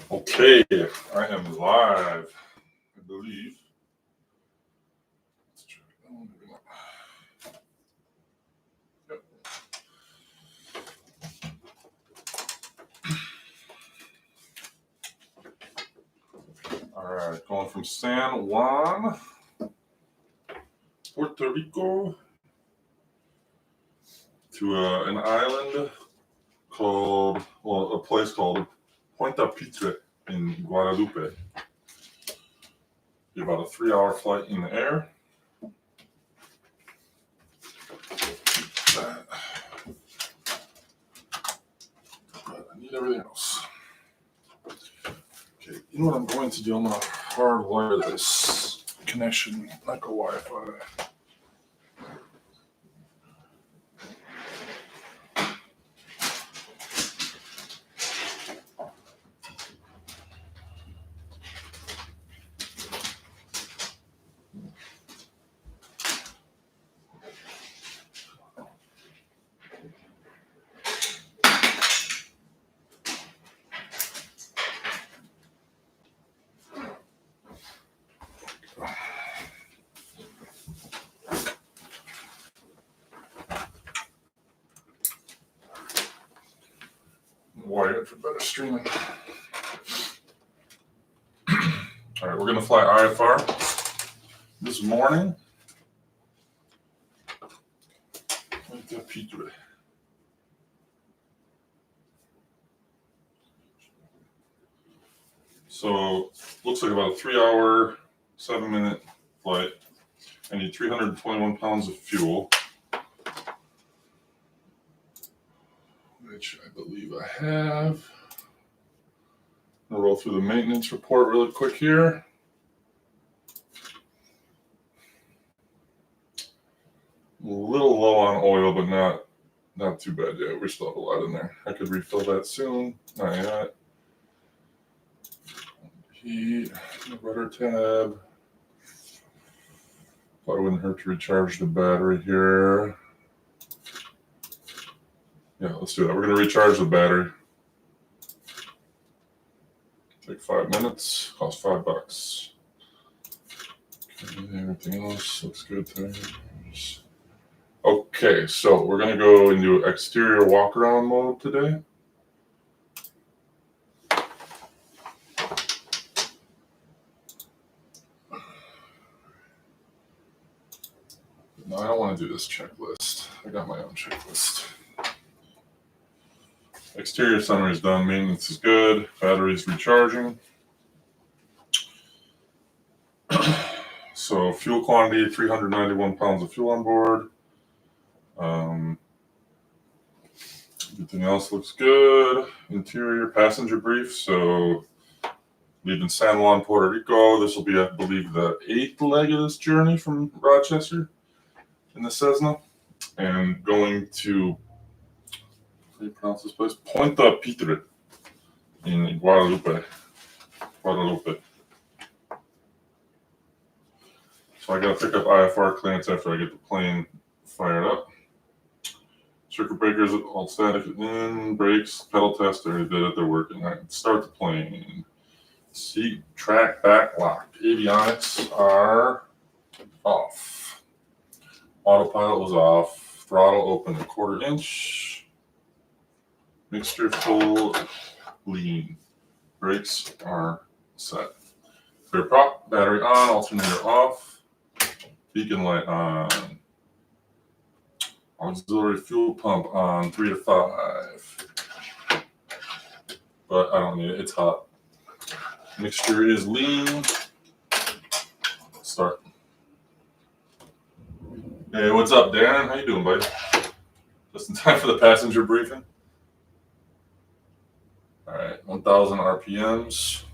Okay, I am live, I believe. Let's try it. Oh, maybe not. Yep. All right, going from San Juan, Puerto Rico, to an island called, well, a place called Pointe-A-Pitre in Guadeloupe. Be about a 3-hour flight in the air. But I need everything else. Okay, you know what I'm going to do? I'm going to hardwire this connection, not go Wi-Fi. Wired for better streaming. All right, we're going to fly IFR this morning. Pointe-A-Pitre. So, looks like about a 3-hour, 7-minute flight. I need 321 pounds of fuel, which I believe I have. I'll roll through the maintenance report really quick here. A little low on oil, but not too bad yet. We still have a lot in there. I could refill that soon. Not yet. Heat, the rudder tab. Probably wouldn't hurt to recharge the battery here. Yeah, let's do that. We're going to recharge the battery. Take 5 minutes. Cost $5. Okay, everything else looks good there. Okay, so we're going to go into exterior walk-around mode today. No, I don't want to do this checklist. I got my own checklist. Exterior summary is done. Maintenance is good. Battery's recharging. So fuel quantity, 391 pounds of fuel on board. Everything else looks good. Interior passenger brief. So leaving San Juan, Puerto Rico. This will be, I believe, the 8th leg of this journey from Rochester in the Cessna. And going to, how do you pronounce this place? Pointe-A-Pitre in Guadeloupe. So I got to pick up IFR clearance after I get the plane fired up. Circuit breakers all static in, brakes, pedal test, I already did it, they're working. All right, start the plane. Seat, track, back, locked. Avionics are off. Autopilot was off. Throttle open 1/4 inch. Mixture full, lean. Brakes are set. Rear prop, battery on, alternator off. Beacon light on. Auxiliary fuel pump on 3 to 5. But I don't need it, it's hot. Mixture is lean. Start. Hey, what's up, Dan? How you doing, buddy? Just in time for the passenger briefing. All right, 1,000 RPMs.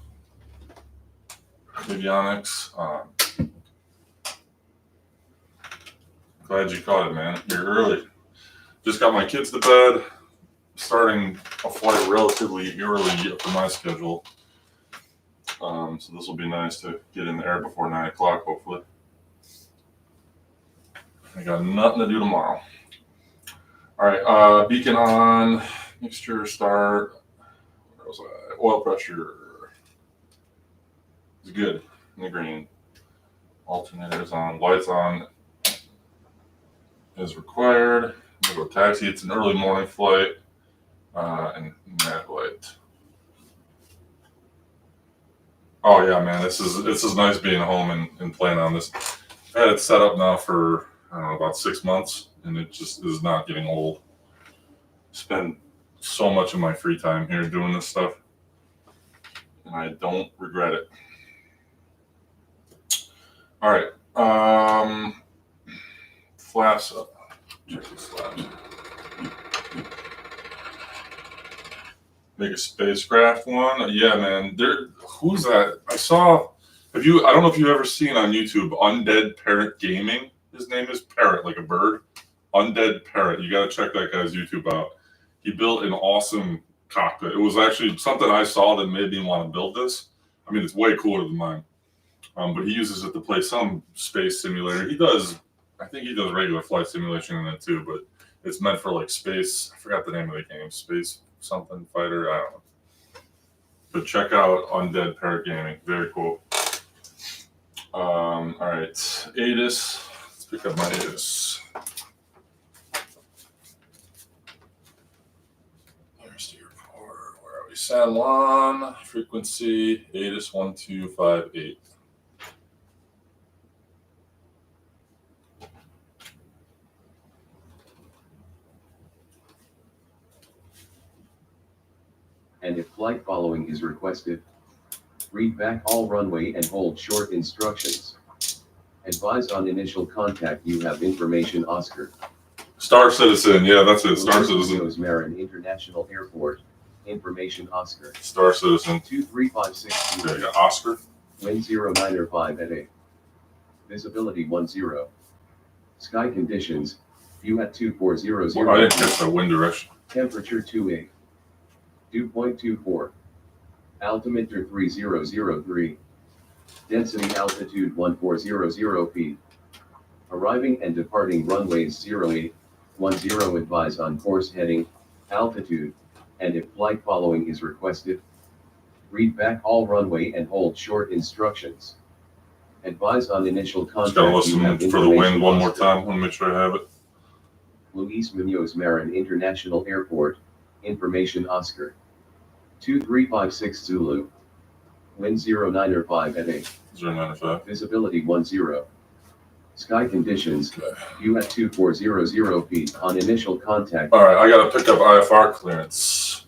Avionics on. Glad you caught it, man. You're early. Just got my kids to bed. Starting a flight relatively early for my schedule. So this will be nice to get in the air before 9 o'clock, hopefully. I got nothing to do tomorrow. All right, beacon on, mixture start. Where was I? Oil pressure. is good in the green. Alternators on, lights on as required. I'm gonna go taxi. It's an early morning flight and mad light. Oh yeah, man, this is nice being home and playing on this. I had it set up now for I don't know about 6 months, and it just is not getting old. Spend so much of my free time here doing this stuff, and I don't regret it. All right, flaps up. Check these flaps. Make a spacecraft one. Yeah, man. Who's that? I don't know if you've ever seen on YouTube Undead Parrot Gaming. His name is Parrot, like a bird. Undead Parrot. You got to check that guy's YouTube out. He built an awesome cockpit. It was actually something I saw that made me want to build this. I mean, it's way cooler than mine. But he uses it to play some space simulator. I think he does regular flight simulation in it too, but it's meant for like space. I forgot the name of the game. Space something fighter. I don't know. But check out Undead Parrot Gaming. Very cool. All right. ATIS. Let's pick up my ATIS. There's the report. Where are we? San Juan. Frequency ATIS 1258. And if flight following is requested, read back all runway and hold short instructions. Advise on initial contact you have information Oscar. Star Citizen, yeah, that's it. Star Citizen. Marin International Airport. Information Oscar. Star Citizen. 2356. There you go, Oscar. Wind 09 or 5 at 8. Visibility 10. Sky conditions. View at 2400. Well, I didn't catch that wind direction. Temperature 28. Dew point 24. Altimeter 3003. Density altitude 1400 feet. Arriving and departing runways 0810. Advise on course heading, altitude, and if flight following is requested, read back all runway and hold short instructions. Advise on initial contact. Just gotta listen for the wind one more time. I want to make sure I have it. Luis Munoz Marin International Airport. Information Oscar. 2356 Zulu. Wind 09 or 5 at 8. 09 or 5. Visibility 10. Sky conditions. View at 2400 feet on initial contact. All right, I gotta pick up IFR clearance.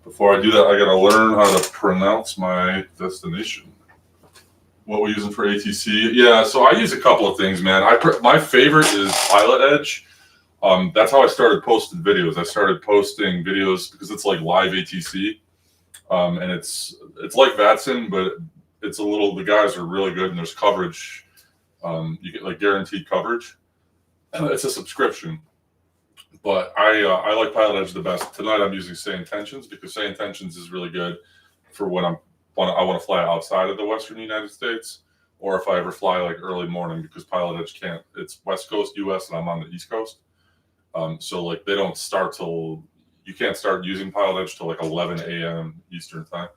Before I do that, I gotta learn how to pronounce my destination. What we're using for ATC? Yeah, so I use a couple of things, man. My favorite is Pilot Edge. That's how I started posting videos. I started posting videos because it's like live ATC. And it's like VATSIM, but it's the guys are really good and there's coverage. You get like guaranteed coverage. It's a subscription, but I like Pilot Edge the best. Tonight I'm using Say Intentions because Say Intentions is really good for when I want to fly outside of the Western United States, or if I ever fly like early morning because Pilot Edge can't. It's West Coast US and I'm on the East Coast. So like they don't start till. You can't start using Pilot Edge till like 11 a.m. Eastern time.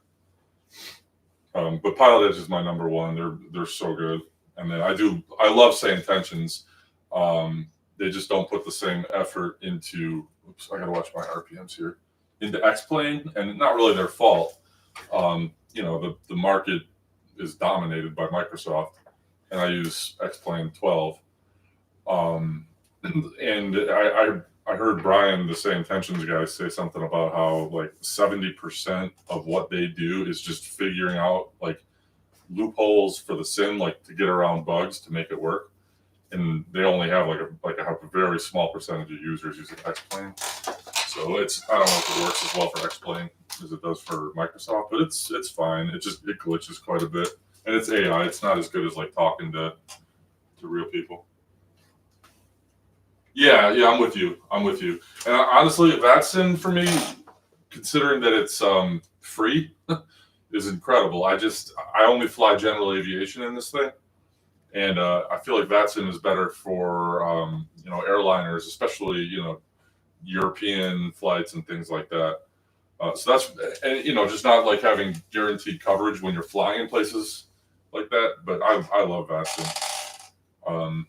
But Pilot Edge is my number one. They're so good. And then I love Say Intentions. They just don't put the same effort into. Oops, I gotta watch my RPMs here. Into X-Plane, and not really their fault. The market is dominated by Microsoft, and I use X-Plane 12. And I heard Brian, the Say Intentions guy, say something about how like 70% of what they do is just figuring out like loopholes for the sim, like to get around bugs to make it work. And they only have like a very small percentage of users using X-Plane. So I don't know if it works as well for X-Plane as it does for Microsoft, but it's fine. It glitches quite a bit, and it's AI. It's not as good as like talking to real people. Yeah, I'm with you. And honestly, VATSIM for me, considering that it's free, is incredible. I only fly general aviation in this thing, and I feel like VATSIM is better for airliners, especially European flights and things like that. So that's just not like having guaranteed coverage when you're flying in places like that. But I love Vesting. And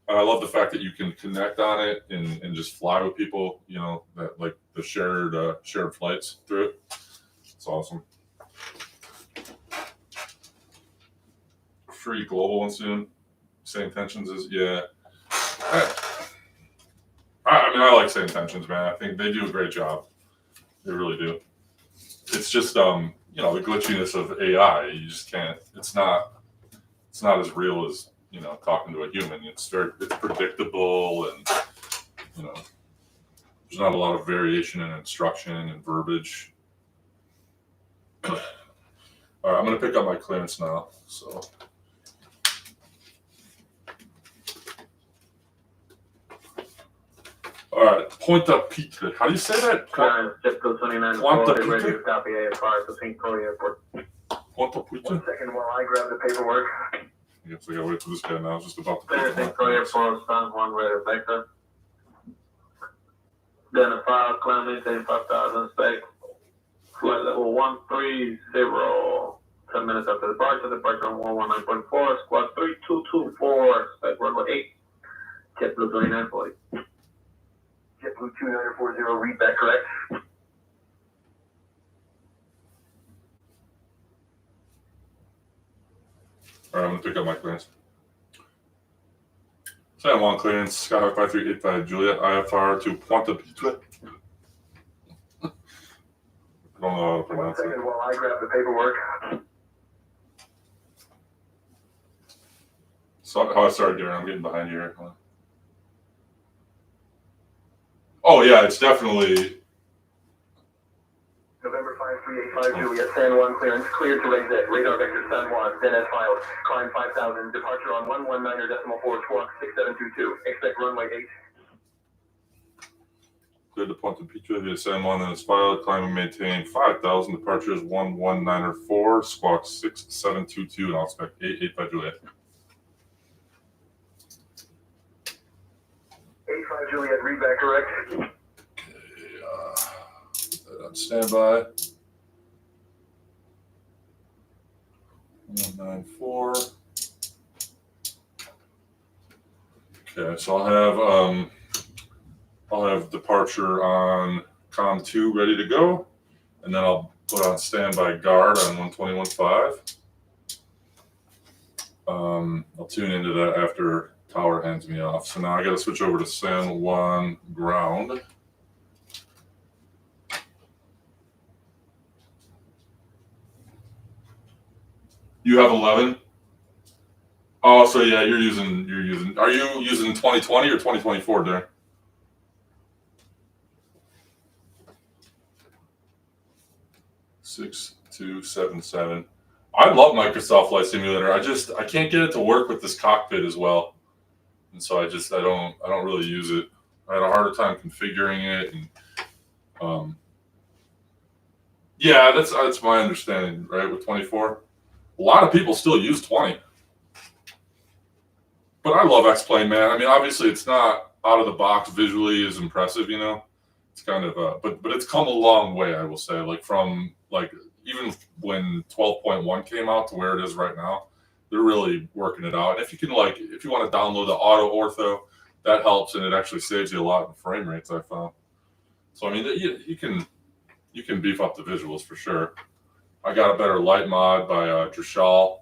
I love the fact that you can connect on it and just fly with people. You know, that like the shared flights through it. It's awesome. Free global one soon. Same tensions as yeah. I mean, I like Same Tensions, man. I think they do a great job. They really do. It's just you know, the glitchiness of AI. You just can't. It's not as real as, you know, talking to a human. It's predictable, and you know, there's not a lot of variation in instruction and verbiage. All right, I'm gonna pick up my clearance now. So. All right, Pointe-A-Pitre. How do you say that? Jet 29 Pointe-A-Pitre? ready to copy AFR to St. Croix Airport. Pointe-A-Pitre? 1 second while I grab the paperwork. I guess I gotta wait for this guy now. I was just about to Clear pick St. up Croix my Airport, San Juan, ready Vector. Then a 5, climb maintain 5,000 spec. Flight level 130. 10 minutes after departure on 119.4. Squad 3224, spec runway 8. JetBlue 2940. JetBlue 2940, read that correct? All right, I'm gonna pick up my clearance. San Juan clearance, Skyhawk 5385 Juliet, IFR to Pointe-A-Pitre. I don't know how to 1 pronounce it. second while I grab the paperwork. So how I started doing, I'm getting behind you here. Oh yeah, it's definitely. November 5385 Juliet, San Juan clearance, cleared to exit, radar vector San Juan, then as filed, climb 5,000, departure on 119.4, squawk 6722, expect runway 8. Cleared to Pointe-A-Pitre via San Juan, then it's filed, climb and maintain 5,000, departure is 119.4, squawk 6722, and I'll expect 885 Juliet. 85 Juliet, read that correct? Put that on standby. 194. Okay, so I'll have departure on COM 2 ready to go, and then I'll put on standby guard on 121.5. I'll tune into that after tower hands me off. So now I got to switch over to San Juan ground. You have 11. Oh, so yeah, you're using. Are you using 2020 or 2024 there? Six, 2, 7, 7. I love Microsoft Flight Simulator. I can't get it to work with this cockpit as well, and so I don't really use it. I had a harder time configuring it, and yeah, that's my understanding, right? With 24, a lot of people still use 20. But I love X-Plane, man. I mean, obviously, it's not out of the box visually as impressive, you know. It's kind of but it's come a long way, I will say. Like from like even when 12.1 came out to where it is right now, they're really working it out. And if you can if you want to download the auto ortho, that helps, and it actually saves you a lot in frame rates, I found. So I mean, you can beef up the visuals for sure. I got a better light mod by Drishal.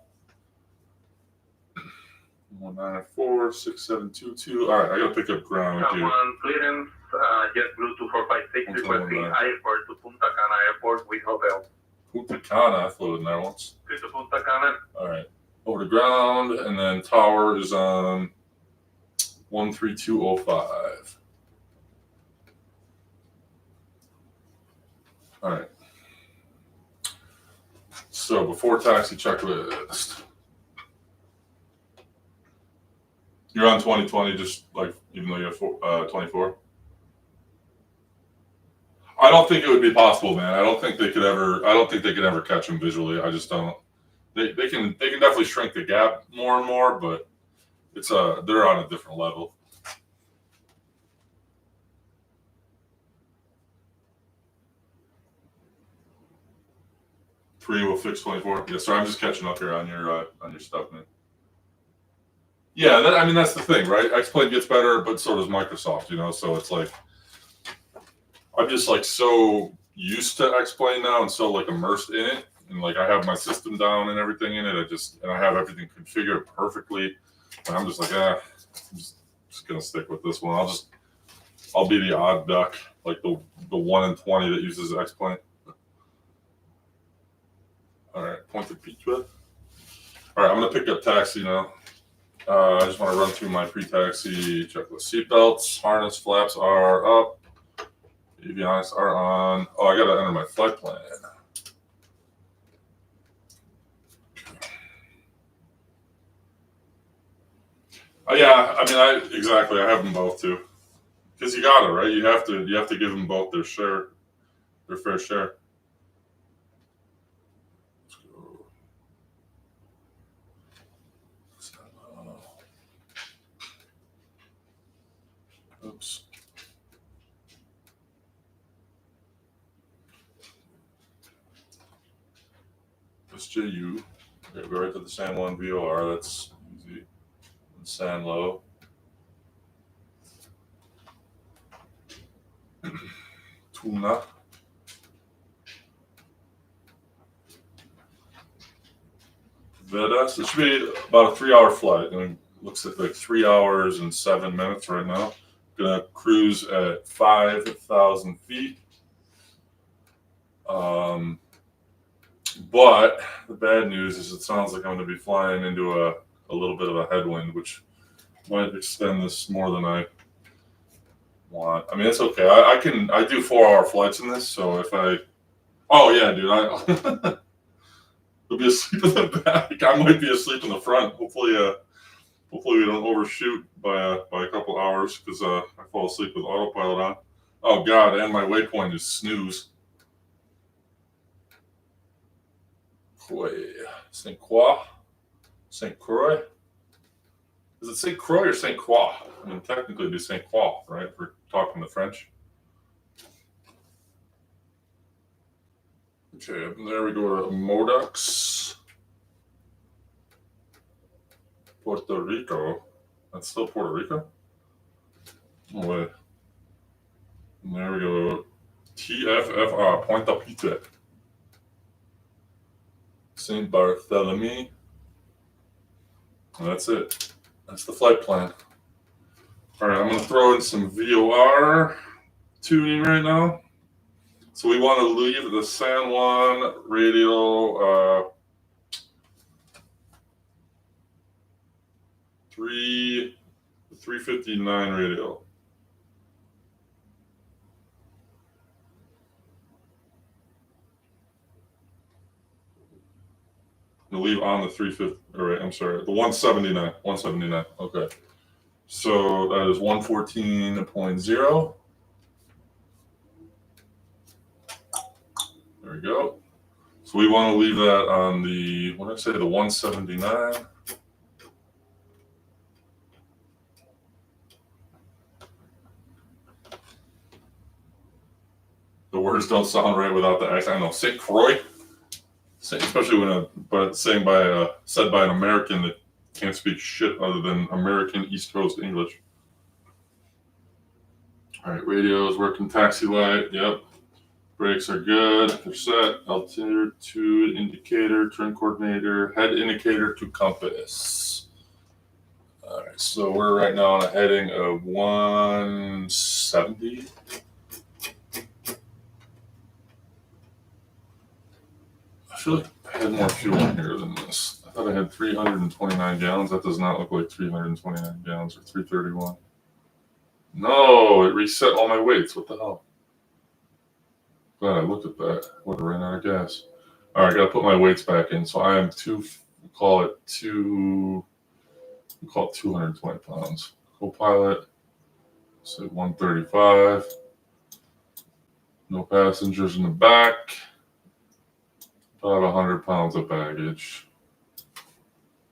194 6722. All right, I gotta pick up ground here. San clearance, JetBlue 2456, requesting airport to Punta Cana Airport with hotel. Punta Cana, I flew in there once. Clear to Punta Cana. All right, over to ground, and then tower is on 13205. All right. So before taxi checklist. You're on 2020, just like even though you have 24. I don't think it would be possible, man. I don't think they could ever catch them visually. I just don't. They can definitely shrink the gap more and more, but it's they're on a different level. 3 will fix 24. Yeah, sorry, I'm just catching up here on your stuff, man. Yeah, I mean that's the thing, right? X-Plane gets better, but so does Microsoft, you know. So it's like I'm just like so used to X-Plane now and so like immersed in it, and like I have my system down and everything in it. I have everything configured perfectly, and I'm just like, I'm just gonna stick with this one. I'll be the odd duck, like the 1 in 20 that uses X-Plane. All right, Pointe-A-Pitre. All right, I'm gonna pick up taxi now. I just want to run through my pre-taxi checklist. Seatbelts, harness, flaps are up. Avionics are on. Oh, I gotta enter my flight plan. Yeah, I mean, exactly. I have them both too, because you gotta, right? You have to give them both their fair share. Let's go. Oops. SJU. Okay, go right to the San Juan VOR. That's easy. And San Lo. Tuna. Vedas. It should be about a 3-hour flight. I mean, it looks like 3 hours and 7 minutes right now. Gonna cruise at 5,000 feet. But the bad news is it sounds like I'm going to be flying into a little bit of a headwind, which might extend this more than I want. I mean, it's okay. I do 4-hour flights in this, so oh yeah, dude, I'll be asleep in the back. I might be asleep in the front. Hopefully we don't overshoot by a couple hours because I fall asleep with autopilot on. Oh God, and my waypoint is snooze. Saint Croix? Saint Croix? Is it Saint Croix or Saint Croix? I mean, technically it'd be Saint Croix, right? If we're talking the French. Okay, there we go to Modux. Puerto Rico. That's still Puerto Rico? No way. And there we go. TFFR, Pointe-A-Pitre. St. Barthélemy. And that's it. That's the flight plan. All right, I'm going to throw in some VOR tuning right now. So we want to leave the San Juan radial 359 radial. To leave on the 350. All right, I'm sorry, the 179. 179. Okay. So that is 114.0. There we go. So we want to leave that on the, what did I say, the 179. The words don't sound right without the accent. I know, St. Croix. Especially when said by an American that can't speak shit other than American East Coast English. All right, radio is working. Taxi light, yep. Brakes are good. They're set. Altitude indicator, turn coordinator, head indicator to compass. All right, so we're right now on a heading of 170. I feel like I had more fuel in here than this. I thought I had 329 gallons. That does not look like 329 gallons or 331. No, it reset all my weights. What the hell? Glad I looked at that. Would have ran out of gas. All right, I got to put my weights back in. So I am we call it 220 pounds. Co-pilot, say 135. No passengers in the back. About 100 pounds of baggage.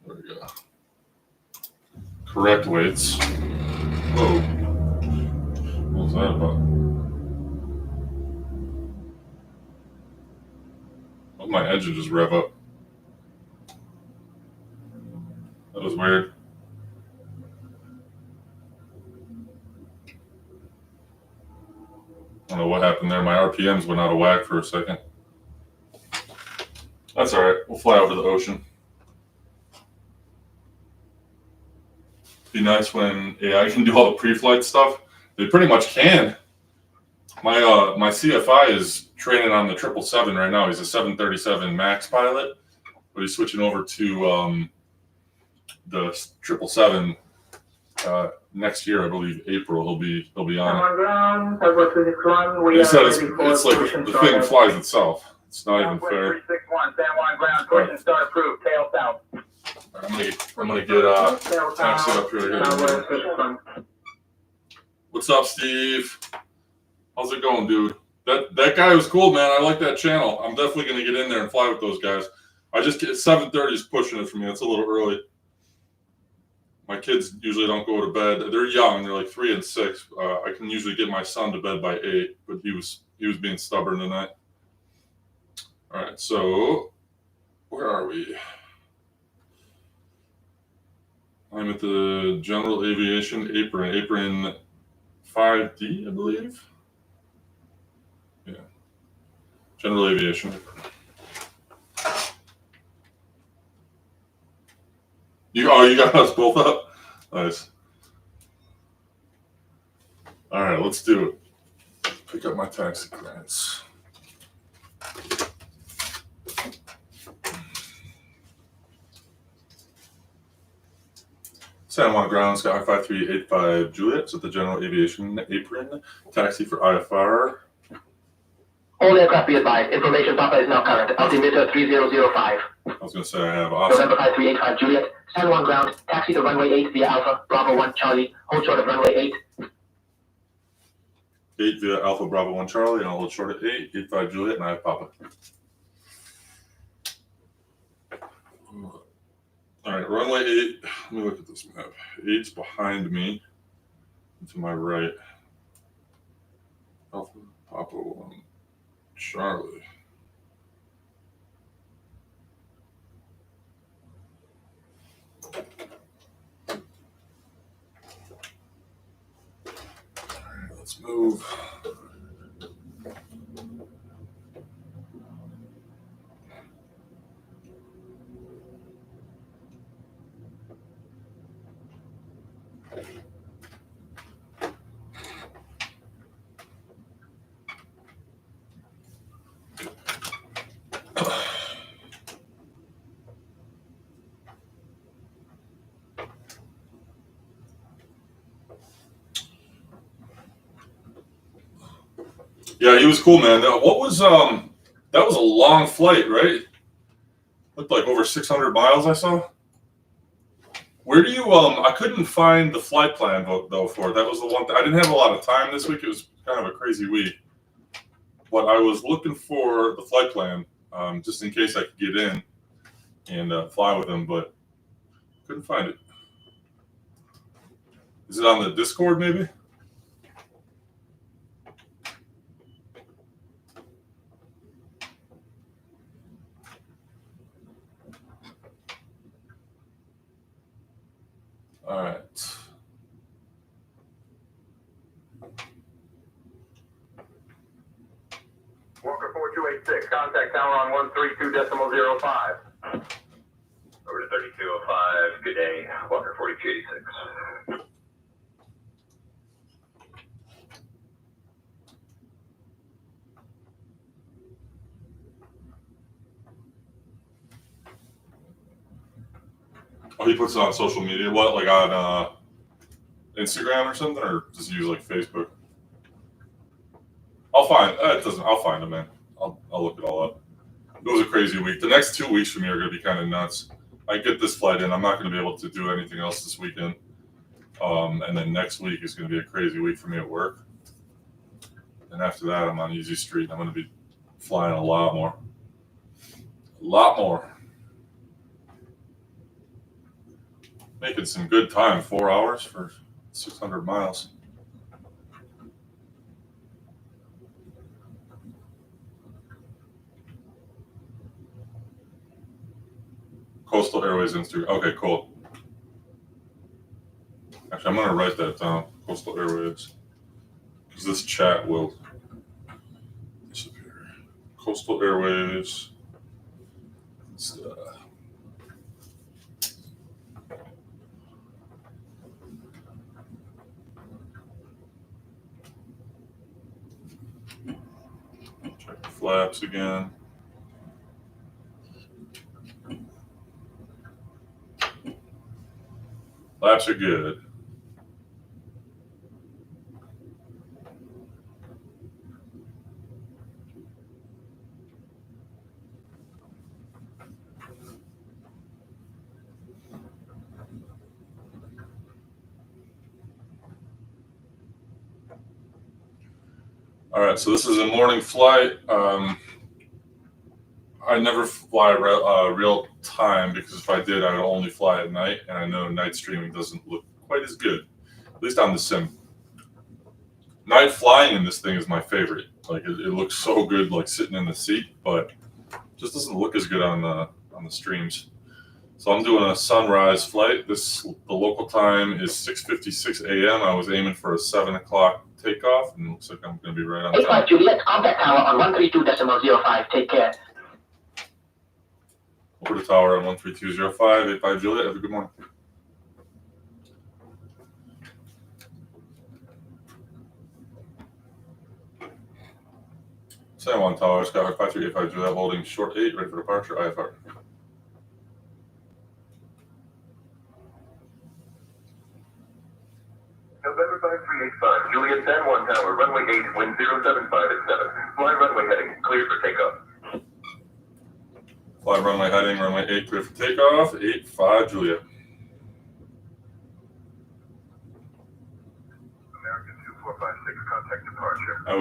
There we go. Correct weights. Whoa. What was that about? My engine just rev up. That was weird. I don't know what happened there. My RPMs went out of whack for a second. That's all right. We'll fly over the ocean. Be nice when AI can do all the pre-flight stuff. They pretty much can. My CFI is training on the 777 right now. He's a 737 MAX pilot, but he's switching over to the 777 next year, I believe April. He'll be on. He said it's like the thing flies itself. It's not even fair. 361, San Juan ground, push and start approved, tail south. I'm gonna get taxi up here. What's up, Steve? How's it going, dude? That guy was cool, man. I like that channel. I'm definitely gonna get in there and fly with those guys. I just get 7:30 is pushing it for me. That's a little early. My kids usually don't go to bed. They're young. They're like 3 and 6. I can usually get my son to bed by 8, but he was being stubborn tonight. All right, so where are we? I'm at the General Aviation apron 5D, I believe. Yeah, General Aviation. You got us both up? Nice. All right, let's do it. Pick up my taxi clearance. San Juan ground, Sky 5385 Juliet. It's at the General Aviation apron. Taxi for IFR. All aircraft be advised. Information Papa is now current. Altimeter 3005. I was going to say I have awesome. November 5385 Juliet. San Juan ground. Taxi to runway 8 via Alpha. Bravo 1 Charlie. Hold short of runway 8. 8 via Alpha Bravo 1 Charlie, and I'll hold short at 8. 85 Juliet, and I have Papa. All right, runway 8. Let me look at this map. 8's behind me, and to my right. Alpha Papa 1 Charlie. All right, let's move. Yeah, he was cool, man. What was that was a long flight, right? Looked like over 600 miles I saw. Where do you I couldn't find the flight plan though for it. That was the one I didn't have a lot of time this week. It was kind of a crazy week. But I was looking for the flight plan just in case I could get in and fly with him, but couldn't find it. Is it on the Discord maybe? All right. Walker 4286, contact tower on 132.05. Over to 3205, good day, Walker 4286. Oh, he puts it on social media. What, like on Instagram or something, or just use like Facebook? I'll find it. Doesn't. I'll find him, man. I'll look it all up. It was a crazy week. The next 2 weeks for me are going to be kind of nuts. I get this flight in. I'm not going to be able to do anything else this weekend. And then next week is going to be a crazy week for me at work. And after that, I'm on Easy Street. I'm going to be flying a lot more. A lot more. Making some good time. 4 hours for 600 miles. Coastal Airways Instagram. Okay, cool. Actually, I'm gonna write that down. Coastal Airways, because this chat will disappear. Coastal Airways. Check the flaps again. Flaps are good. All right, so this is a morning flight. I never fly real time because if I did, I'd only fly at night, and I know night streaming doesn't look quite as good, at least on the sim. Night flying in this thing is my favorite. Like it looks so good, like sitting in the seat, but it just doesn't look as good on the streams. So I'm doing a sunrise flight. The local time is 6:56 a.m. I was aiming for a 7 o'clock takeoff, and it looks like I'm going to be right on time. 85 Juliet, contact tower on 132.05. Take care. Over the tower on 132.05. 85 Juliet. Have a good morning. San Juan Tower, Skyhawk 5385 Juliet, holding short 8, ready for departure. IFR. November 5385, Juliet San Juan Tower, runway 8, wind 075 at 7. Fly runway heading, clear for takeoff. Fly runway heading, runway 8, clear for takeoff. 85 Juliet. American 2456, contact departure. I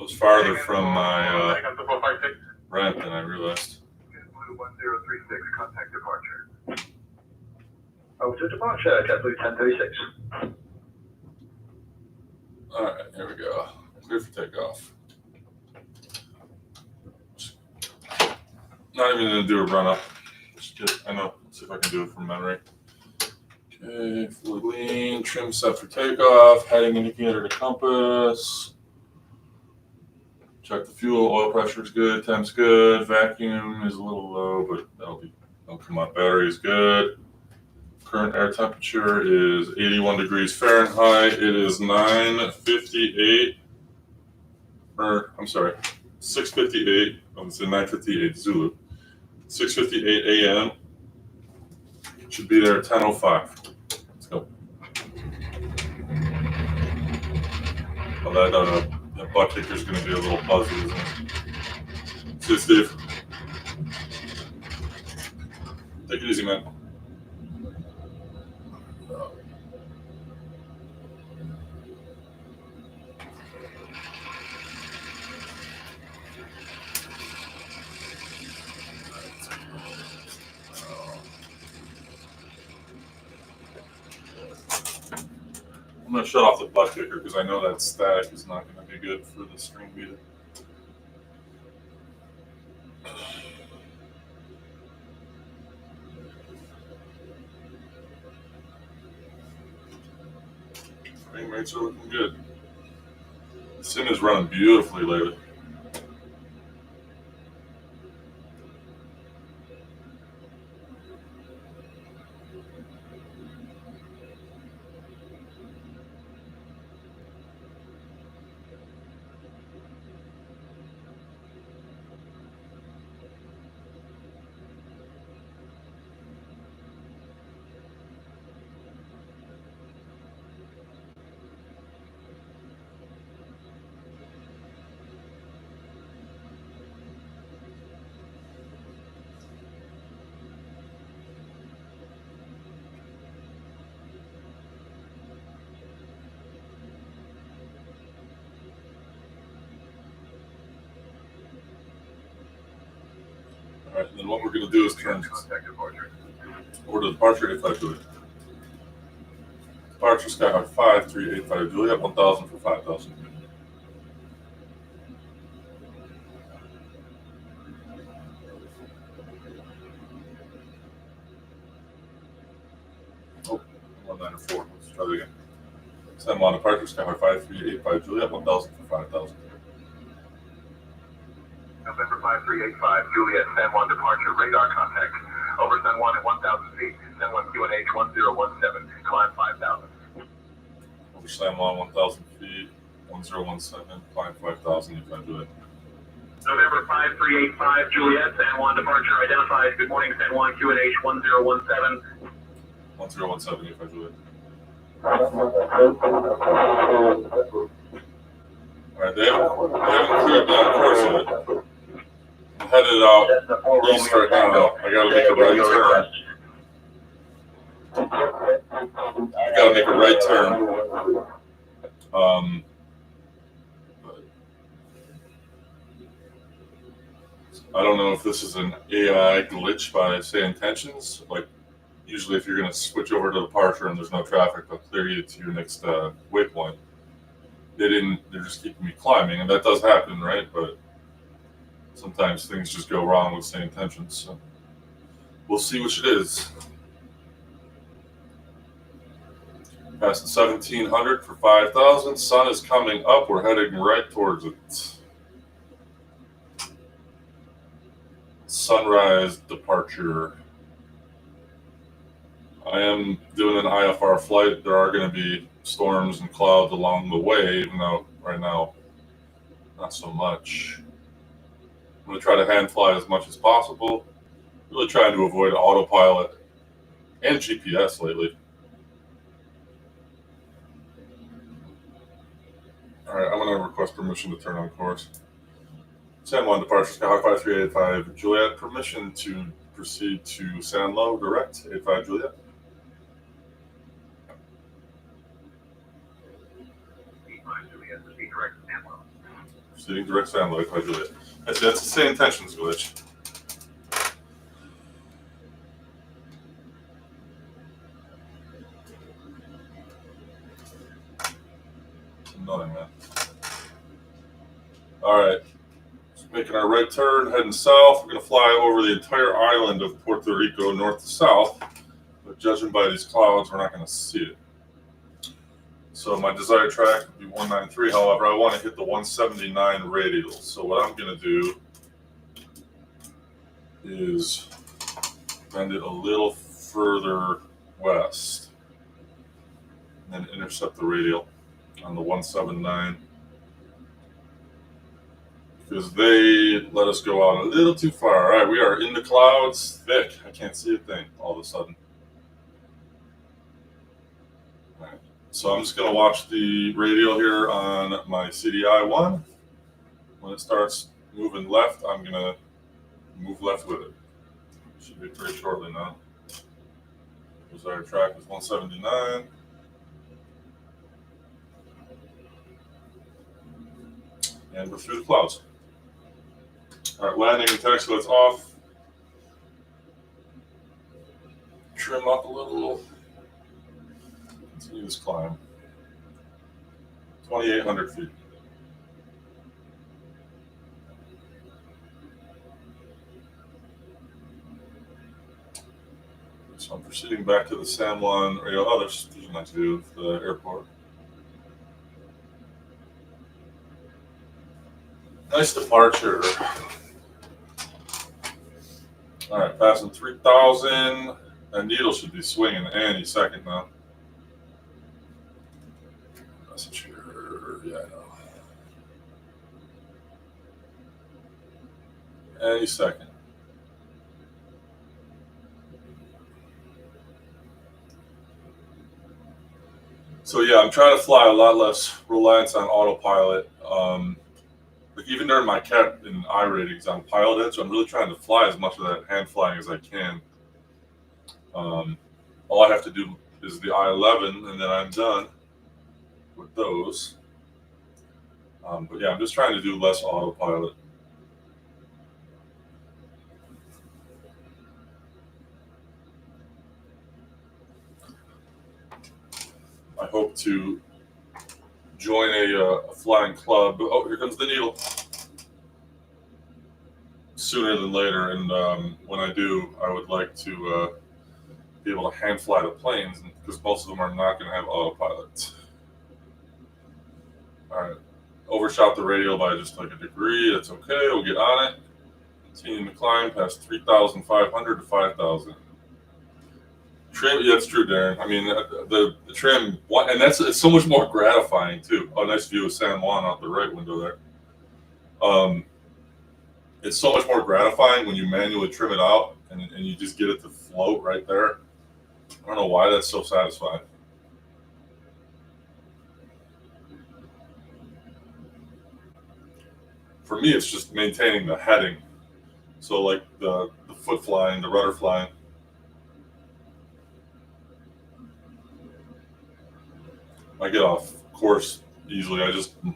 was farther from my ramp than I realized. Blue 1036, contact departure. Over to departure, JetBlue 1036. All right, here we go. Clear for takeoff. Not even gonna do a run up. I know. Let's see if I can do it from memory. Okay, fluid lean, trim set for takeoff. Heading indicator to compass. Check the fuel. Oil pressure is good. Temp's good. Vacuum is a little low, but that'll come up. Battery is good. Current air temperature is 81 degrees Fahrenheit. It is 9:58. Or I'm sorry, 6:58. I'm saying 9:58 Zulu. 6:58 a.m. Should be there at 10:05. Let's go. Well, that butt kicker is going to be a little buzzy, isn't it? See you, Steve. Take it easy, man. I'm going to shut off the butt kicker because I know that static is not going to be good for the stream either. Frame rates are looking good. The sim is running beautifully lately. All right, and then what we're going to do is turn over to departure 85 Juliet. Departure Skyhawk 5385 Juliet, 1000 for 5000. 9 or 4. Let's try that again. San Juan departure, Skyhawk 5385 Juliet, 1000 for 5000. November 5385, Juliet, San Juan departure, radar contact. Over San Juan at 1,000 feet. San Juan QNH 1017, climb 5,000. Over San Juan, 1000 feet, 1017, climb 5000, you can do it. November 5385, Juliet, San Juan departure identified. Good morning, San Juan QNH 1017. 1017, you can do it. Alright, they haven't cleared down course yet. I'm headed out east right now. I gotta make a right turn. I don't know if this is an AI glitch by Say Intentions. Like, usually if you're going to switch over to departure and there's no traffic, they'll clear you to your next waypoint. They're just keeping me climbing, and that does happen, right? But sometimes things just go wrong with Say Intentions. So we'll see which it is. Past 1700 for 5000. Sun is coming up. We're heading right towards it. Sunrise departure. I am doing an IFR flight. There are going to be storms and clouds along the way, even though right now, not so much. I'm going to try to hand fly as much as possible. Really trying to avoid autopilot and GPS lately. All right, I'm going to request permission to turn on course. San Juan departure, Skyhawk 5385 Juliet. Permission to proceed to San Lo, direct, 85 Juliet. Proceeding direct San Lo, 85 Juliet. That's the Say Intentions glitch. It's annoying, man. All right. Making our right turn, heading south. We're going to fly over the entire island of Puerto Rico, north to south. But judging by these clouds, we're not going to see it. So my desired track would be 193. However, I want to hit the 179 radial. So what I'm going to do is bend it a little further west and then intercept the radial on the 179. Because they let us go out a little too far. All right, we are in the clouds, thick. I can't see a thing all of a sudden. All right, so I'm just going to watch the radial here on my CDI-1. When it starts moving left, I'm going to move left with it. Should be pretty shortly now. Desired track is 179. And we're through the clouds. All right, landing and taxi lights off. Trim up a little. Continue this climb. 2,800 feet. So I'm proceeding back to the San Juan, oh, there's not to do with the airport. Nice departure. All right, passing 3,000. That needle should be swinging any second now. Message here. Yeah, I know. Any second. So yeah, I'm trying to fly a lot less reliance on autopilot. Like even during my CAT and I ratings, I'm piloted, so I'm really trying to fly as much of that hand flying as I can. All I have to do is the I-11, and then I'm done with those. But yeah, I'm just trying to do less autopilot. I hope to join a flying club. Oh, here comes the needle. Sooner than later, and when I do, I would like to be able to hand fly the planes because most of them are not going to have autopilot. All right, overshot the radial by just like a degree. That's okay. We'll get on it. Continuing to climb past 3,500 to 5,000. Trim, yeah, that's true, Darren. I mean, the trim, and it's so much more gratifying too. Oh, nice view of San Juan out the right window there. It's so much more gratifying when you manually trim it out and you just get it to float right there. I don't know why that's so satisfying. For me, it's just maintaining the heading. So like the foot flying, the rudder flying. I get off course easily.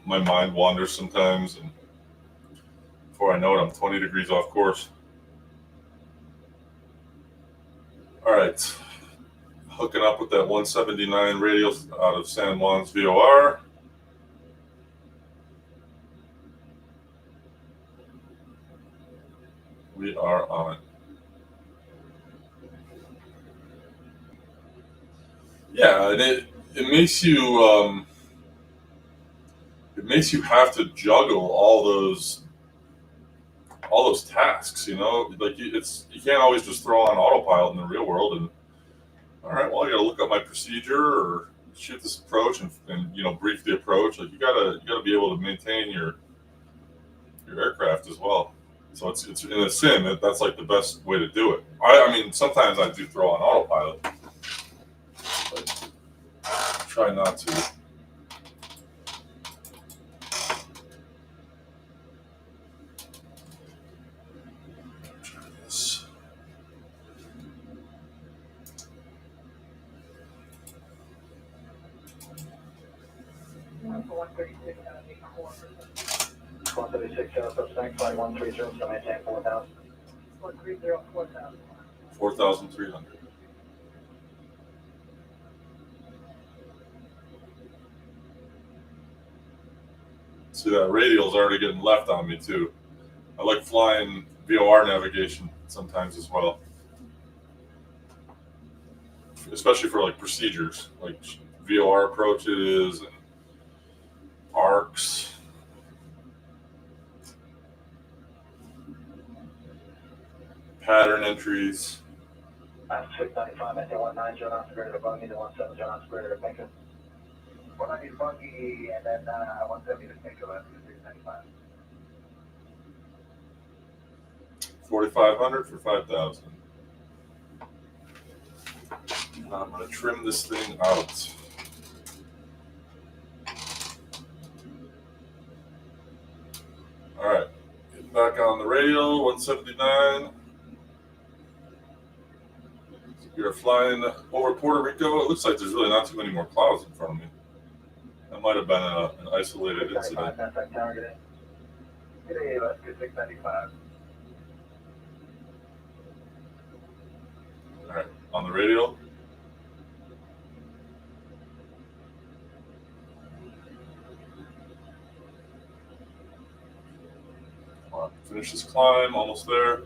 My mind wanders sometimes, and before I know it, I'm 20 degrees off course. All right, hooking up with that 179 radial out of San Juan's VOR. We are on it. Yeah, and it makes you have to juggle all those tasks, you know, like you can't always just throw on autopilot in the real world and all right, well, I got to look up my procedure or shoot this approach and you know, brief the approach. Like you gotta be able to maintain your aircraft as well. So it's in a sim that's like the best way to do it. I mean, sometimes I do throw on autopilot, but try not to. Try this. For 136, 136, thanks, flight 130, so maintain 4,000. 130, 4,000. 4,300. See, that radial's already getting left on me too. I like flying VOR navigation sometimes as well, especially for like procedures, like VOR approaches and arcs. Pattern entries. 695, maintain 19, John on square to buggy, to 17, John on square to Pinker. 190 buggy, and then 170 to Pinker, that's 695. 4,500 for 5,000. I'm going to trim this thing out. All right, getting back on the radio, 179. We are flying over Puerto Rico. It looks like there's really not too many more clouds in front of me. That might have been an isolated incident. That's like targeted. Today, let's get 695. All right, on the radio. Come on, finish this climb, almost there.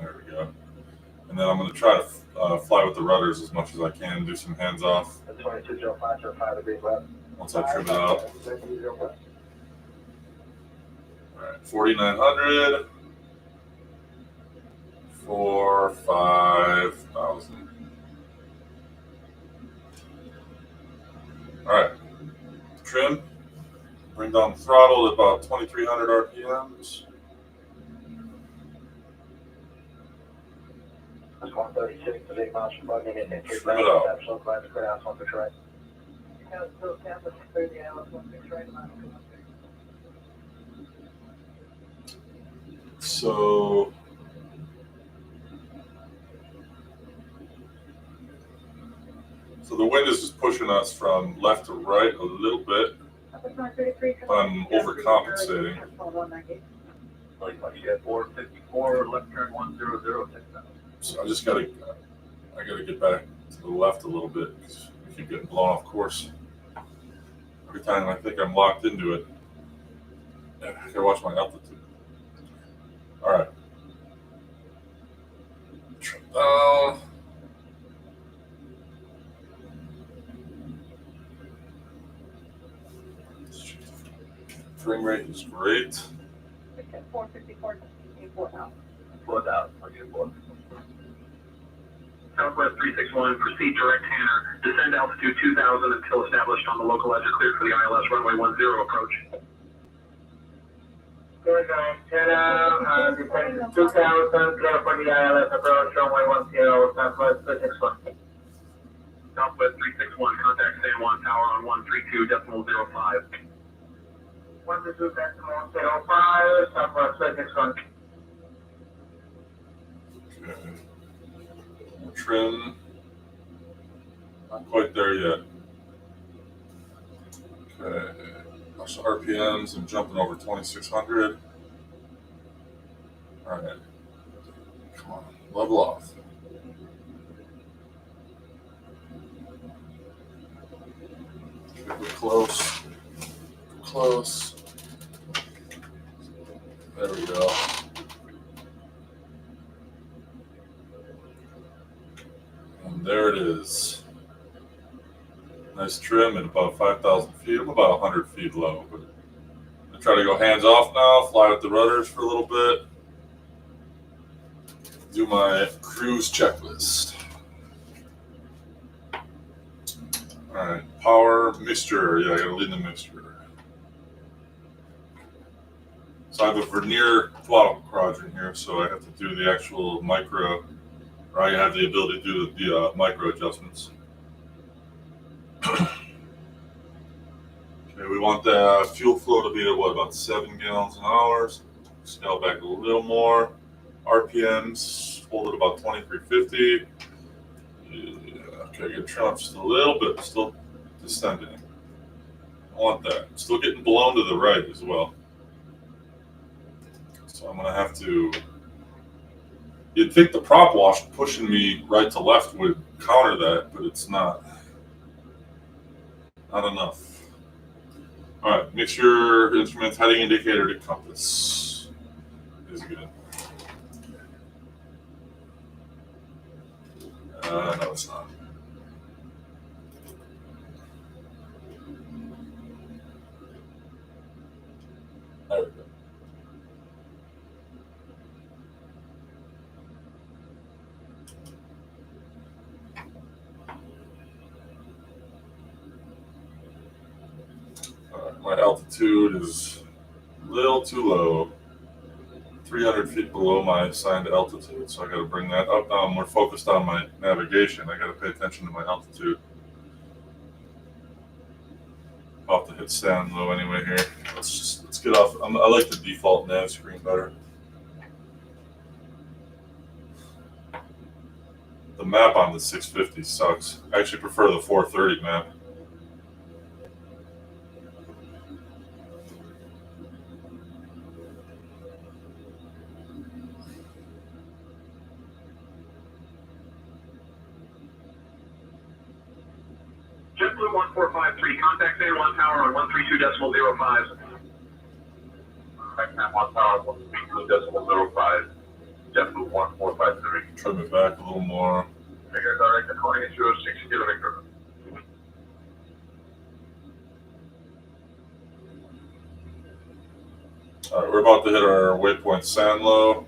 There we go. And then I'm going to try to fly with the rudders as much as I can, do some hands off. 2205, degrees left. Once I trim it out. All right, 4,900 for 5,000. All right, trim. Bring down the throttle at about 2,300 RPMs. That's 136, the big mouse from bugging it. Trim it out. Absolute glad to clear out 16 right. So the wind is just pushing us from left to right a little bit, but I'm overcompensating. Like you had 454, left turn 1006. So I gotta get back to the left a little bit because I keep getting blown off course. Every time I think I'm locked into it, I gotta watch my altitude. All right, Frame rate is great. 454, now. Flood out. I'll get flood. Southwest 361, proceed direct Tanner. Descend altitude 2000 until established on the local edge cleared for the ILS runway 10 approach. Good night, Tanner. Descend 2000, clear for the ILS approach, runway 10, Southwest 361. Southwest 361, contact San Juan Tower on 132.05. 122.05, Southwest 361. Okay. Trim. Not quite there yet. Okay. So RPMs, I'm jumping over 2600. All right. Come on, level off. Okay, we're close. Close. There we go. And there it is. Nice trim at about 5,000 feet. I'm about 100 feet low. But I try to go hands off now, fly with the rudders for a little bit. Do my cruise checklist. All right, power mixture. Yeah, I gotta lead the mixture. So I have a vernier throttle quadrant here, so I have to do the actual micro, or I have the ability to do the micro adjustments. Okay, we want the fuel flow to be at what, about 7 gallons an hour. Scale back a little more. RPMs hold at about 2350. Yeah, okay, get trim up just a little bit, still descending. I want that. Still getting blown to the right as well. So I'm gonna have to. You'd think the prop wash pushing me right to left would counter that, but it's not. Not enough. All right, make sure instruments, heading indicator to compass is good. No, it's not. There we go. My altitude is a little too low, 300 feet below my assigned altitude, so I got to bring that up. Now I'm more focused on my navigation. I got to pay attention to my altitude. About to hit stand low anyway here. Let's get off. I like the default nav screen better. The map on the 650 sucks. I actually prefer the 430 map. JetBlue 1453, contact San Juan Tower on 132.05. Contact San Juan Tower 132.05. JetBlue 1453. Trim it back a little more. Figure direct according to 6 kilometers. All right, we're about to hit our waypoint Sandlow.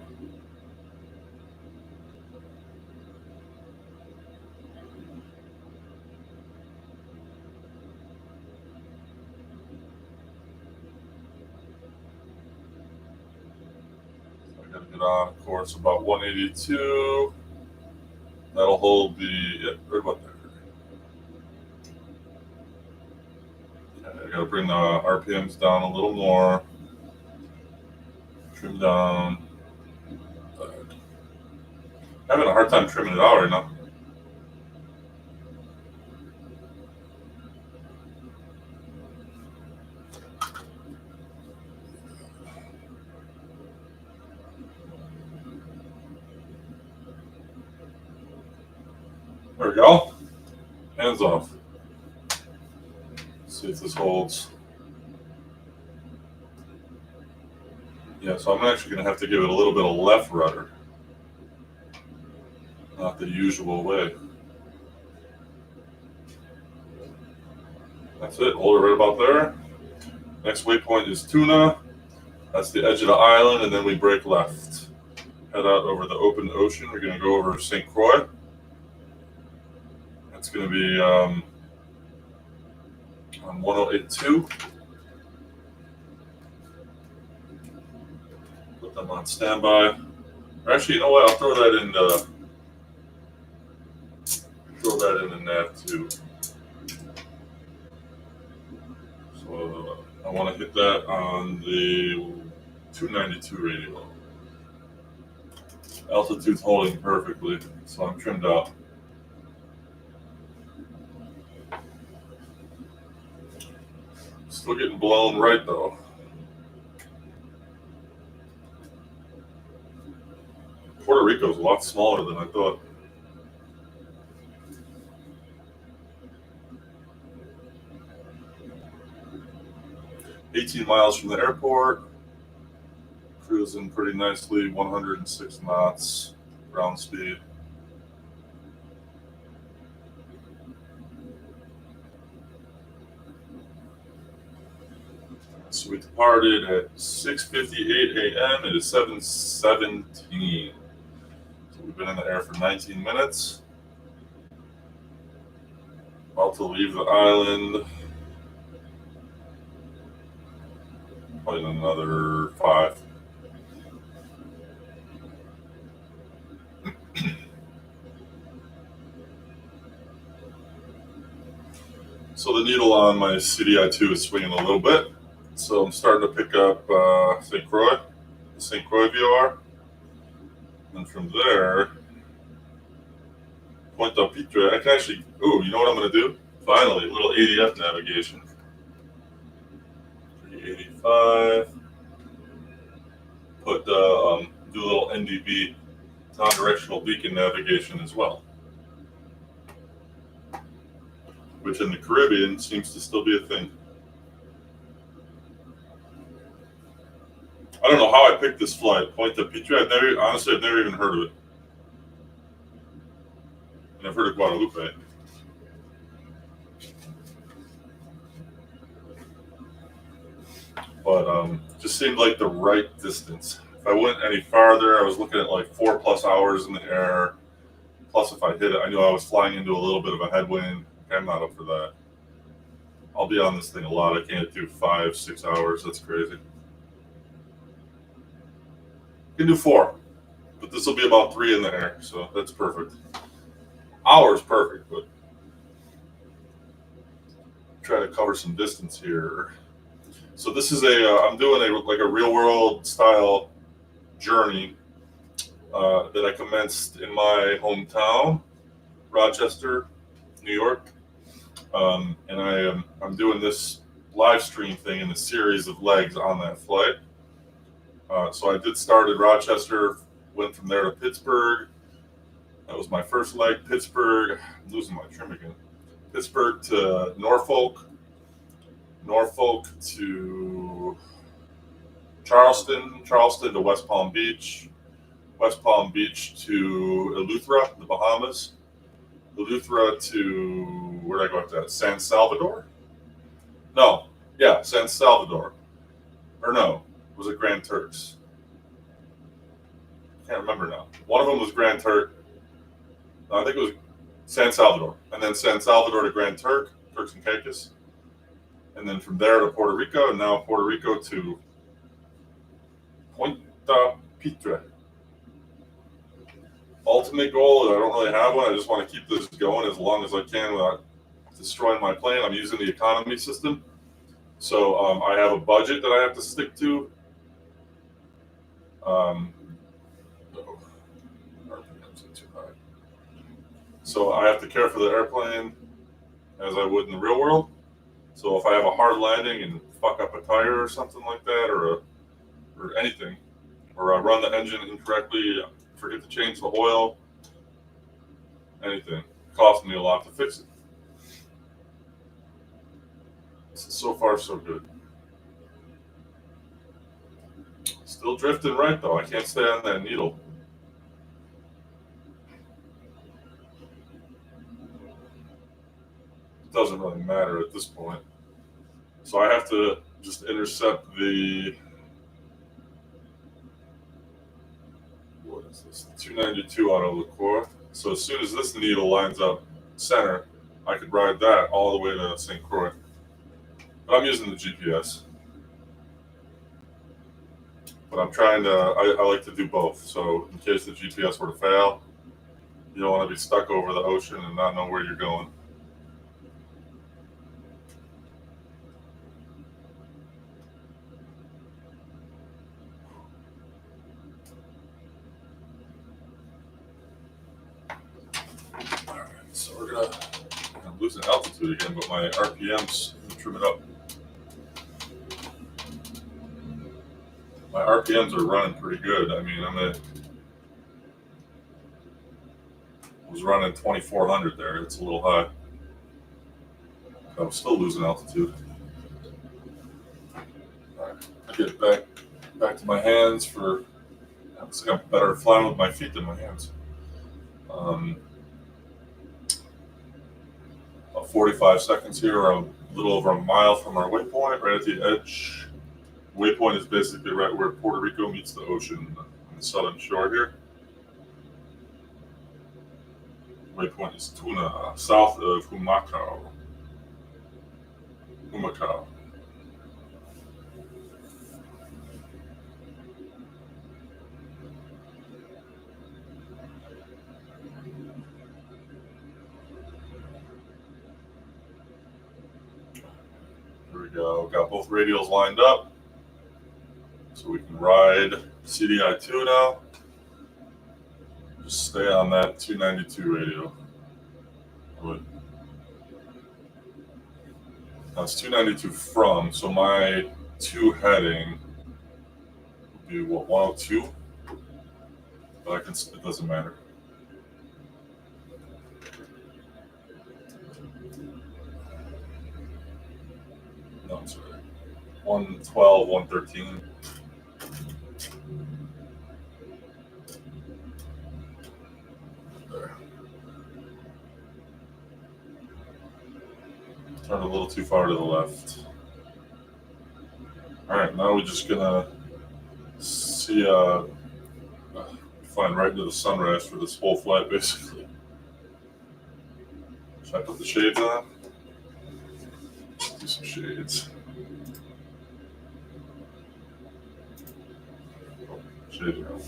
On course about 182. That'll hold the right about there. Okay, I gotta bring the RPMs down a little more. Trim down. Having a hard time trimming it out right now. There we go. Hands off. Let's see if this holds. Yeah, so I'm actually going to have to give it a little bit of left rudder. Not the usual way. That's it. Hold it right about there. Next waypoint is Tuna. That's the edge of the island, and then we break left. Head out over the open ocean. We're going to go over St. Croix. That's going to be on 1082. Put them on standby. Actually, you know what? I'll throw that in the nav too. So I want to hit that on the 292 radio. Altitude's holding perfectly, so I'm trimmed out. Still getting blown right though. Puerto Rico's a lot smaller than I thought. $18 miles from the airport. Cruising pretty nicely, 106 knots, ground speed. So we departed at 6:58 a.m. It is 7:17. So we've been in the air for 19 minutes. About to leave the island. Probably in another 5. So the needle on my CDI2 is swinging a little bit. So I'm starting to pick up St. Croix, the St. Croix VOR. And from there, Pointe-A-Pitre, I can actually, you know what I'm going to do? Finally, a little ADF navigation. 385. Do a little NDB, non-directional beacon navigation as well. Which in the Caribbean seems to still be a thing. I don't know how I picked this flight, Pointe-A-Pitre. I've never even heard of it. And I've heard of Guadeloupe. But just seemed like the right distance. If I went any farther, I was looking at like 4+ hours in the air. Plus, if I hit it, I knew I was flying into a little bit of a headwind. I'm not up for that. I'll be on this thing a lot. I can't do 5-6 hours. That's crazy. I can do 4, but this will be about 3 in the air, so that's perfect. Hours perfect, but try to cover some distance here. So this is I'm doing a real world style journey that I commenced in my hometown, Rochester, New York, and I'm doing this live stream thing in a series of legs on that flight. So I did start at Rochester, went from there to Pittsburgh. That was my first leg. Pittsburgh, I'm losing my trim again. Pittsburgh to Norfolk to Charleston to West Palm Beach to Eleuthera, the Bahamas, Eleuthera to, where did I go after that? San Salvador? San Salvador. Or no, was it Grand Turks? Can't remember now. One of them was Grand Turk. No, I think it was San Salvador. And then San Salvador to Grand Turk, Turks and Caicos. And then from there to Puerto Rico, and now Puerto Rico to Pointe-A-Pitre. Ultimate goal, I don't really have one. I just want to keep this going as long as I can without destroying my plane. I'm using the economy system. So I have a budget that I have to stick to. So I have to care for the airplane as I would in the real world. So if I have a hard landing and fuck up a tire or something like that, or anything, or I run the engine incorrectly, forget to change the oil, anything, it costs me a lot to fix it. So far, so good. Still drifting right though. I can't stay on that needle. doesn't really matter at this point. So I have to just intercept the, what is this, 292 out of the core. So as soon as this needle lines up center, I could ride that all the way to St. Croix. But I'm using the GPS. But I'm trying to, I like to do both. So in case the GPS were to fail, you don't want to be stuck over the ocean and not know where you're going. Alright, so we're gonna, I'm losing altitude again, but my RPMs trim it up. My RPMs are running pretty good. I mean, I was running 2,400 there. It's a little high. I'm still losing altitude. All right, I get back to my hands for. I'm better flying with my feet than my hands. About 45 seconds here. We're a little over a mile from our waypoint, right at the edge. Waypoint is basically right where Puerto Rico meets the ocean on the southern shore here. Waypoint is Tuna, south of Humacao. Here we go. Got both radials lined up. So we can ride CDI 2 now. Just stay on that 292 radio. Good. That's 292 from, so my 2 heading would be what, 102? But I can, it doesn't matter. No, I'm sorry. 112, 113. There. Turned a little too far to the left. All right, now we're just gonna see, flying right into the sunrise for this whole flight, basically. Should I put the shades on? Let's do some shades. Oh, shades are on.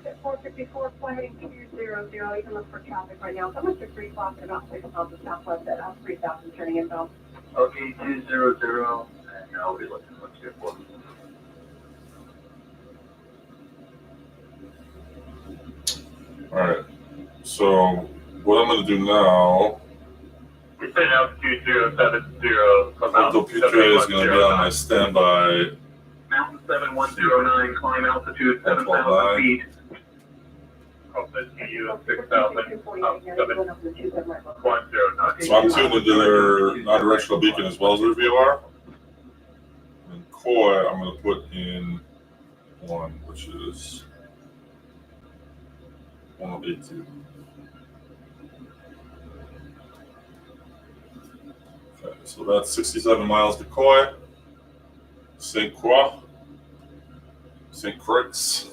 At 454, flight 200, you can look for traffic right now. Someone's just reclocked about 6 miles to southwest at 3000 turning inbound. Okay, 200, and I'll be looking what's good for. All right, so what I'm going to do now, We say altitude 070 from Pointe-A-Pitre is going to be on my standby. Mountain 7109, climb altitude 7,000 feet. Cross STU of 6,000, up 7.09. So I'm tuned into their non-directional beacon as well as their VOR. And Koi, I'm going to put in 1, which is 182. Okay, so that's 67 miles to Koi. St. Croix. St. Croix. So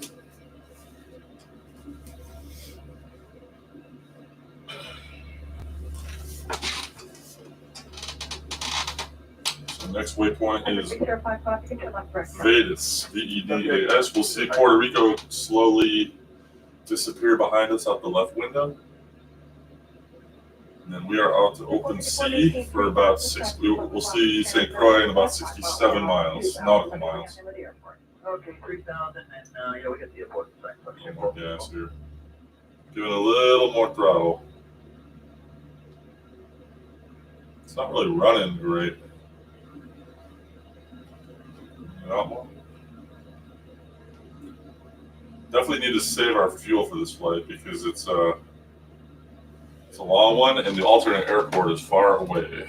next waypoint is Vedas, V-E-D-A-S. We'll see Puerto Rico slowly disappear behind us out the left window. And then we are out to open sea for about 6. We'll see St. Croix in about 67 miles, nautical miles. Okay, 3,000, and yeah, we got the airport. More gas here. Giving a little more throttle. It's not really running great. Definitely need to save our fuel for this flight because it's a long one and the alternate airport is far away.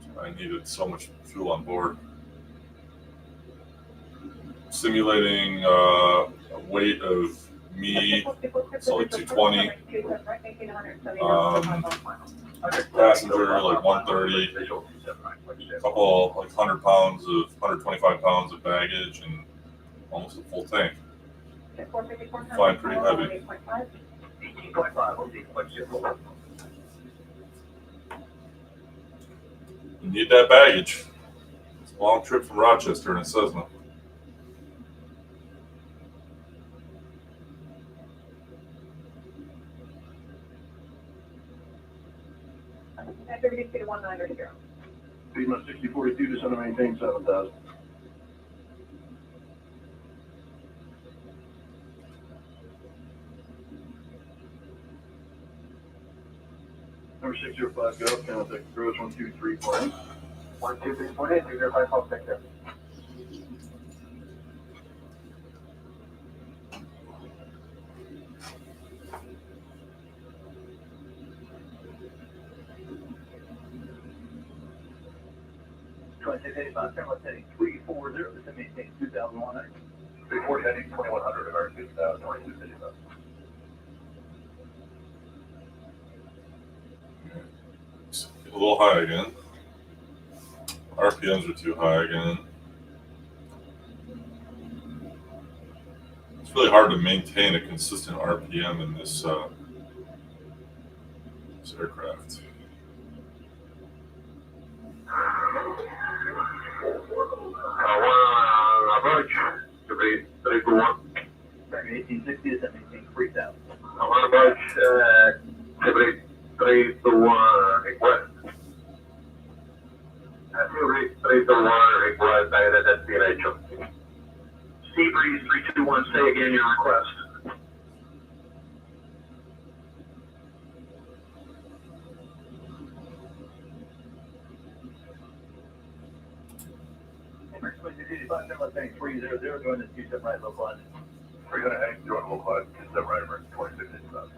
So I I needed so much fuel on board. Simulating a weight of me, so like 220, passenger like 130, a couple like 100 pounds of 125 pounds of baggage, and almost a full tank. Flying pretty heavy. You need that baggage. It's a long trip from Rochester in a Cessna. At 30 feet of 1900. Lima 6042, just want to maintain 7,000. Number 605, go up, contact approach 123.8. 123.8, 205, call sector. Let's heading 340, let's maintain 2,100. 340 heading 2,100, American 2255. A little high again. RPMs are too high again. It's really hard to maintain a consistent RPM in this aircraft. Approach, 321. 1860 is at maintain 3,000. Approach, 321, request. 321, request, direct destination. Seabreeze 321, say again your request. Let's heading 300, going to 27 right, local line. 300 heading, doing local line, 27 right, American 2655.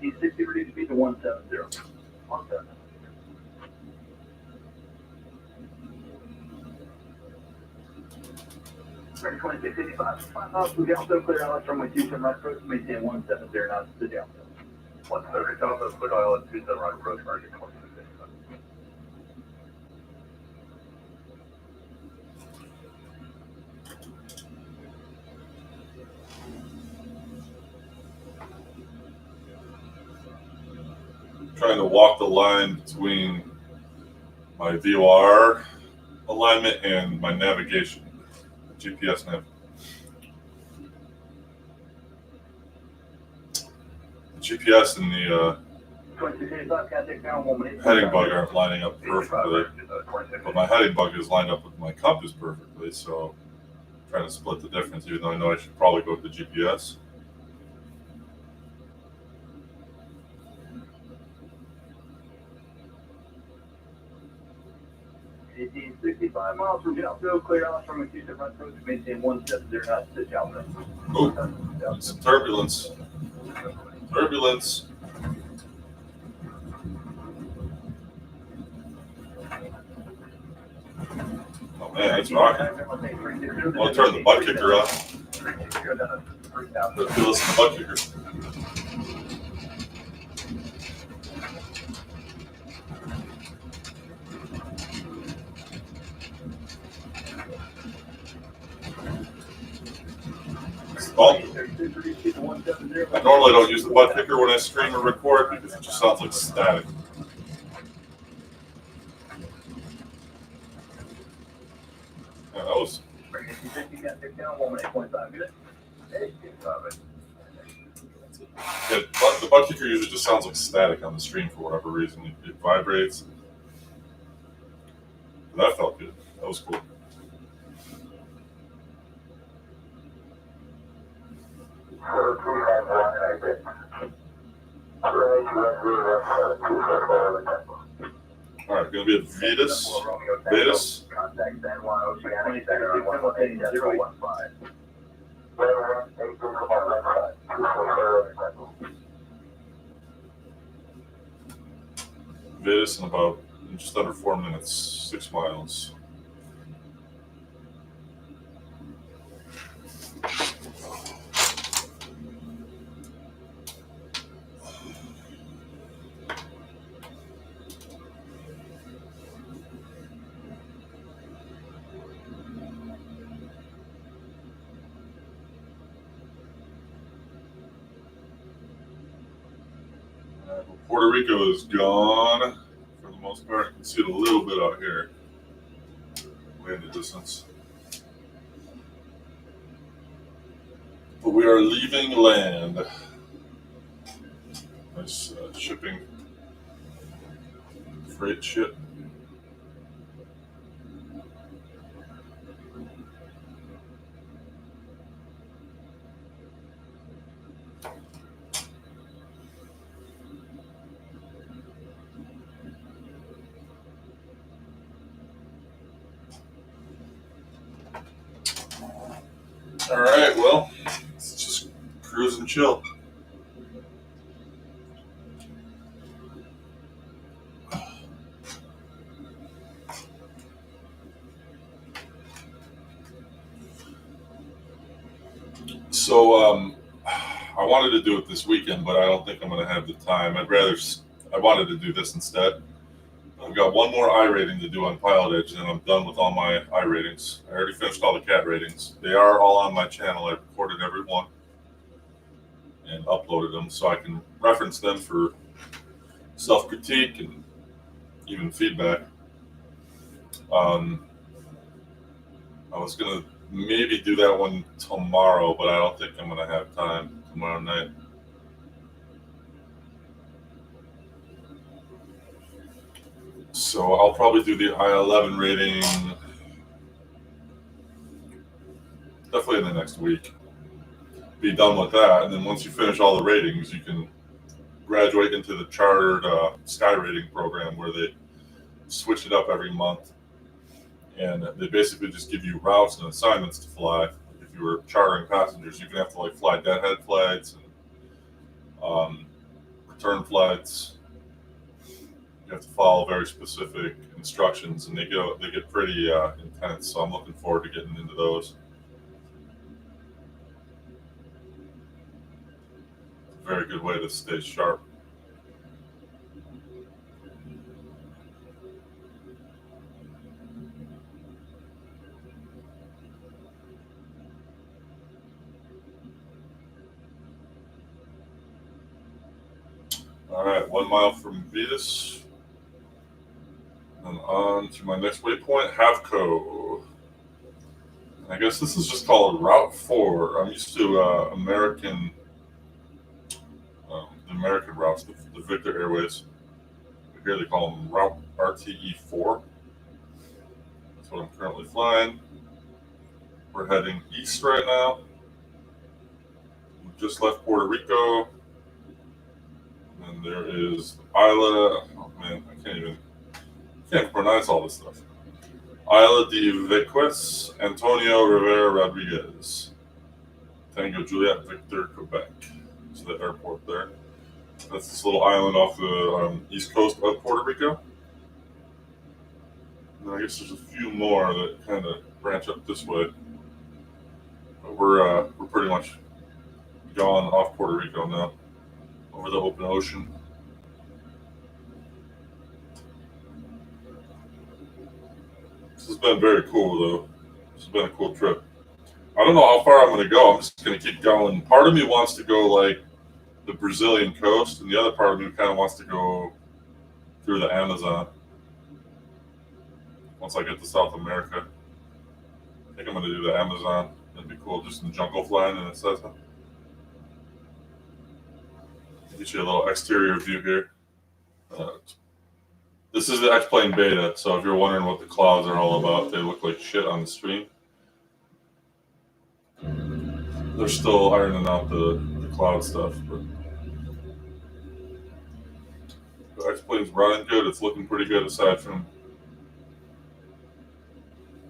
AT60 reduce speed to 170. 170. Ready 2685. 5 miles from Delta, clear out runway 27 right approach, maintain 170 knots to Delta. 130 Delta, clear island 27 right approach, American 2655. Trying to walk the line between my VOR alignment and my navigation, GPS nav. The GPS and the 2685, contact down 1 minute. heading bug aren't lining up perfectly, but my heading bug is lined up with my compass perfectly, so I'm trying to split the difference, even though I know I should probably go with the GPS. AT 65 miles from Delta, clear out runway 27 right approach, maintain 170 knots to Delta. Oh, some turbulence. Turbulence. Oh man, it's rocking. I'll turn the butt kicker off. Let's listen to the butt kicker. Oh, I normally don't use the butt kicker when I stream or record because it just sounds like static. Yeah, that was. Yeah, the butt kicker usually just sounds like static on the stream for whatever reason. It vibrates. But that felt good. That was cool. All right, gonna be at Vetus. Vetus. Contact San Juan Oceanic Center on 118.015. Vetus in about just under 4 minutes, 6 miles. Puerto Rico is gone for the most part. You can see it a little bit out here, way in the distance. But we are leaving land. Nice shipping freight ship. All right, well, let's just cruise and chill. So, I wanted to do it this weekend, but I don't think I'm going to have the time. I wanted to do this instead. I've got one more I rating to do on Pilot Edge, and then I'm done with all my I ratings. I already finished all the cat ratings. They are all on my channel. I recorded every one and uploaded them so I can reference them for self-critique and even feedback. I was going to maybe do that one tomorrow, but I don't think I'm going to have time tomorrow night. So I'll probably do the I-11 rating definitely in the next week. Be done with that, and then once you finish all the ratings, you can graduate into the chartered Sky rating program where they switch it up every month. And they basically just give you routes and assignments to fly. If you were chartering passengers, you can have to like fly deadhead flights and return flights. You have to follow very specific instructions, and they get pretty intense. So I'm looking forward to getting into those. Very good way to stay sharp. All right, 1 mile from Vetus. And on to my next waypoint, Havco. I guess this is just called Route 4. I'm used to the American routes, the Victor Airways. Here they call them Route RTE 4. That's what I'm currently flying. We're heading east right now. We just left Puerto Rico. And there is Isla. Oh man, I can't pronounce all this stuff. Isla de Veques, Antonio Rivera Rodriguez. Tango Juliet Victor, Quebec. So the airport there. That's this little island off the east coast of Puerto Rico. And I guess there's a few more that kind of branch up this way. But we're pretty much gone off Puerto Rico now, over the open ocean. This has been very cool, though. This has been a cool trip. I don't know how far I'm going to go. I'm just going to keep going. Part of me wants to go like the Brazilian coast, and the other part of me kind of wants to go through the Amazon. Once I get to South America, I think I'm going to do the Amazon. That'd be cool, just in the jungle flying in a Cessna. Get you a little exterior view here. This is the X-Plane beta, so if you're wondering what the clouds are all about, they look like shit on the screen. they're still ironing out the cloud stuff, but the X-plane's running good. It's looking pretty good aside from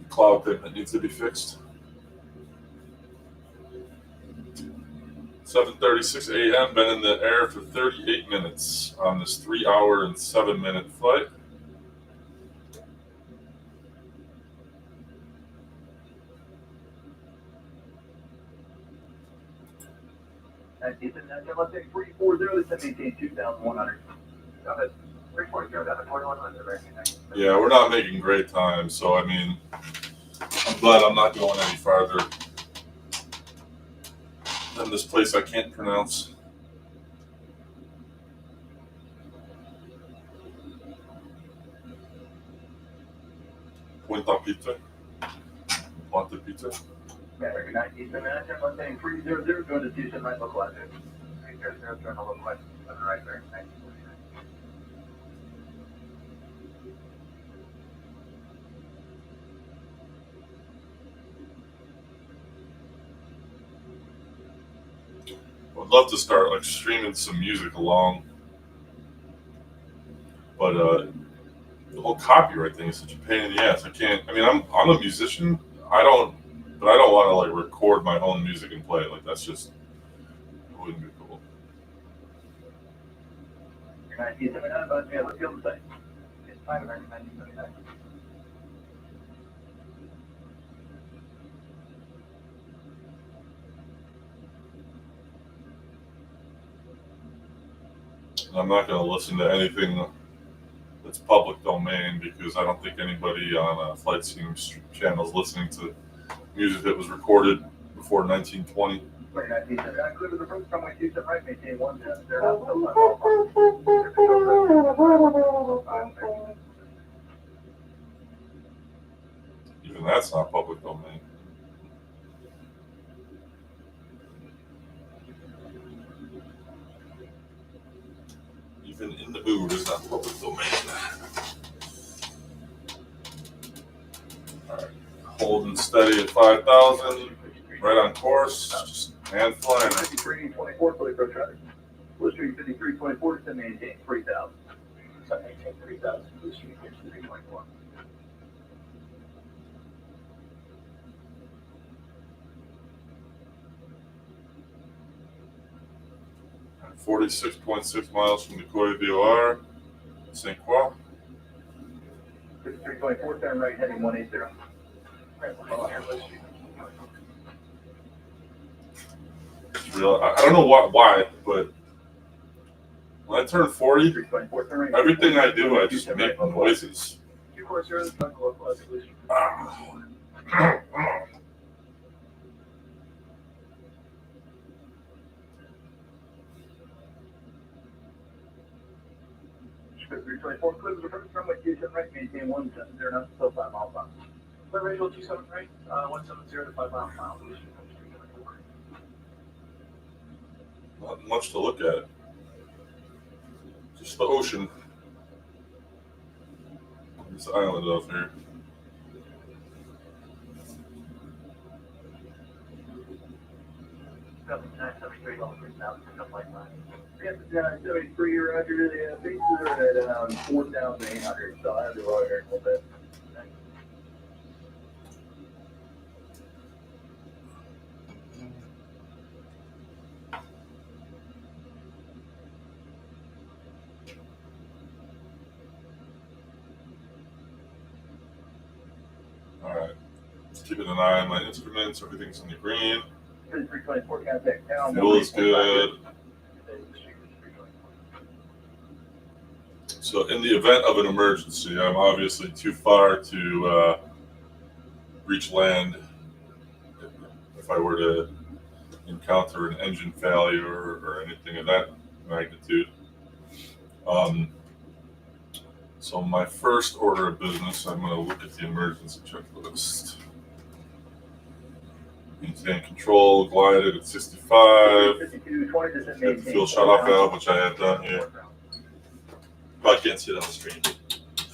the cloud thing that needs to be fixed. 7:36 a.m. Been in the air for 38 minutes on this 3 hour and 7 minute flight. Ethan, let's say 340, let's maintain 2,100. Got it. 340, that's a 2,100, right? Yeah, we're not making great time, so I mean, I'm glad I'm not going any farther than this place I can't pronounce. Pointe-A-Pitre. Pointe-A-Pitre. Yeah, recognize Ethan, let's say 300, going to 27 right localizer. 300, turn a localizer. That's right there. Thank you. I'd love to start like streaming some music along, but the whole copyright thing is such a pain in the ass. I can't. I mean, I'm a musician. But I don't want to like record my own music and play it. Like that's just it wouldn't be cool. Recognize Ethan, let's see on the site. It's 599. And I'm not going to listen to anything that's public domain because I don't think anybody on a flight sim channel is listening to music that was recorded before 1920. Recognize Ethan, clear to the first runway 27 right, maintain 1 Even that's not public domain. Even in the mood is not public domain. All right, holding steady at 5,000, right on course, just hand flying. 53.24 for the approach rudder. Blue Street 53.4 to maintain 3,000. So maintain 3,000. Blue Street 53.4. 46.6 miles from the Coy VOR, St. Croix. 53.4, turn right, heading 180. It's real. I don't know why, but when I turn 40, 3.4, turn right. everything I do, I just make noises. 240, turn local, Blue Street. Script 324, clear to the first runway 27 right, maintain 170 knots, still 5 miles an hour. Clear visual 27 right, 170 to 5 miles an hour. Blue Street 324. Not much to look at. Just the ocean. This island off here. Yeah, 73, Roger. The bases are at 4,800, so I have to lower here a little bit. All right. Just keeping an eye on my instruments. Everything's in the green. 324, contact town. Fuel is good. So in the event of an emergency, I'm obviously too far to reach land. If I were to encounter an engine failure or anything of that magnitude. So my first order of business, I'm going to look at the emergency checklist. Maintain control, glided at 65. 52, 20, Get the fuel shut-off valve, which I had done here. Probably can't see it on the screen.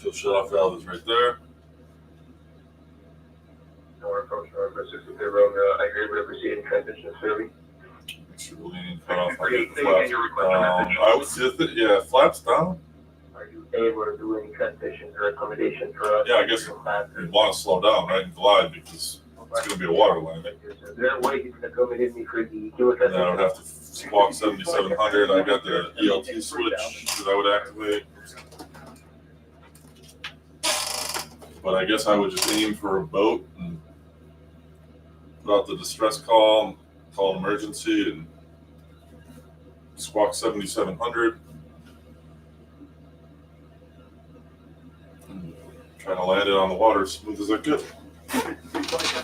Fuel shut-off valve is right there. North approach north for 60, I agree with proceeding transition clearly. Make sure the leaning cut off. I Are you get the flaps taking your request down. message? I would see it, yeah, flaps down. Are you able to do any transitions or accommodations for us? Yeah, I guess you'd want to slow down, right, and glide because it's going to be a water landing. Is there a way you can accommodate me for the fuel And then I would have to squawk 7700. I got the ELT switch that I would activate. But I guess I would just aim for a boat and put out the distress call an emergency, and squawk 7700. And trying to land it on the water as smooth as I could.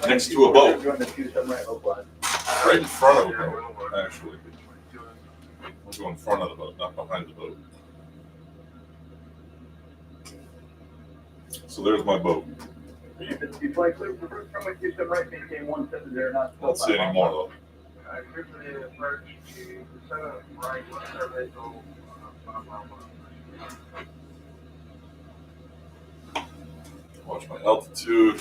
Next to a boat. Right in front of the boat, actually. I'll go in front of the boat, not behind the boat. So there's my boat. I don't see any more though. Watch my altitude.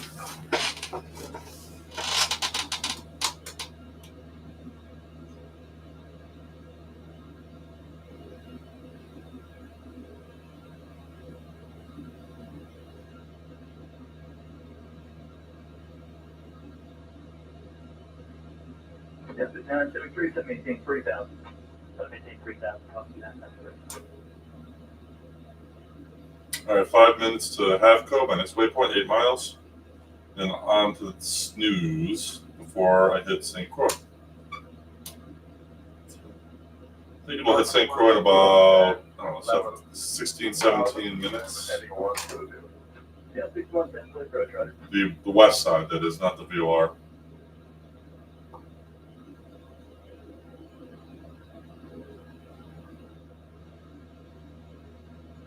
Yes, it's 973, 718, 3000. 718, 3000, copy that. All right, 5 minutes to Havco, my next waypoint, 8 miles. Then on to the snooze before I hit St. Croix. I think we'll hit St. Croix in about, I don't know, 16, 17 minutes. Yeah, 617, please approach, right? The west side, that is, not the VOR.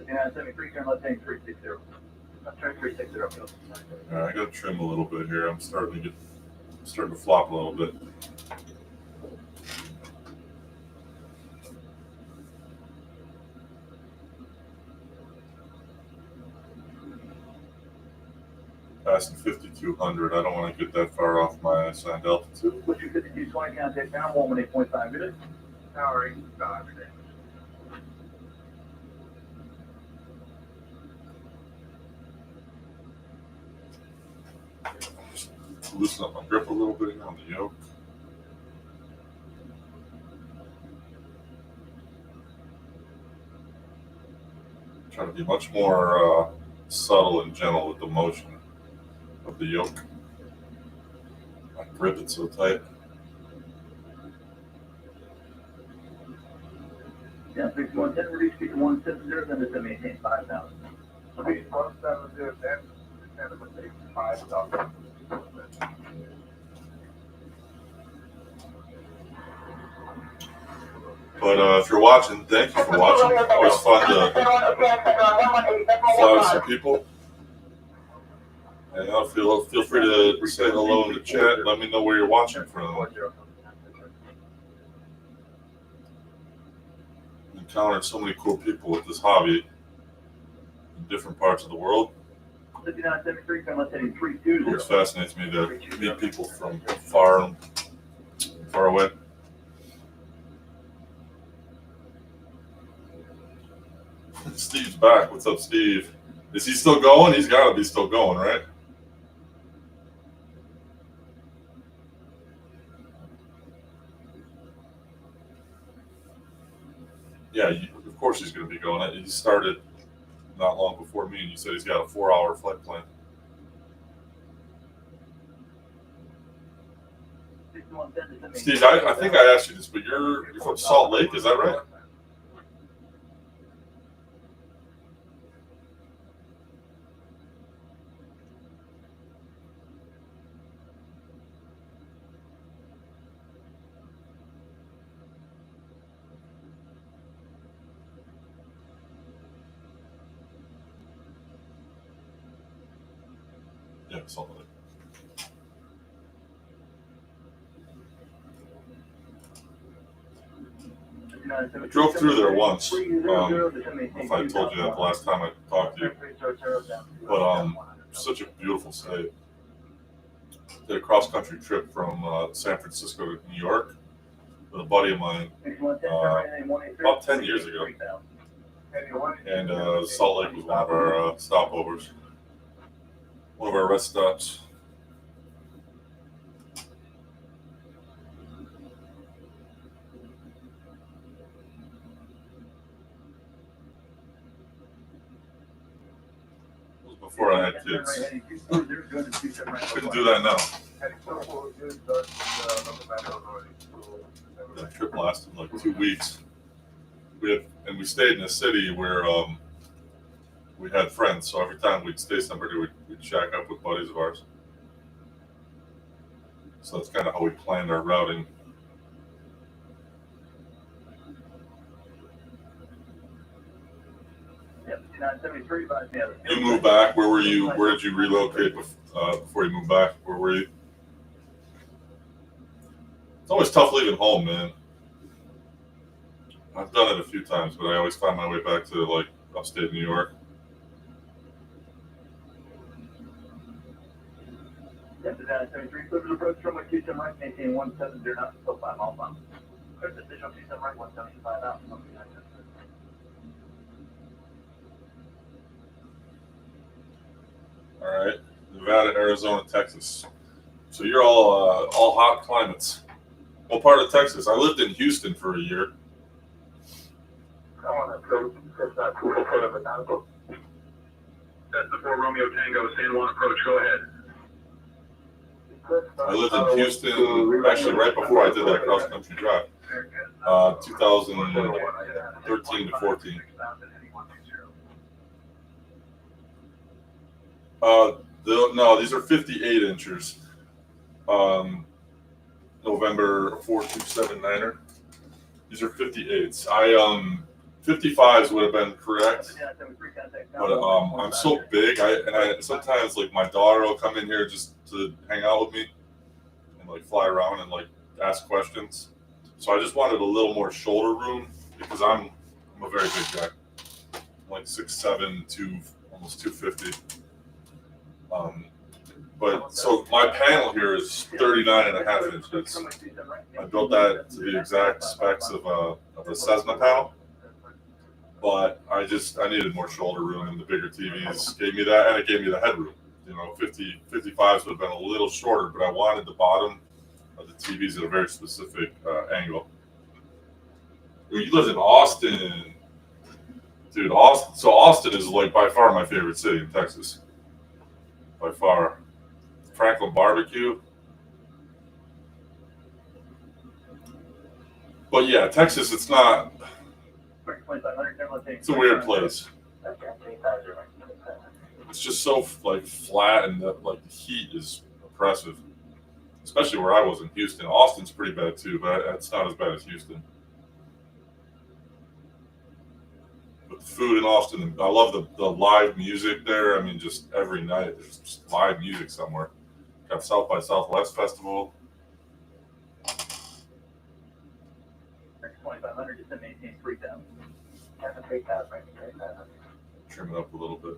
Yeah, 73, turn left, heading 360. Turn 360. All right, I got to trim a little bit here. I'm starting to flop a little bit. Passing 5,200. I don't want to get that far off my assigned altitude. Would you 5220 contact down, 118.5 minutes? Sorry, Loosen up my grip a little bit on the yoke. Try to be much more subtle and gentle with the motion of the yoke. I grip it so tight. Yeah, 6110, reduce speed to 170, then to maintain 5,000. Speed 170, then to 5,000. But if you're watching, thank you for watching. Always fun to fly with some people. And feel free to say hello in the chat. Let me know where you're watching from. Encountered so many cool people with this hobby in different parts of the world. 5973, turn left, heading 320. It fascinates me to meet people from far away. Steve's back. What's up, Steve? Is he still going? He's got to be still going, right? Yeah, of course he's going to be going. He started not long before me, and you said he's got a 4-hour flight plan. Steve, I think I asked you this, but you're from Salt Lake, is that right? Yeah, Salt Lake. I drove through there once. I don't know if I told you that the last time I talked to you. But such a beautiful state. did a cross-country trip from San Francisco to New York with a buddy of mine about 10 years ago. And Salt Lake was one of our stopovers, one of our rest stops. It was before I had kids. Couldn't do that now. That trip lasted like 2 weeks. We stayed in a city where we had friends, so every time we'd stay somewhere, we'd shack up with buddies of ours. So that's kind of how we planned our routing. You moved back. Where were you? Where did you relocate before you moved back? Where were you? It's always tough leaving home, man. I've done it a few times, but I always find my way back to like upstate New York. Delta 73, clear to approach from 27 right, maintain 170 knots, still 5 miles on. Clear to additional 27 right, 175 out. All right, Nevada, Arizona, Texas. So you're all hot climates. What part of Texas? I lived in Houston for a year. That's the 4 Romeo Tango, San Juan approach, go ahead. I lived in Houston actually right before I did that cross-country drive, 2013 to 14. No, these are 58 inchers. November 4279er. These are 58s. 55s would have been correct, but I'm so big. I sometimes like my daughter will come in here just to hang out with me and like fly around and like ask questions. So I just wanted a little more shoulder room because I'm a very big guy. I'm like 6'7", almost 250. But so my panel here is 39.5 inches. I built that to the exact specs of a Cessna panel. But I needed more shoulder room, and the bigger TVs gave me that, and it gave me the headroom. 55s would have been a little shorter, but I wanted the bottom of the TVs at a very specific angle. You lived in Austin, dude. Austin is like by far my favorite city in Texas, by far. Franklin barbecue. But yeah, Texas, it's not. It's a weird place. It's just so like flat, and the heat is oppressive, especially where I was in Houston. Austin's pretty bad too, but it's not as bad as Houston. But the food in Austin, I love the live music there. I mean, just every night there's just live music somewhere. Got South by Southwest Festival. 2500 just to maintain 3000. Trim it up a little bit.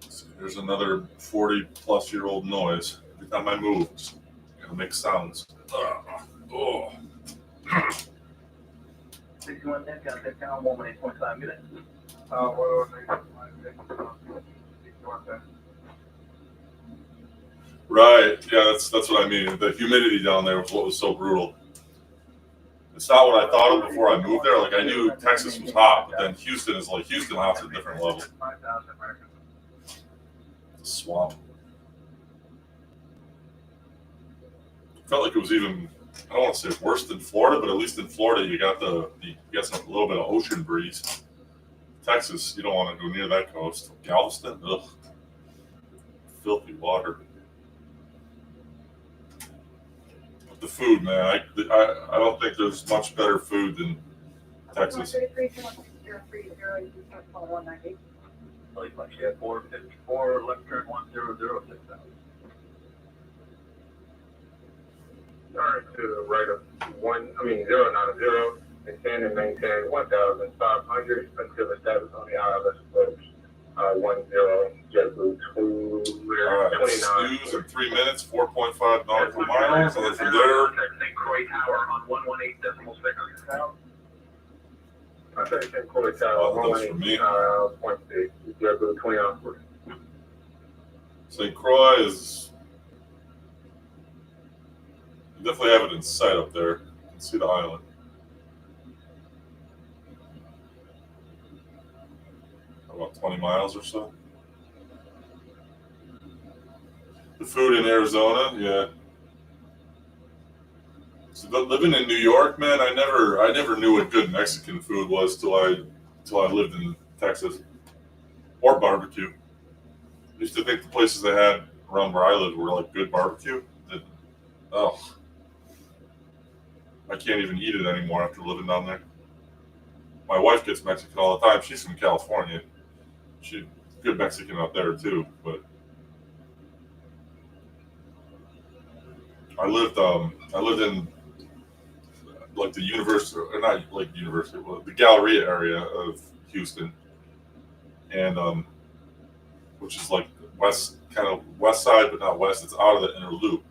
So here's another 40-plus-year-old noise. Every time I move, it's gonna make sounds. 6110, contact count 118.5 minutes. Right. Yeah, that's what I mean. The humidity down there was what was so brutal. It's not what I thought of before I moved there. Like I knew Texas was hot, but then Houston is like Houston hot's a different level. It's a swamp. Felt like it was even, I don't want to say worse than Florida, but at least in Florida you got a little bit of ocean breeze. Texas, you don't want to go near that coast. Galveston, ugh, filthy water. The food, man, I don't think there's much better food than Texas. 454, left turn 1006. Turn to the right of 090, Descend and maintain 1,500 until established on the ILS approach. 10, JetBlue 29. Snooze in 3 minutes, 4.5 nautical miles, and then from there. St. Croix Tower on 118.6. St. Croix Tower, 118.6. JetBlue 20 onward. St. Croix is. You definitely have it in sight up there. You can see the island. About 20 miles or so. The food in Arizona, yeah. So living in New York, man, I never knew what good Mexican food was till I lived in Texas, or barbecue. I used to think the places they had around where I lived were like good barbecue. I can't even eat it anymore after living down there. My wife gets Mexican all the time. She's from California. She's good Mexican out there too, but I lived in like the university, or not like university, well, the Galleria area of Houston, and which is like kind of west side, but not west. It's out of the inner loop.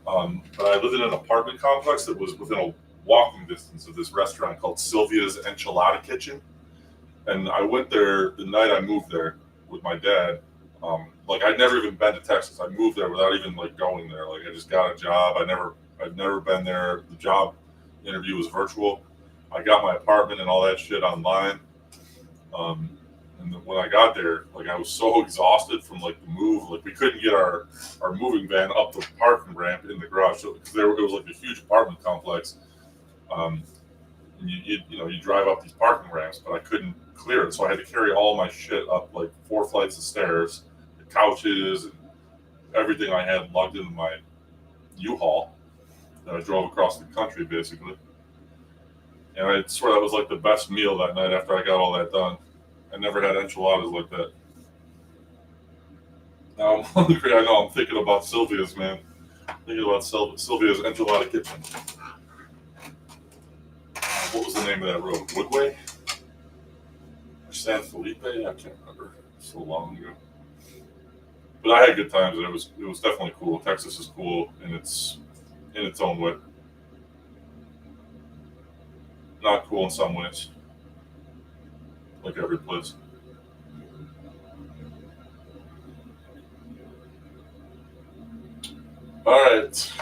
But I lived in an apartment complex that was within a walking distance of this restaurant called Sylvia's Enchilada Kitchen. And I went there the night I moved there with my dad. Like I'd never even been to Texas. I moved there without even like going there. Like I just got a job. I'd never been there. The job interview was virtual. I got my apartment and all that shit online. And then when I got there, like I was so exhausted from like the move. Like we couldn't get our moving van up the parking ramp in the garage because it was like a huge apartment complex. And you drive up these parking ramps, but I couldn't clear it, so I had to carry all my shit up like 4 flights of stairs, the couches, and everything I had lugged into my U-Haul that I drove across the country basically. And I swear that was like the best meal that night after I got all that done. I never had enchiladas like that. Now I'm hungry. I know. I'm thinking about Sylvia's, man. Thinking about Sylvia's Enchilada Kitchen. What was the name of that road? Woodway? Or San Felipe? I can't remember. So long ago. But I had good times. It was definitely cool. Texas is cool in its own way. Not cool in some ways. Like every place. All right.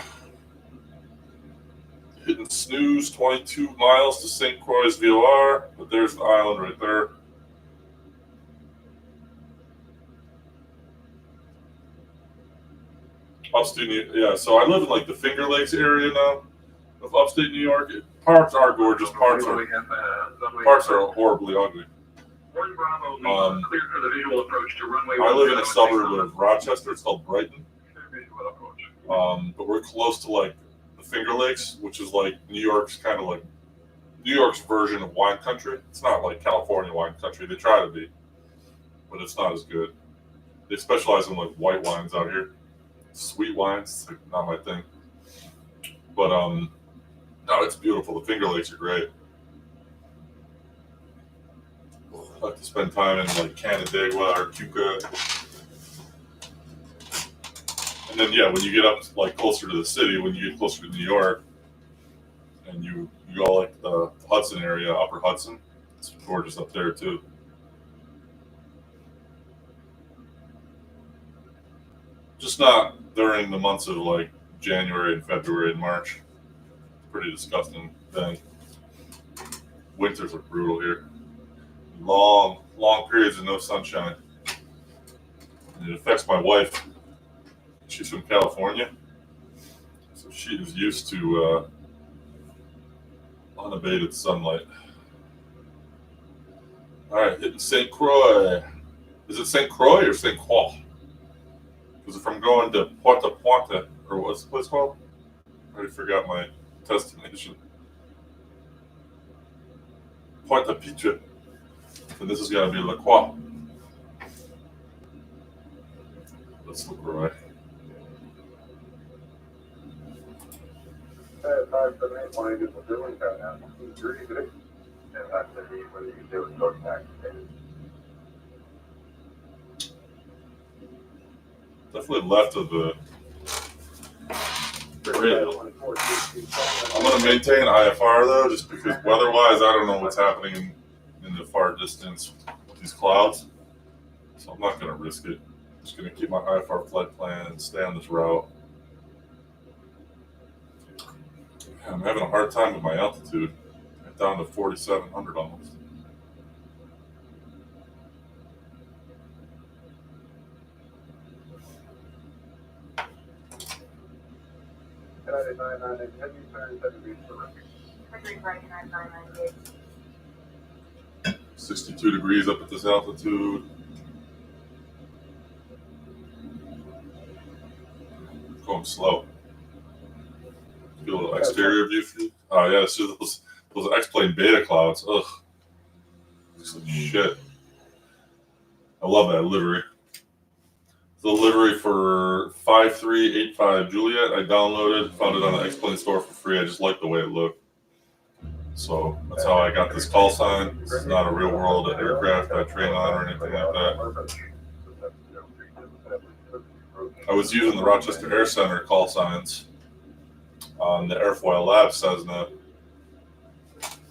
Hitting snooze, 22 miles to St. Croix VOR, but there's the island right there. Yeah, so I live in like the Finger Lakes area now of upstate New York. Parts are gorgeous, parts are horribly ugly. Clear for the visual approach to runway. I live in a suburb of Rochester. It's called Brighton. But we're close to like the Finger Lakes, which is like New York's version of wine country. It's not like California wine country. They try to be, but it's not as good. They specialize in like white wines out here. Sweet wines, it's like not my thing. But no, it's beautiful. The Finger Lakes are great. I like to spend time in like Canandaigua or Cuca. And then yeah, when you get up like closer to the city, when you get closer to New York, and you go like the Hudson area, Upper Hudson, it's gorgeous up there too. Just not during the months of like January and February and March. It's pretty disgusting then. Winters are brutal here. Long periods of no sunshine. And it affects my wife. She's from California, so she is used to unabated sunlight. All right, hitting St. Croix. Is it St. Croix or St. Croix? Because if I'm going to Pointe-A-Pitre, or what's the place called? I already forgot my destination. Pointe-A-Pitre. And this is going to be La Croix. Let's look right. 578, 180 for doing that now. Really good. And that's the need whether you do it short tax. Definitely left of the radial. I'm going to maintain IFR though, just because weather-wise, I don't know what's happening in the far distance with these clouds. So I'm not going to risk it. I'm just going to keep my IFR flight plan and stay on this route. I'm having a hard time with my altitude. I'm down to 4,700 almost. Can you turn 7 degrees for Rico? 62 degrees up at this altitude. Going slow. Get a little exterior view for you. Oh yeah, it's just those X-plane beta clouds. Ugh. Looks like shit. I love that livery. The livery for 5385 Juliet, I downloaded, found it on the X-Plane store for free. I just like the way it looked. So that's how I got this call sign. This is not a real world aircraft I train on or anything like that. I was using the Rochester Air Center call signs on the Airfoil Labs Cessna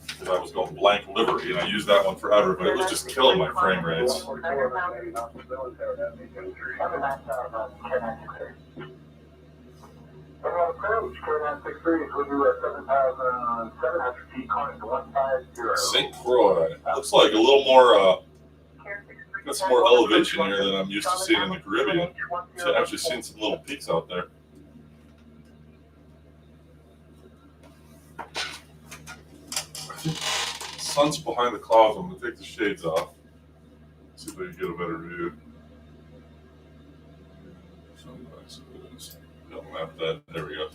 because I was going blank livery, and I used that one forever, but it was just killing my frame rates. St. Croix. Looks like a little more, got some more elevation here than I'm used to seeing in the Caribbean. So I've actually seen some little peaks out there. I think the sun's behind the clouds. I'm going to take the shades off. See if I can get a better view. Don't map that. There we go.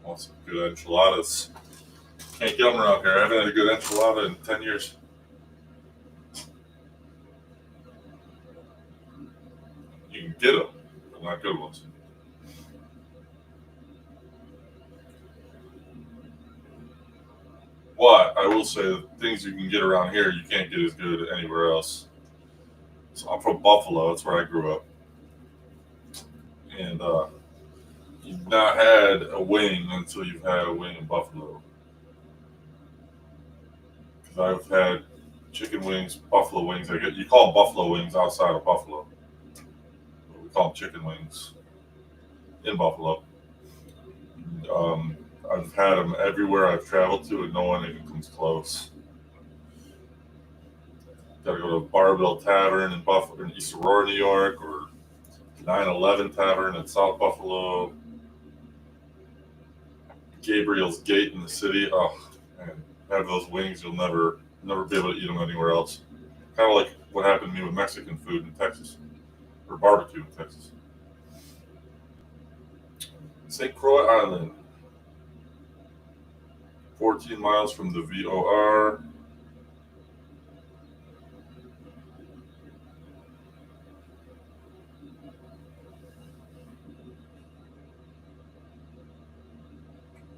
Want some good enchiladas. Can't get them around here. I haven't had a good enchilada in 10 years. You can get them, but not good ones. But I will say the things you can get around here, you can't get as good anywhere else. So I'm from Buffalo. That's where I grew up. And you've not had a wing until you've had a wing in Buffalo. Because I've had chicken wings, buffalo wings. You call them buffalo wings outside of Buffalo. We call them chicken wings in Buffalo. I've had them everywhere I've traveled to, and no one even comes close. Got to go to Barbell Tavern in Buffalo, in East Aurora, New York, or 911 Tavern in South Buffalo. Gabriel's Gate in the city. Oh man, have those wings, you'll never be able to eat them anywhere else. Kind of like what happened to me with Mexican food in Texas, or barbecue in Texas. St. Croix Island, 14 miles from the VOR.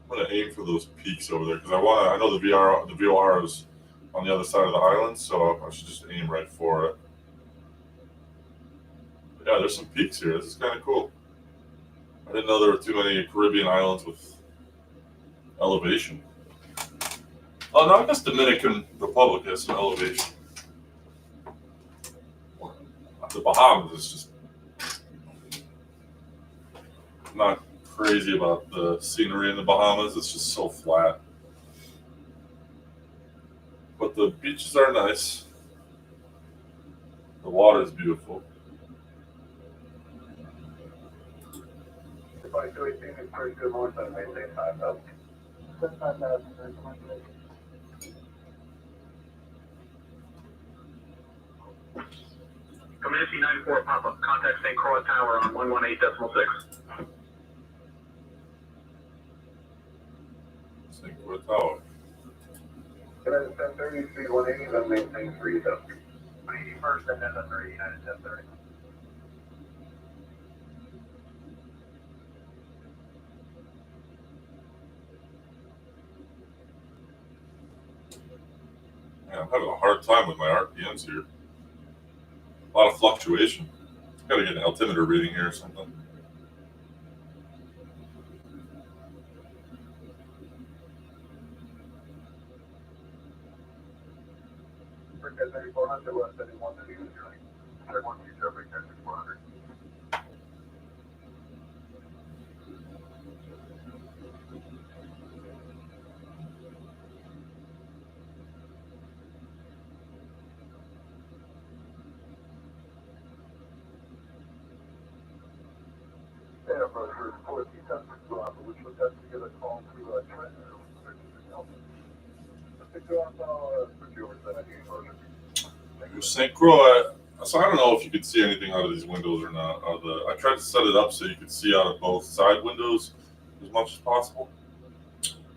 I'm gonna aim for those peaks over there because I know the VOR is on the other side of the island, so I should just aim right for it. But yeah, there's some peaks here. This is kind of cool. I didn't know there were too many Caribbean islands with elevation. Oh no, I guess Dominican Republic has some elevation. The Bahamas is just not crazy about the scenery in the Bahamas. It's just so flat. But the beaches are nice. The water is beautiful. By 218 is pretty good more than maintain 5,000. 5,000. Comanche 94 pop-up. Contact St. Croix Tower on 118.6. St. Croix Tower. United 1030, speed 180, then maintain 3000. 181st and then 30, United 1030. Man, I'm having a hard time with my RPMs here. A lot of fluctuation. Got to get an altimeter reading here or something. Forget 3400, West 71, 30, 31, 3400. Yeah, for report, he tested which was tested to get a call to Trent. I'll put you over to that St. Croix. So I don't know if you could see anything out of these windows or not. I tried to set it up so you could see out of both side windows as much as possible.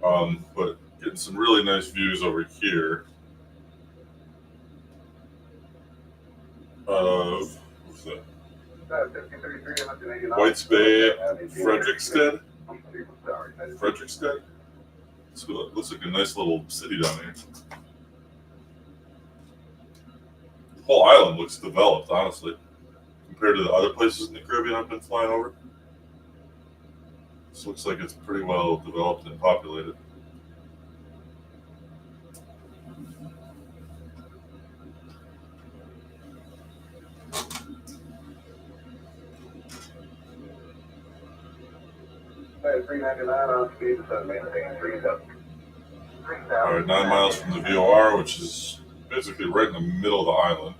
But getting some really nice views over here of what's that? Whites Bay, Frederiksted. So it looks like a nice little city down here. The whole island looks developed, honestly, compared to the other places in the Caribbean I've been flying over. This looks like it's pretty well developed and populated. All right, 9 miles from the VOR, which is basically right in the middle of the island.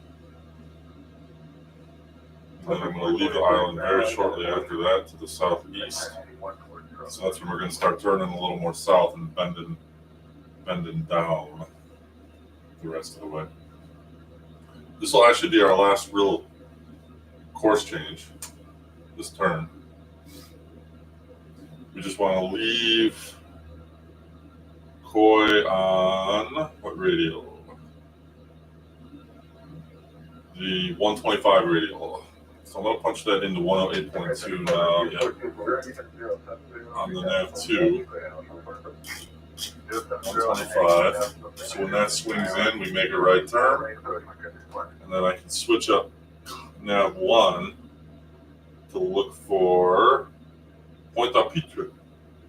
And then I'm going to leave the island very shortly after that to the southeast. So that's when we're going to start turning a little more south and bending down the rest of the way. This will actually be our last real course change, this turn. We just want to leave Coy on what radio? The 125 radio. So I'm going to punch that into 108.2 now. Yep. On the nav2. 125. So when that swings in, we make a right turn. And then I can switch up nav1 to look for Pointe-A-Pitre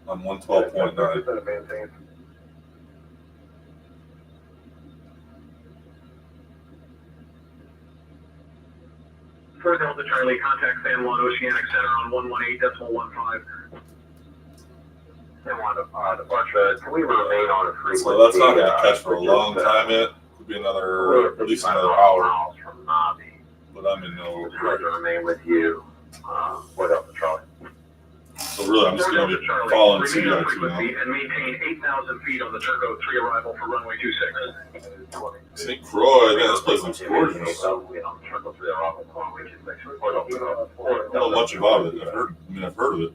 on 112.9. For Delta Charlie, contact San Juan Oceanic Center on 118.15. San Juan departure. Can we remain on a frequency? So that's not going to catch for a long time yet. Could be another, at least another hour. From Navi. But I'm in no It's hard to remain with you. For Delta Charlie. So really, I'm just going to be following CX, you know. And maintain 8,000 feet on the Turco 3 arrival for runway 26. St. Croix, man, this place looks gorgeous. I don't know much about it. I've heard of it.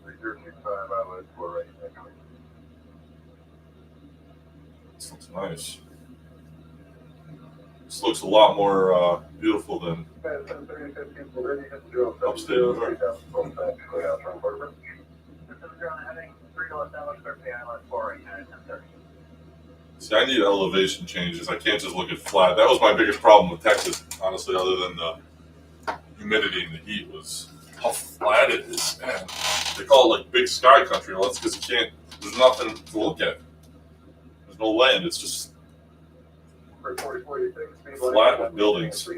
This looks nice. This looks a lot more beautiful than upstate New York. See, I need elevation changes. I can't just look at flat. That was my biggest problem with Texas, honestly, other than the humidity and the heat, was how flat it is, man. They call it like big sky country. Well, that's because you can't, there's nothing to look at. There's no land. It's just flat with buildings. I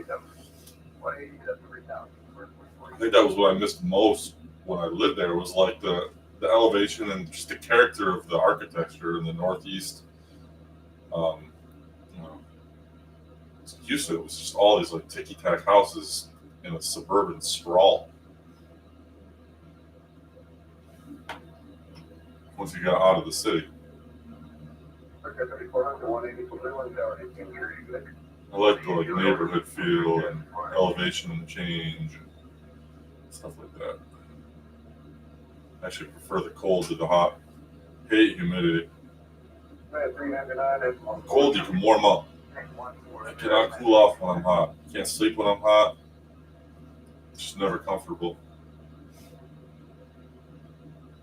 think that was what I missed most when I lived there, was like the elevation and just the character of the architecture in the Northeast. You know, Houston, it was just all these like ticky-tack houses in a suburban sprawl. Once you got out of the city. I like the neighborhood feel and elevation change and stuff like that. I actually prefer the cold to the hot. Hate humidity. Cold you can warm up. I cannot cool off when I'm hot. Can't sleep when I'm hot. It's just never comfortable.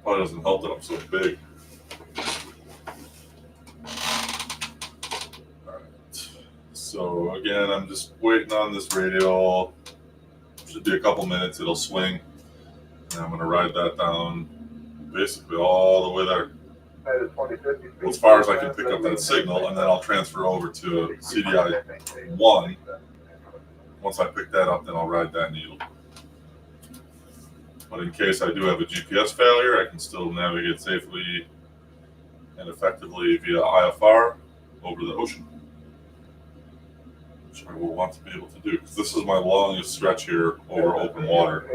Probably doesn't help that I'm so big. Alright. So again, I'm just waiting on this radio. Should be a couple minutes, it'll swing. And I'm gonna ride that down basically all the way there. As far as I can pick up that signal, and then I'll transfer over to CDI 1. Once I pick that up, then I'll ride that needle. But in case I do have a GPS failure, I can still navigate safely and effectively via IFR over the ocean, which I will want to be able to do, because this is my longest stretch here over open water.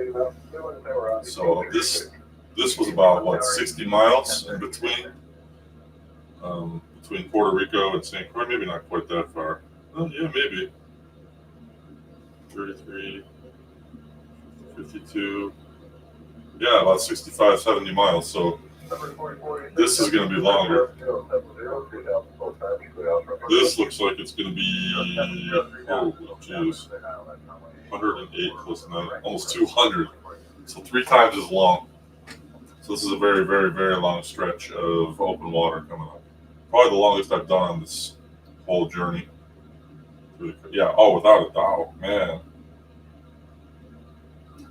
So this was about, what, 60 miles in between? Between Puerto Rico and St. Croix, maybe not quite that far. Oh, yeah, maybe. 33, 52. Yeah, about 65, 70 miles. So this is going to be longer. This looks like it's going to be, oh, geez, 108 close to 9, almost 200. So 3 times as long. So this is a very, very, very long stretch of open water coming up. Probably the longest I've done on this whole journey. Yeah, oh, without a doubt, man.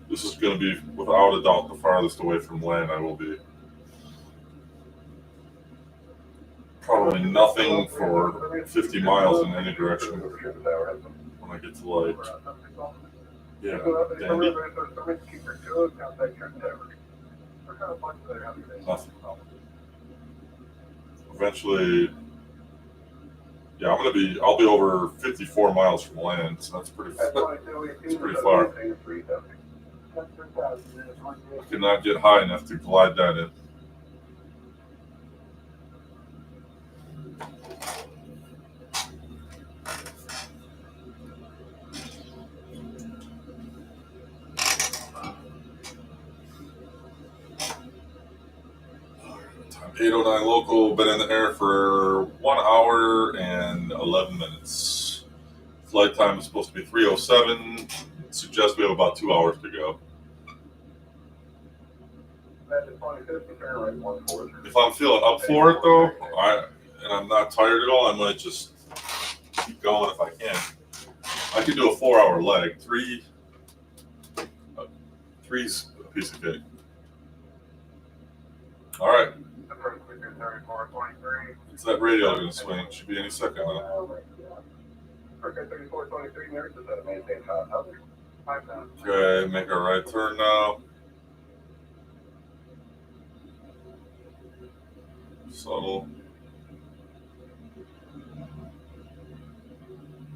This is going to be, without a doubt, the farthest away from land I will be. Probably nothing for 50 miles in any direction when I get to light. Yeah, dandy. Nothing. Eventually, yeah, I'll be over 54 miles from land, so that's pretty far. I cannot get high enough to glide that in. Time 8:09 local, been in the air for 1 hour and 11 minutes. Flight time is supposed to be 3:07. Suggests we have about 2 hours to go. If I'm feeling up for it though, and I'm not tired at all, I might just keep going if I can. I could do a 4-hour leg. Three's a piece of cake. All right. Is that radio going to swing? Should be any second now. Okay, make a right turn now. Subtle.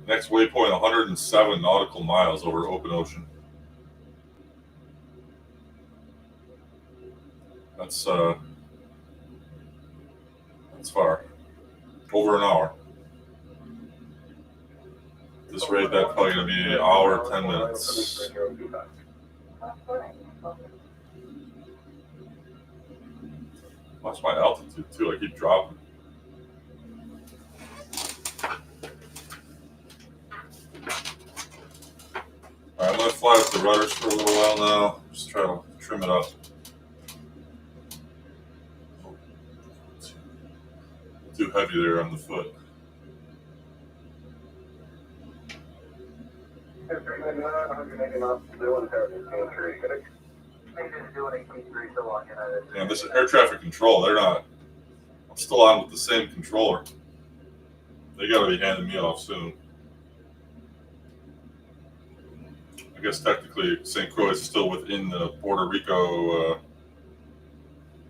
Next waypoint, 107 nautical miles over open ocean. That's far. Over an hour. This rate, that's probably going to be an hour, 10 minutes. Watch my altitude too, I keep dropping. Alright, I'm going to fly up the rudders for a little while now. Just try to trim it up. Too heavy there on the foot. Yeah, this is air traffic control. They're not. I'm still on with the same controller. They got to be handing me off soon. I guess technically St. Croix is still within the Puerto Rico, I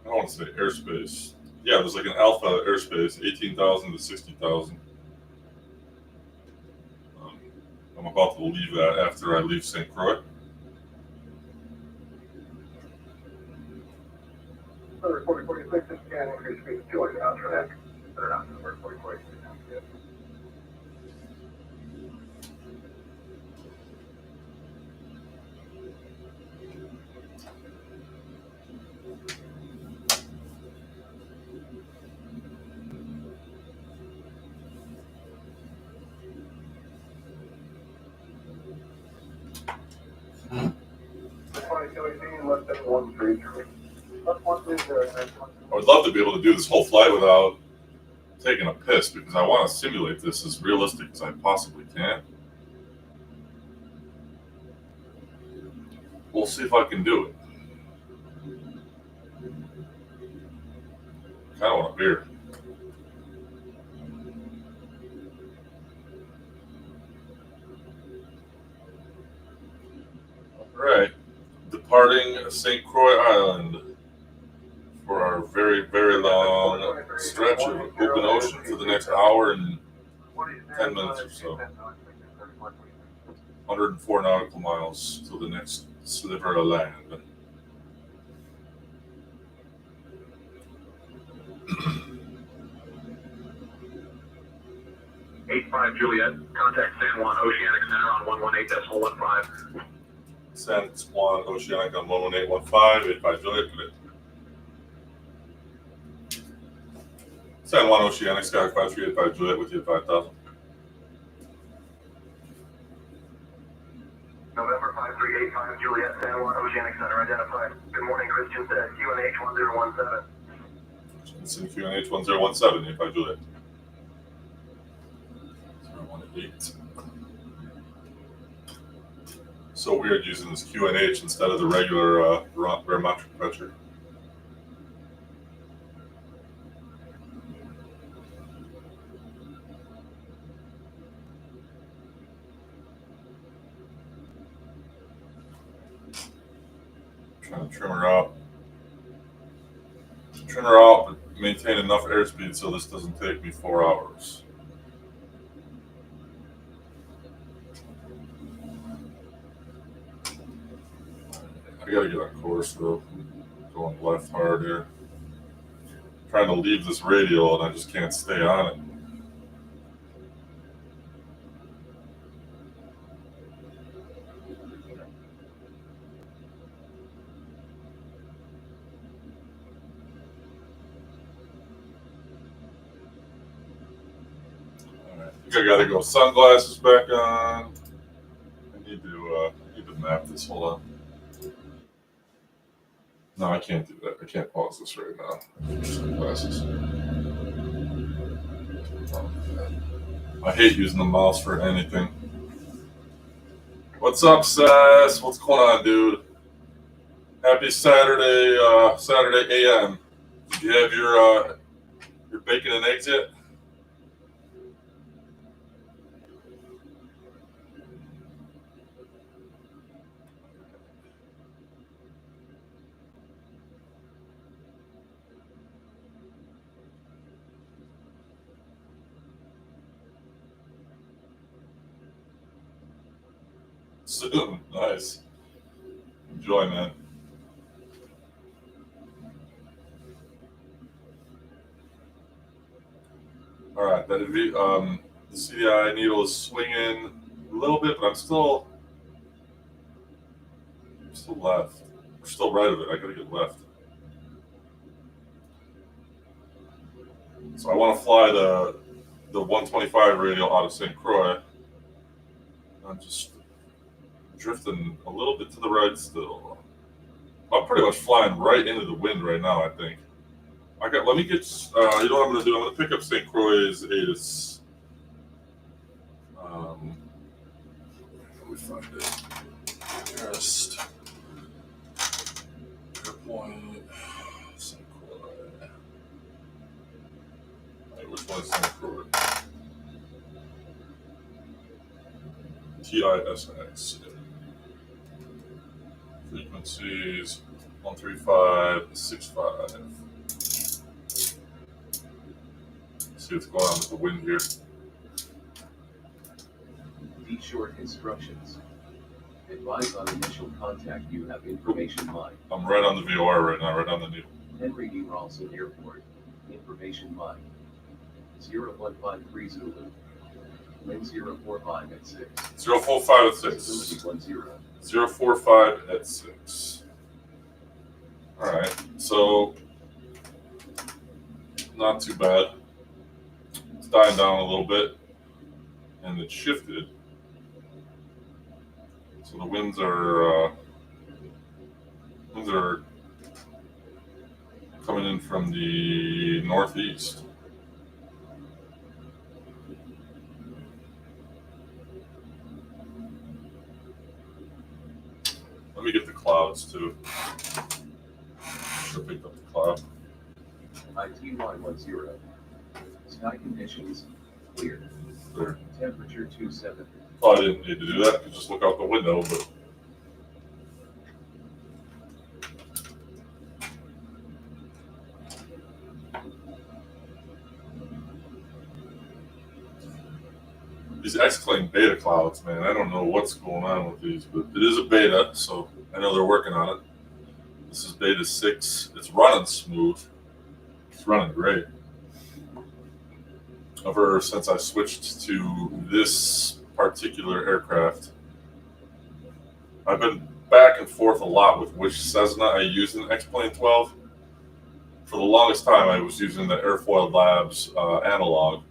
don't want to say airspace. Yeah, there's like an alpha airspace, 18,000 to 60,000. I'm about to leave that after I leave St. Croix. I would love to be able to do this whole flight without taking a piss because I want to simulate this as realistic as I possibly can. We'll see if I can do it. I kind of want a beer. All right, departing St. Croix Island for our very, very long stretch of open ocean for the next hour and 10 minutes or so. 104 nautical miles to the next sliver of land. 85 Juliet, contact San Juan Oceanic Center on 118.15. San Juan Oceanic on 118.15, 85 Juliet, good. San Juan Oceanic, Skyhawk 5385 Juliet with you at 5,000. November 5385 Juliet, San Juan Oceanic Center identified. Good morning, Christian said, QNH 1017. It's in QNH 1017, 85 Juliet. 018. So weird using this QNH instead of the regular barometric pressure. Trying to trim her out, but maintain enough airspeed so this doesn't take me 4 hours. I gotta get on course though. Going left hard here. Trying to leave this radial and I just can't stay on it. I think I gotta go sunglasses back on. I need to map this. Hold on. No, I can't do that. I can't pause this right now. Sunglasses. I hate using the mouse for anything. What's up, Sass? What's going on, dude? Happy Saturday, Saturday AM. Did you have your bacon and eggs yet? Soon. Nice. Enjoy, man. All right, the CDI needle is swinging a little bit, but I'm still left. We're still right of it. I gotta get left. So I want to fly the 125 radial out of St. Croix. I'm just drifting a little bit to the right still. I'm pretty much flying right into the wind right now, I think. Let me get, you know what I'm going to do? I'm going to pick up St. Croix's ATIS. Let me find it. Nearest airpoint, St. Croix. Wait, which one is St. Croix? TISX. Frequencies 135.65. See what's going on with the wind here. Be short instructions. Advise on initial contact. You have information line. I'm right on the VOR right now, right on the needle. Henry D. Ralston Airport. Information line. 0153 Zulu. Wind 045 at 6. 045 at 6. Facility 10. 045 at 6. Alright, so not too bad. It's dying down a little bit. And it shifted. So the winds are These are coming in from the northeast. Let me get the clouds too. Should pick up the cloud. ITY10. Sky conditions clear. There. Temperature 27. Oh, I didn't need to do that. I could just look out the window, but these X-Claim beta clouds, man, I don't know what's going on with these, but it is a beta, so I know they're working on it. This is beta 6. It's running smooth. It's running great. Ever since I switched to this particular aircraft, I've been back and forth a lot with which Cessna I use in X-Plane 12. For the longest time, I was using the Airfoil Labs analog.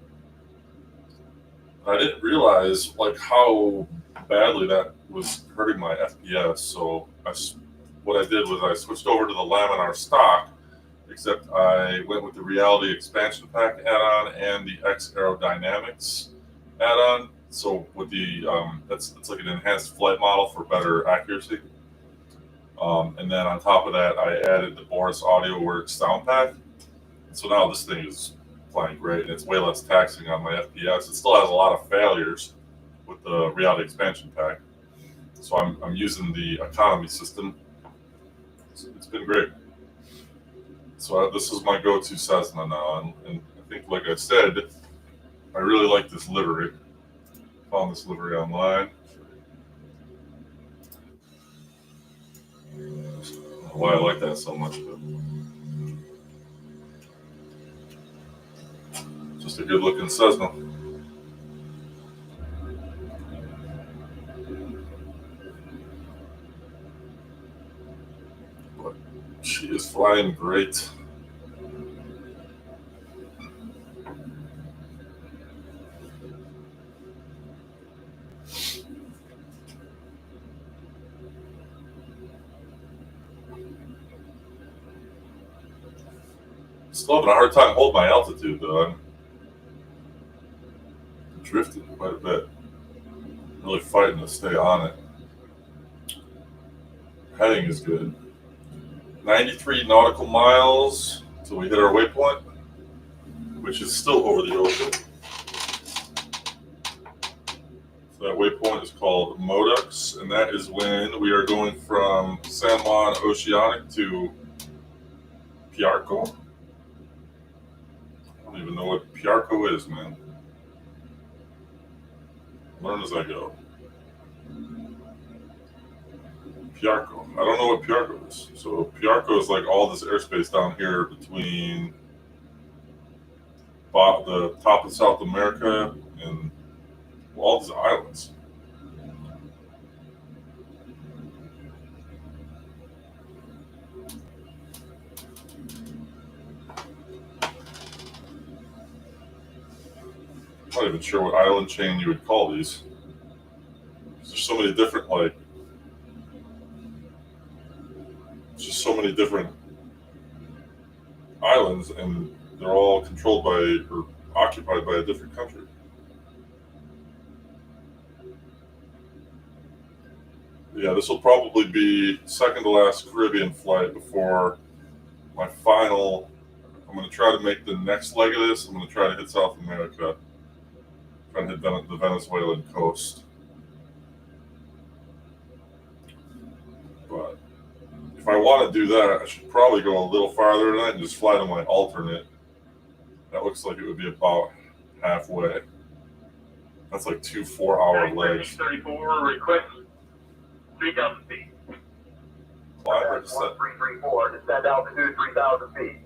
I didn't realize like how badly that was hurting my FPS. So what I did was I switched over to the Laminar stock, except I went with the Reality Expansion Pack add-on and the X-aerodynamics add-on. So with the it's like an enhanced flight model for better accuracy. And then on top of that, I added the Boris AudioWorks sound pack. So now this thing is flying great, and it's way less taxing on my FPS. It still has a lot of failures with the Reality Expansion Pack. So I'm using the economy system. It's been great. So this is my go-to Cessna now, and I think, like I said, I really like this livery. Found this livery online. I don't know why I like that so much, but just a good-looking Cessna. But she is flying great. Still having a hard time holding my altitude, though. I'm drifting quite a bit. Really fighting to stay on it. Heading is good. 93 nautical miles till we hit our waypoint, which is still over the ocean. So that waypoint is called Modux, and that is when we are going from San Juan Oceanic to Piarco. I don't even know what Piarco is, man. Learn as I go. Piarco. I don't know what Piarco is. So Piarco is like all this airspace down here between the top of South America and all these islands. I'm not even sure what island chain you would call these. There's so many different, like, just so many different islands, and they're all controlled by or occupied by a different country. Yeah, this will probably be second to last Caribbean flight before my final. I'm going to try to make the next leg of this. I'm going to try to hit South America. Try to hit the Venezuelan coast. But if I want to do that, I should probably go a little farther than that and just fly to my alternate. That looks like it would be about halfway. That's like 2 4-hour legs. 34, request 3,000 feet. Climb or descent? 1334, descend altitude 3,000 feet.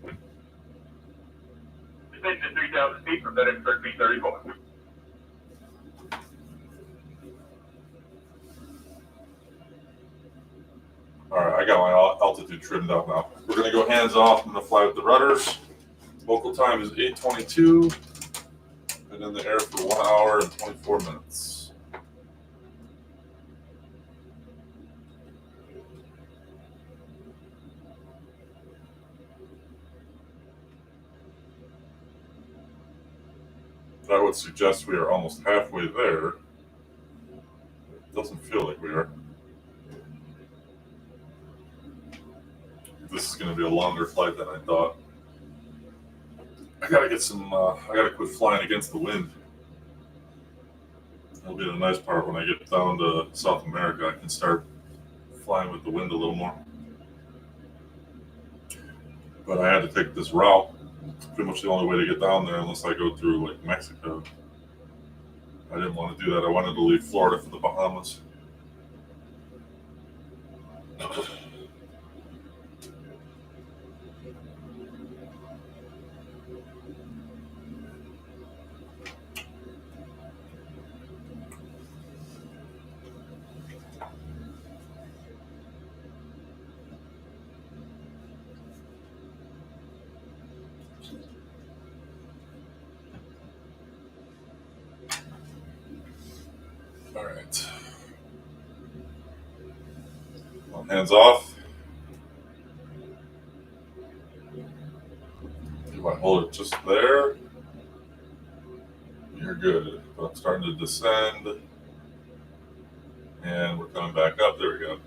Descend to 3,000 feet from FedEx 1334. All right, I got my altitude trimmed up now. We're going to go hands off. I'm going to fly with the rudders. Local time is 8:22. Been in the air for 1 hour and 24 minutes. That would suggest we are almost halfway there. It doesn't feel like we are. This is going to be a longer flight than I thought. I gotta get some. I gotta quit flying against the wind. That'll be the nice part when I get down to South America. I can start flying with the wind a little more. But I had to take this route. It's pretty much the only way to get down there, unless I go through like Mexico. I didn't want to do that. I wanted to leave Florida for the Bahamas. All right. Well, hands off. If I hold it just there, you're good. But I'm starting to descend. And we're coming back up. There we go.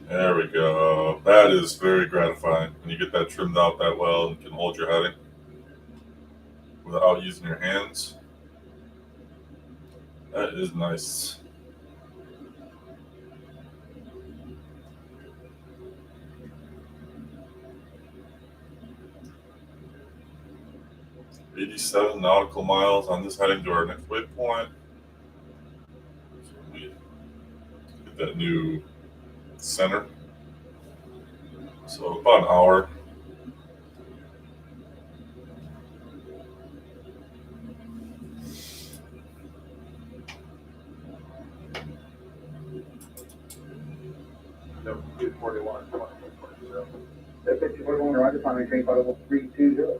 There we go. That is very gratifying when you get that trimmed out that well and can hold your heading without using your hands. That is nice. $87 nautical miles on this heading to our next waypoint. So we get that new center. So about an hour. No, 241, 2040. 5041, Roger, primary train, flight level 320.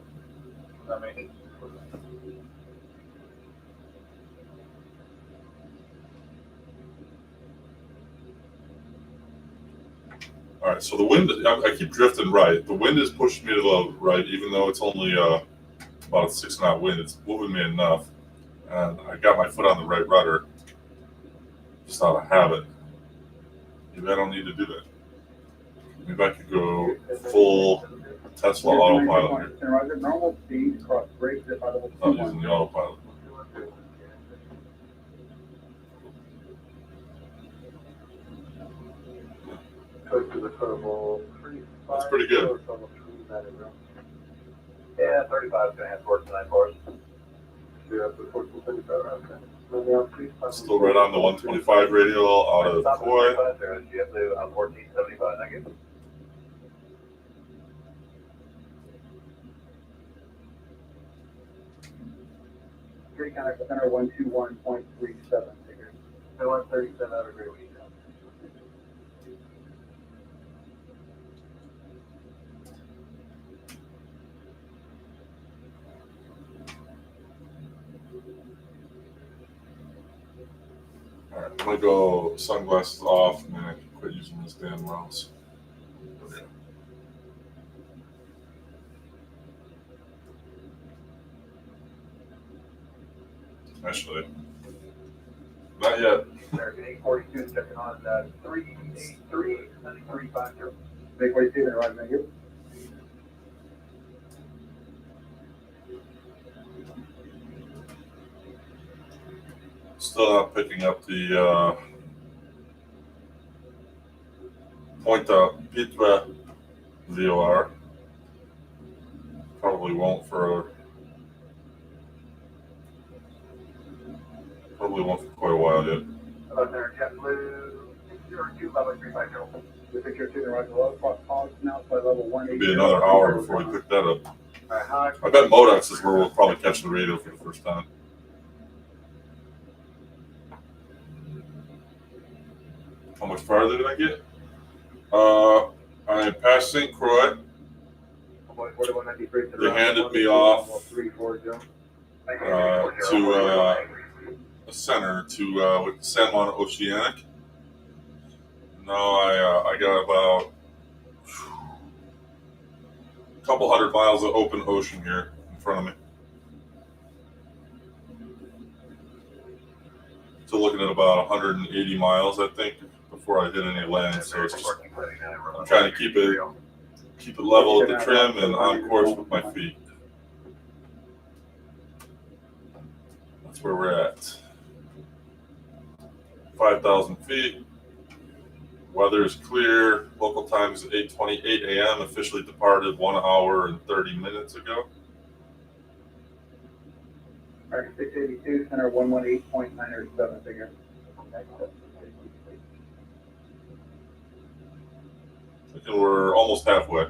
That makes All right, so the wind, I keep drifting right. The wind is pushing me to the right, even though it's only about a 6-knot wind. It's moving me enough. And I got my foot on the right rudder, just out of habit. Maybe I don't need to do that. Maybe I could go full Tesla autopilot here. Roger, normal speed, cross brakes, flight level Not using the autopilot. That's pretty good. Yeah, 35 is going to have torque tonight for us. Still right on the 125 radial out of Koi. JetBlue 1475, thank you. Three contact center 121.37 figures. 137 out of agree with you. All right, I'm gonna go sunglasses off, and then I can quit using this damn mouse. Okay. Actually, not yet. American 842 checking on 383 9350. 842, then right, thank you. Still not picking up the Pointe-A-Pitre VOR. Probably won't for quite a while yet. There, JetBlue 602 level 350. The picture 2, then right below, pause now, flight level 180. It'll be another hour before we pick that up. I bet Modex is where we'll probably catch the radio for the first time. How much farther did I get? I passed St. Croix. They handed me off to a center to San Juan Oceanic. And No, I got about a couple hundred miles of open ocean here in front of me. So looking at about 180 miles, I think, before I hit any land. So it's just, I'm trying to keep it level at the trim and on course with my feet. That's where we're at. 5,000 feet. Weather is clear. Local time is 8:28 a.m. Officially departed 1 hour and 30 minutes ago. Mark 682, center 118.907 figure. And we're almost halfway.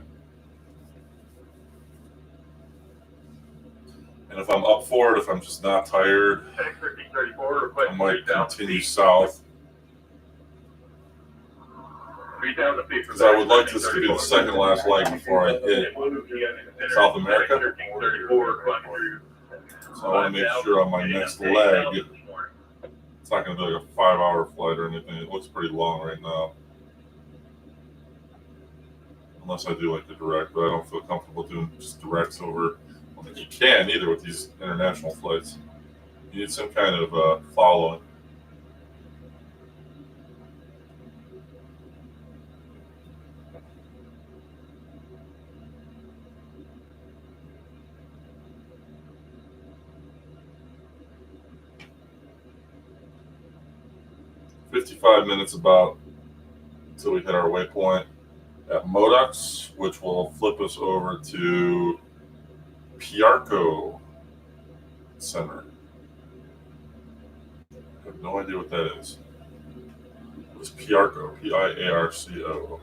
And if I'm up for it, if I'm just not tired, I might continue south. 3,000 feet. Because I would like this to be the second last leg before I hit South America. So I want to make sure on my next leg, it's not going to be like a 5-hour flight or anything. It looks pretty long right now. Unless I do like the direct, but I don't feel comfortable doing just directs over. I don't think you can either with these international flights. You need some kind of following. $55 minutes about until we hit our waypoint at Modox, which will flip us over to Puerto Center. I have no idea what that is. It's Puerto, Piarco.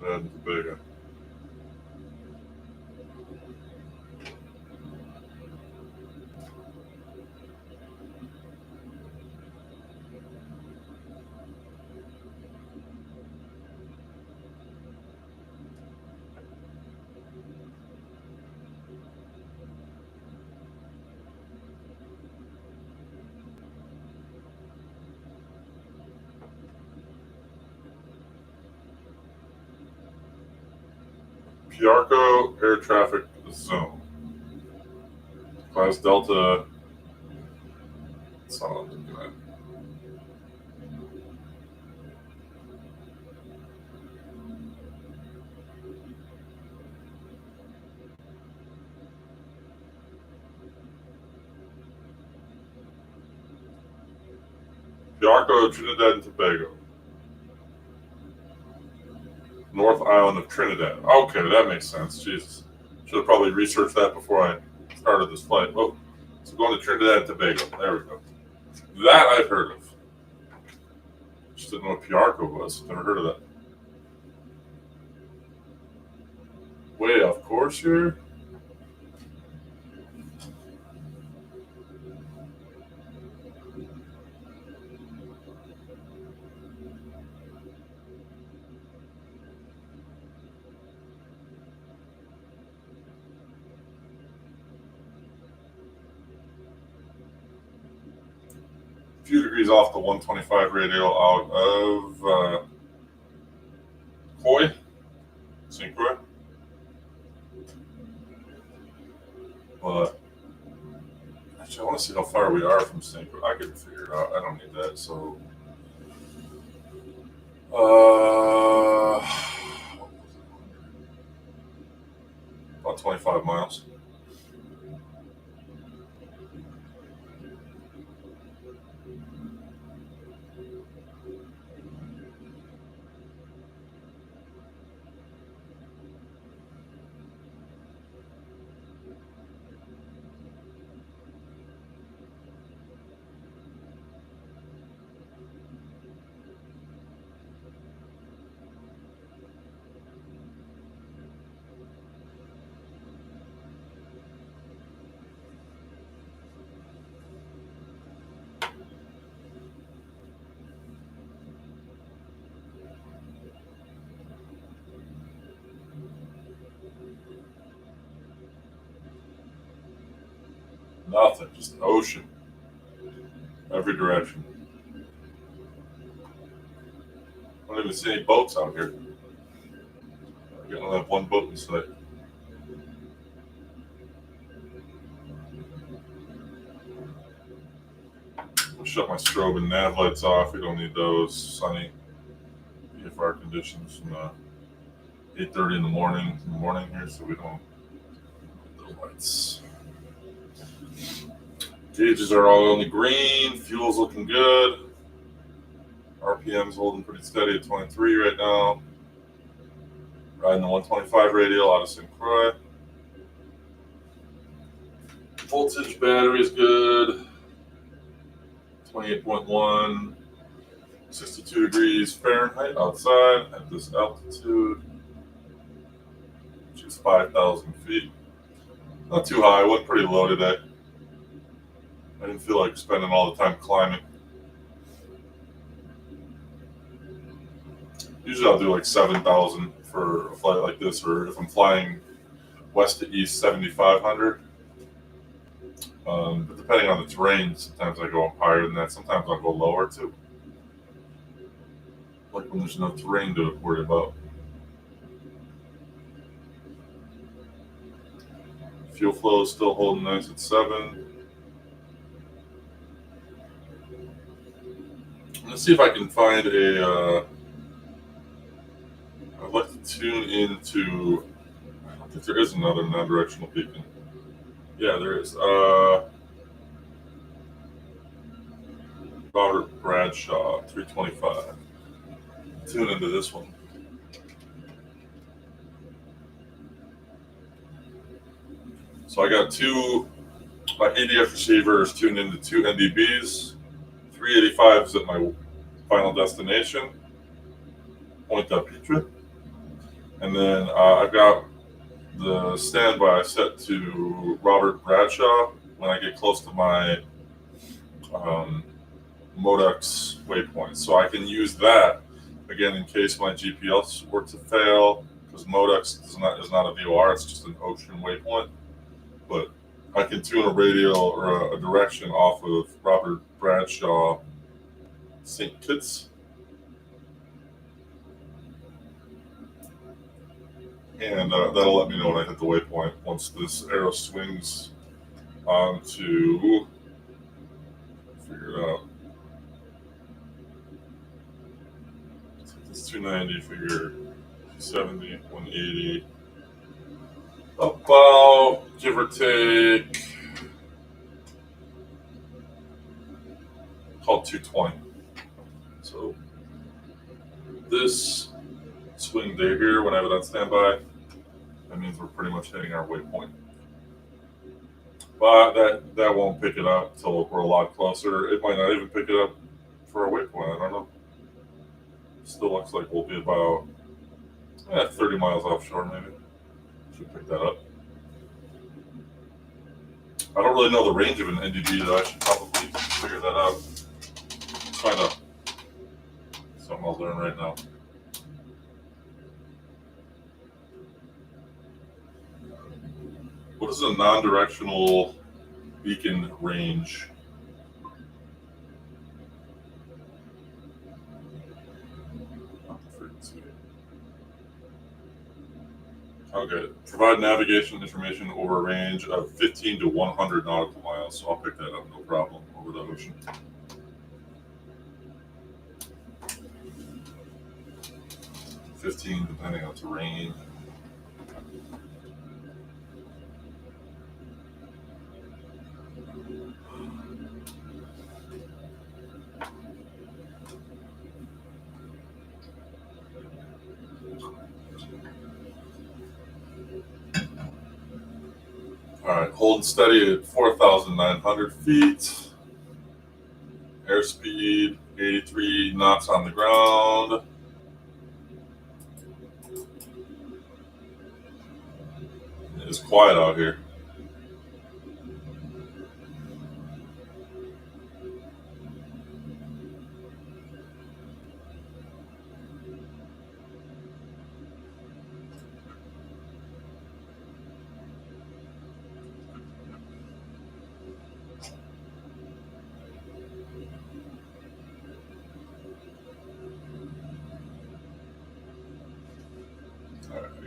That's big. Puerto air traffic zone. Class Delta. That's not what I'm looking at. Puerto, Trinidad and Tobago. North Island of Trinidad. Okay, that makes sense. Jesus. Should have probably researched that before I started this flight. Oh, so going to Trinidad and Tobago. There we go. That I've heard of. Just didn't know what Puerto was. Never heard of that. Way off course here. Few degrees off the 125 radial out of St. Croix. But actually, I want to see how far we are from St. Croix. I can figure it out. I don't need that. So, about 25 miles. Nothing, just an ocean. Every direction. I don't even see any boats out here. I only have one boat in sight. I'll shut my strobe and nav lights off. We don't need those. Sunny VFR conditions from 8:30 in the morning here, so we don't need those lights. Gauges are all only green. Fuel's looking good. RPM's holding pretty steady at 23 right now. Riding the 125 radial out of St. Croix. Voltage battery is good. 28.1. 62 degrees Fahrenheit outside at this altitude, which is 5,000 feet. Not too high. I went pretty low today. I didn't feel like spending all the time climbing. Usually I'll do like 7,000 for a flight like this, or if I'm flying west to east, 7,500. But depending on the terrain, sometimes I go up higher than that. Sometimes I'll go lower too. Like when there's no terrain to worry about. Fuel flow is still holding nice at 7. Let's see if I can find a. I'd like to tune into. I don't think there is another non-directional beacon. Yeah, there is. Robert Bradshaw, 325. Tune into this one. So I got my ADF receiver is tuned into 2 NDBs. 385 is at my final destination, Pointe-A-Pitre. And then I've got the standby set to Robert Bradshaw when I get close to my Modex waypoint. So I can use that again in case my GPS were to fail, because Modex is not a VOR, it's just an ocean waypoint. But I can tune a radial or a direction off of Robert Bradshaw St. Kitts. And that'll let me know when I hit the waypoint once this arrow swings onto, figure it out. It's 290, figure 270, 180. About, give or take, called 220. So this swing day here, when I have it on standby, that means we're pretty much hitting our waypoint. But that won't pick it up until we're a lot closer. It might not even pick it up for a waypoint. I don't know. Still looks like we'll be about 30 miles offshore, maybe. Should pick that up. I don't really know the range of an NDB, though. I should probably figure that out. Let's find out. Something I'll learn right now. What is a non-directional beacon range? Okay, provide navigation information over a range of 15 to 100 nautical miles. So I'll pick that up, no problem, over the ocean. $15, depending on terrain. All right, holding steady at 4,900 feet. Airspeed 83 knots on the ground. It's quiet out here.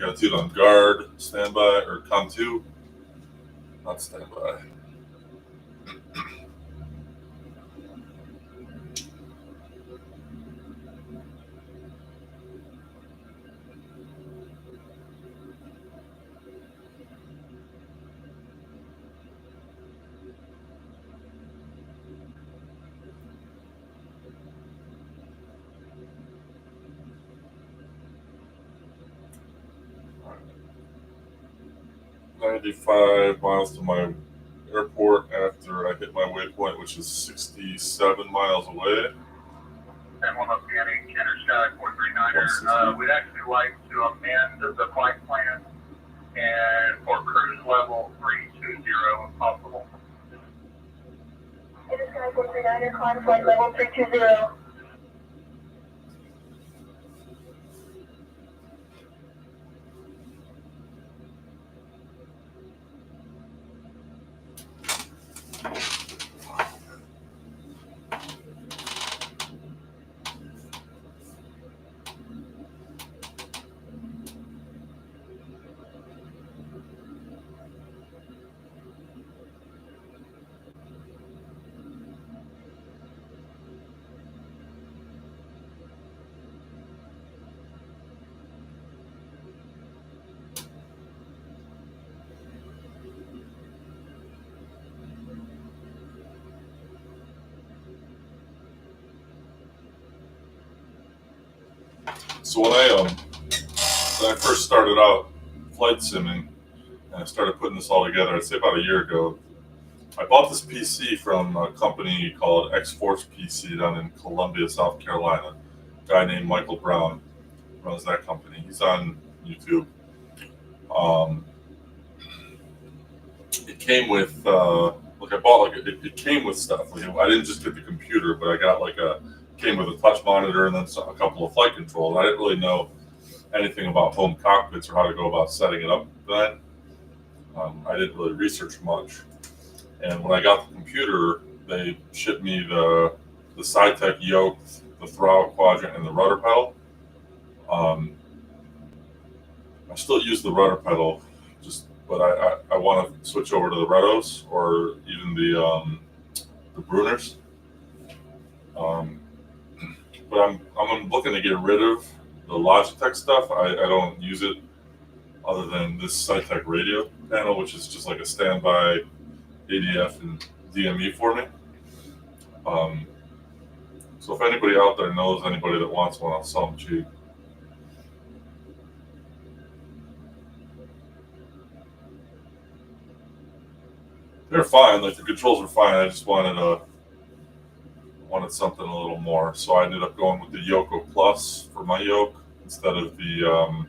got to do it on guard, standby, or con 2. Not standby. Right. 95 miles to my airport after I hit my waypoint, which is 67 miles away. And one up Danny, Kenner Sky 439er. We'd actually like to amend the flight plan and for cruise level 320 if possible. Kenner Sky 439er, climb flight level 320. So when I first started out flight simming, and I started putting this all together, I'd say about a year ago, I bought this PC from a company called X-Force PC down in Columbia, South Carolina. A guy named Michael Brown runs that company. He's on YouTube. It came with it came with stuff. I didn't just get the computer, but I got came with a touch monitor and then a couple of flight controls. I didn't really know anything about home cockpits or how to go about setting it up then. I didn't really research much. And when I got the computer, they shipped me the SciTech yoke, the throttle quadrant, and the rudder pedal. I still use the rudder pedal, but I want to switch over to the Rettos or even the Bruners. But I'm looking to get rid of the Logitech stuff. I don't use it other than this SciTech radio panel, which is just like a standby ADF and DME for me. So if anybody out there knows anybody that wants one, I'll sell them cheap. They're fine, like the controls are fine. I just wanted something a little more, so I ended up going with the Yoko Plus for my yoke instead of the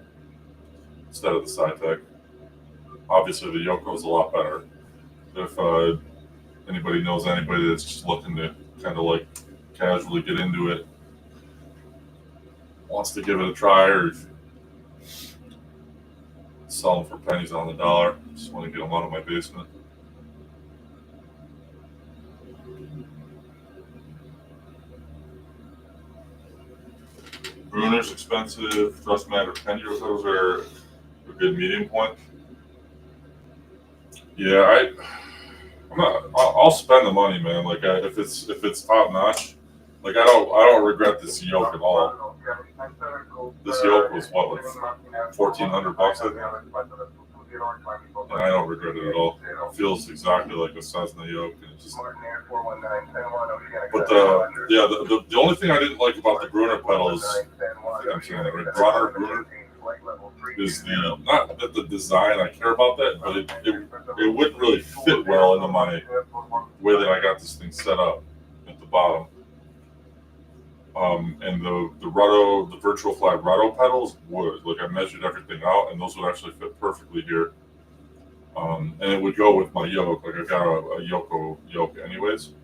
SciTech. Obviously, the Yoko is a lot better. If anybody knows anybody that's just looking to kind of like casually get into it, wants to give it a try, or sell them for pennies on the dollar, just want to get them out of my basement. Bruner's expensive, thrust matter pendulum, those are a good medium point. Yeah, I'll spend the money, man. Like if it's top notch, like I don't regret this yoke at all. This yoke was what, like $1,400, I think, and I don't regret it at all. It feels exactly like a Cessna yoke, and it's just. But the only thing I didn't like about the Brunner pedals, I think I'm saying that right, Brunner, is not that the design, I care about that, but it wouldn't really fit well into my way that I got this thing set up at the bottom. And the virtual fly Rutto pedals would. Like I measured everything out, and those would actually fit perfectly here. And it would go with my yoke. Like I got a Yoko yoke anyways.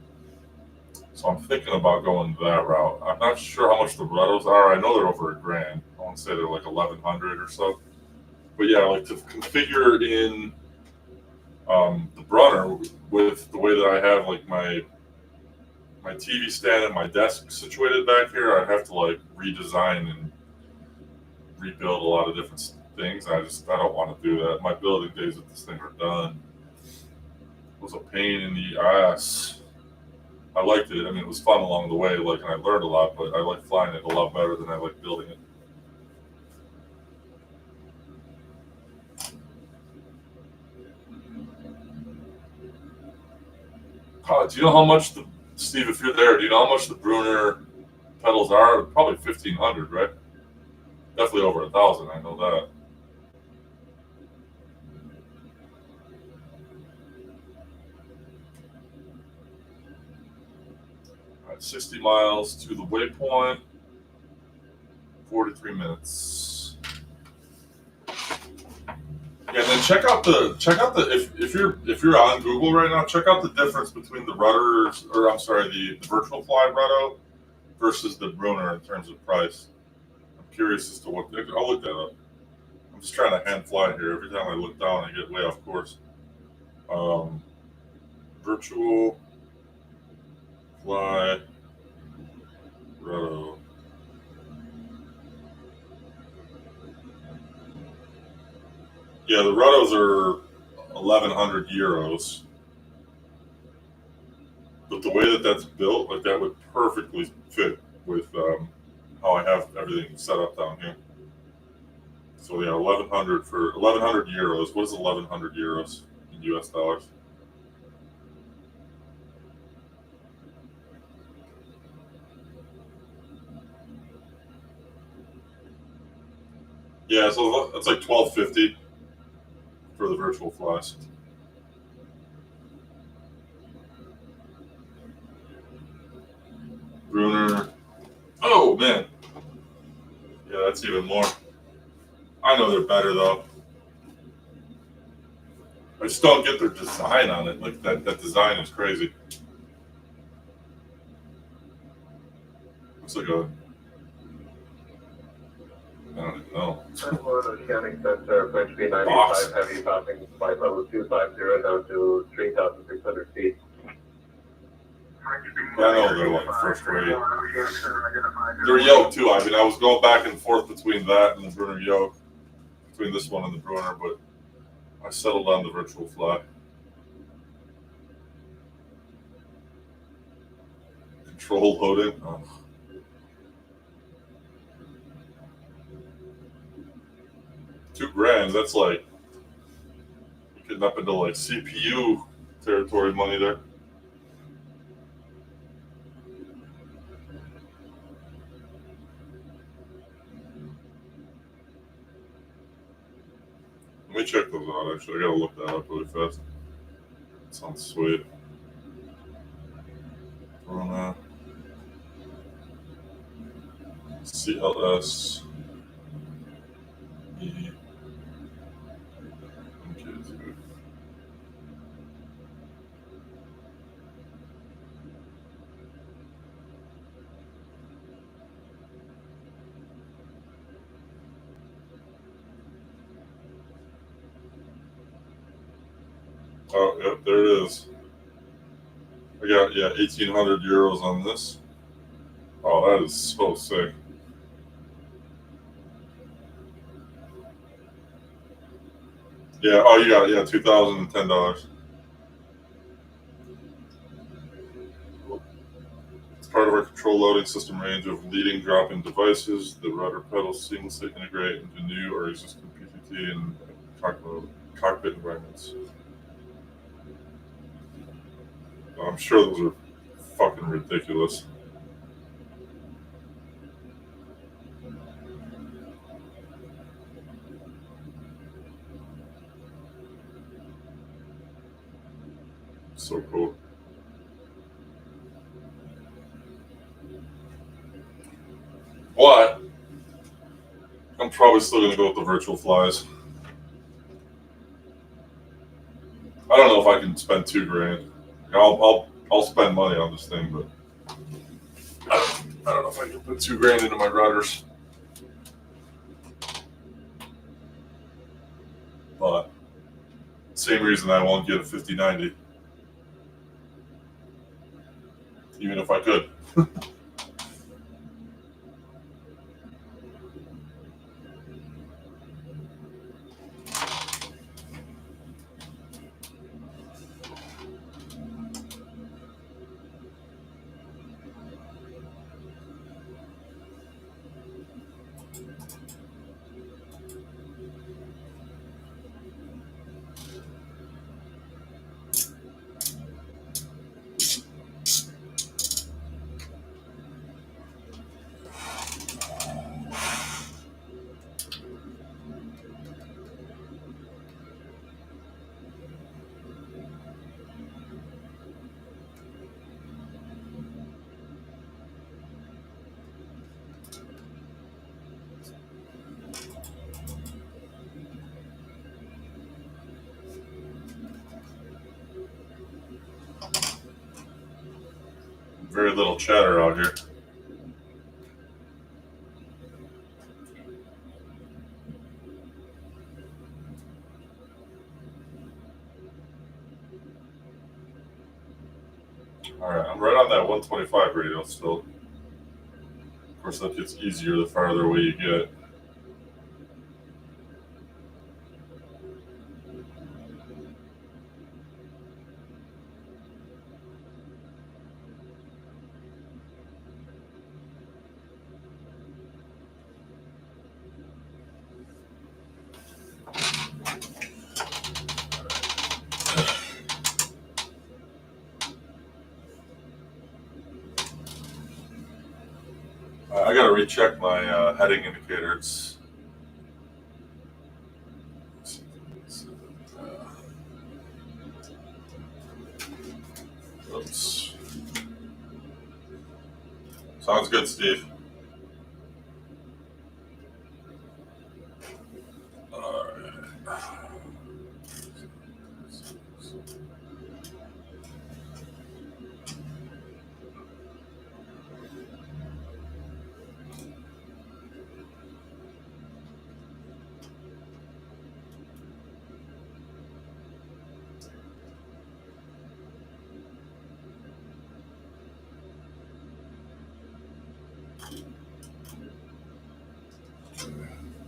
So I'm thinking about going that route. I'm not sure how much the Ruttos are. I know they're over $1,000. I want to say they're like 1,100 or so. But yeah, like to configure in the Brunner with the way that I have like my TV stand and my desk situated back here, I'd have to like redesign and rebuild a lot of different things. I don't want to do that. My building days with this thing are done. It was a pain in the ass. I liked it. I mean, it was fun along the way, and I learned a lot, but I like flying it a lot better than I like building it. Do you know how much Steve, if you're there, do you know how much the Brunner pedals are? Probably 1,500, right? Definitely over 1,000. I know that. All right, 60 miles to the waypoint. 43 minutes. Yeah, then check out the if you're on Google right now, check out the difference between the rudders, or I'm sorry, the virtual fly rudder versus the Brunner in terms of price. I'm curious as to what I'll look that up. I'm just trying to hand fly here. Every time I look down, I get way off course. Virtual fly rudder. Yeah, the Ruddos are 1,100 euros. But the way that that's built, like that would perfectly fit with how I have everything set up down here. So yeah, 1,100 for 1,100 euros. What is 1,100 euros in US dollars? Yeah, so that's like 1,250 for the virtual flies. Brunner. Oh man. Yeah, that's even more. I know they're better though. I just don't get their design on it. Like that design is crazy. Looks like a, I don't even know. Oceanic Center, French B95, heavy passing flight level 250 down to 3,600 feet. Yeah, I know they're like first rate. They're yoke too. I mean, I was going back and forth between that and the Brunner yoke, between this one and the Brunner, but I settled on the virtual fly. Control loading. Oh. $2,000. That's like getting up into like CPU territory money there. Let me check those out. Actually, I gotta look that up really fast. Sounds sweet. CLS. E. Oh, yep, there it is. I got, 1,800 euros on this. Oh, that is so sick. Yeah, oh, you got, $2,010. It's part of our control loading system range of leading drop-in devices. The rudder pedals seamlessly integrate into new or existing PTT and cockpit environments. I'm sure those are fucking ridiculous. So cool. But I'm probably still gonna go with the virtual flies. I don't know if I can spend $2,000. I'll spend money on this thing, but I don't know if I can put $2,000 into my rudders. But same reason I won't get a 5090, even if I could. very little chatter out here. All right, I'm right on that 125 radio still. Of course, that gets easier the farther away you get. I got to recheck my heading indicators. Oops. Sounds good, Steve. All right.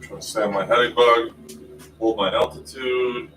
Trying to stay on my heading bug, hold my altitude.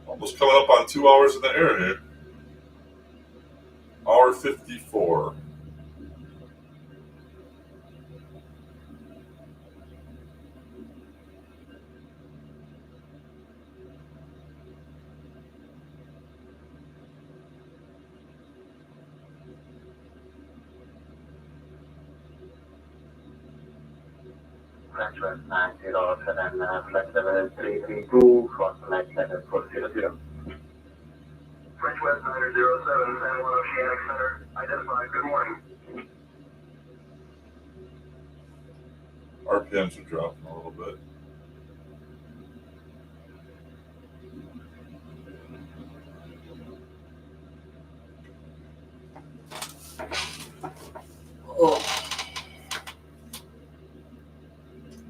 Almost coming up on 2 hours in the air here. Hour 54. French West 907, flight level 332, cross flight level 400. French West 907, San Juan Oceanic Center, identified, good morning. RPMs are dropping a little bit. Oh.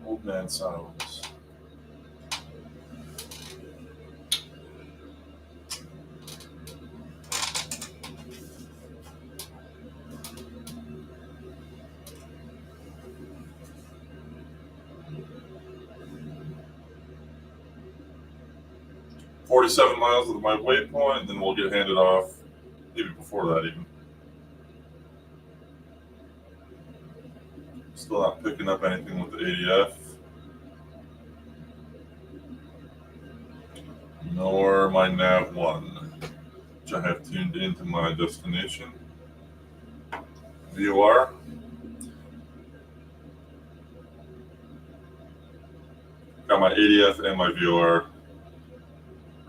Old man silence. $47 miles to my waypoint, then we'll get handed off. Maybe before that, even. Still not picking up anything with the ADF. Nor my nav1, which I have tuned into my destination. VOR. Got my ADF and my VOR,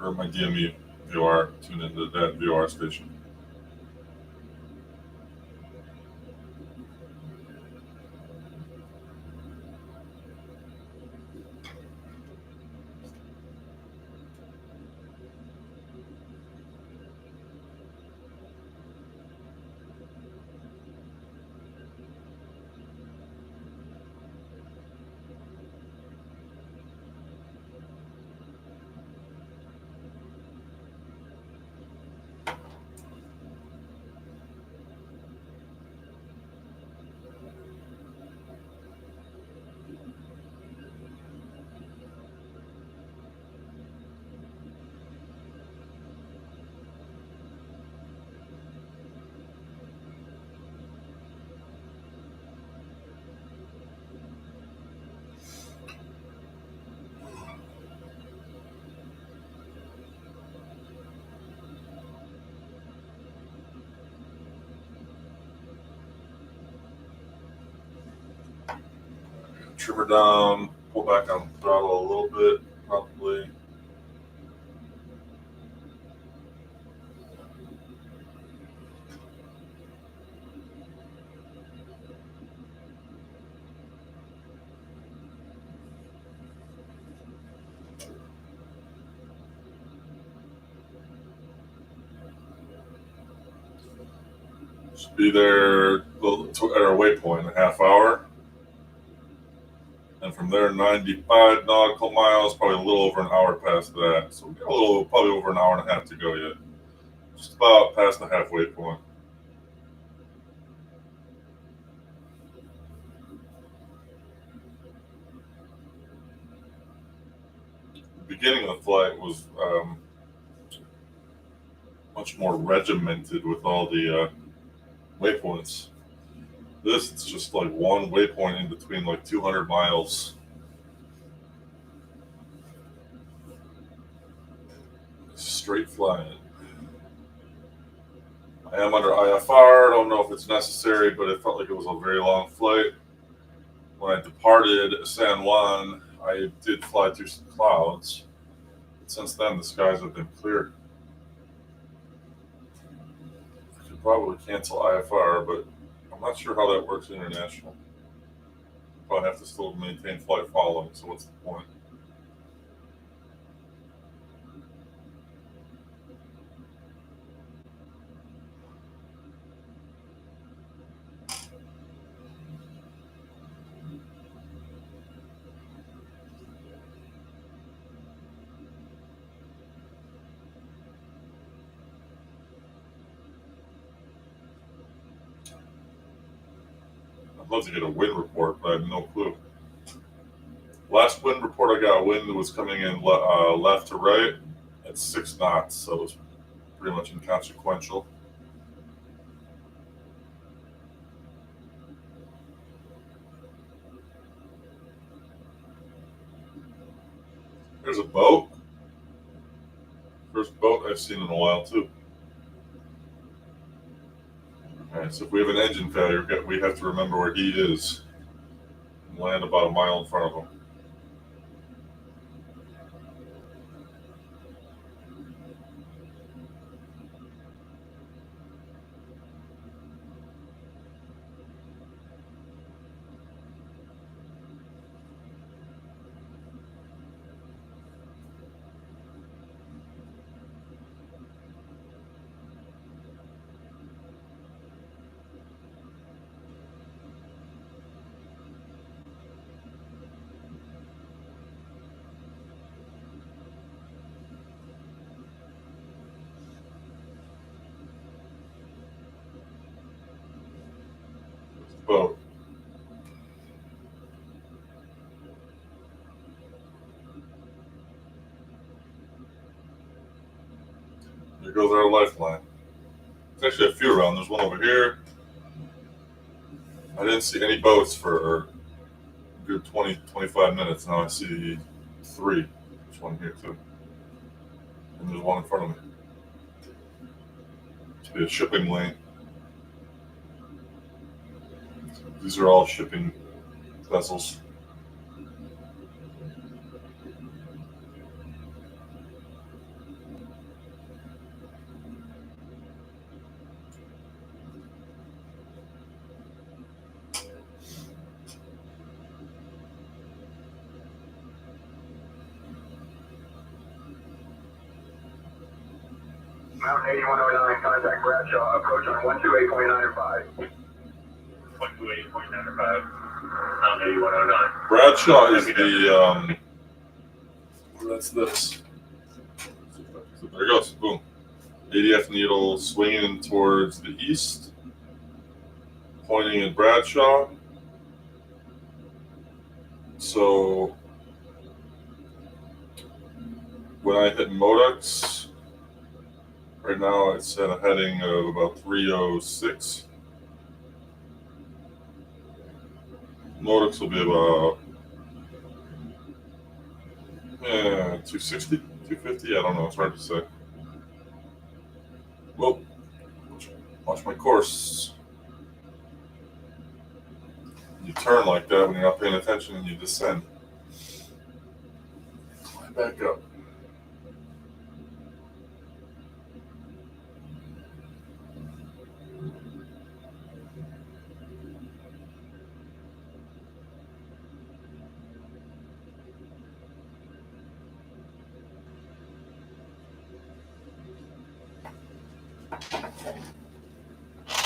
or my DME VOR tuned into that VOR station. trimmer down, pull back on throttle a little bit, probably. Should be there at our waypoint in a half hour. And from there, 95 nautical miles, probably a little over an hour past that. So we got probably over an hour and a half to go yet. Just about past the halfway point. The beginning of the flight was much more regimented with all the waypoints. This is just like one waypoint in between like 200 miles. Straight flying. I am under IFR. I don't know if it's necessary, but it felt like it was a very long flight. When I departed San Juan, I did fly through some clouds. But since then, the skies have been clear. I could probably cancel IFR, but I'm not sure how that works international. Probably have to still maintain flight following, so what's the point? I'd love to get a wind report, but I have no clue. Last wind report I got, wind was coming in left to right at 6 knots, so it was pretty much inconsequential. There's a boat. First boat I've seen in a while, too. Alright, so if we have an engine failure, we have to remember where he is and land about a mile in front of him. Boat. There goes our lifeline. There's actually a few around. There's one over here. I didn't see any boats for a good 20, 25 minutes. Now I see 3. There's one here too. And there's one in front of me. Should be a shipping lane. These are all shipping vessels. Mountain 8109, contact Bradshaw, approach on 128.905. 128.905, Mountain 8109. Bradshaw is the that's this. So there it goes. Boom. ADF needle swinging towards the east, pointing at Bradshaw. So when I hit Modex, right now it's at a heading of about 306. Modex will be about 260, 250. I don't know. It's hard to say. Well, watch my course. You turn turn like that when you're not paying attention and you descend. Climb back up.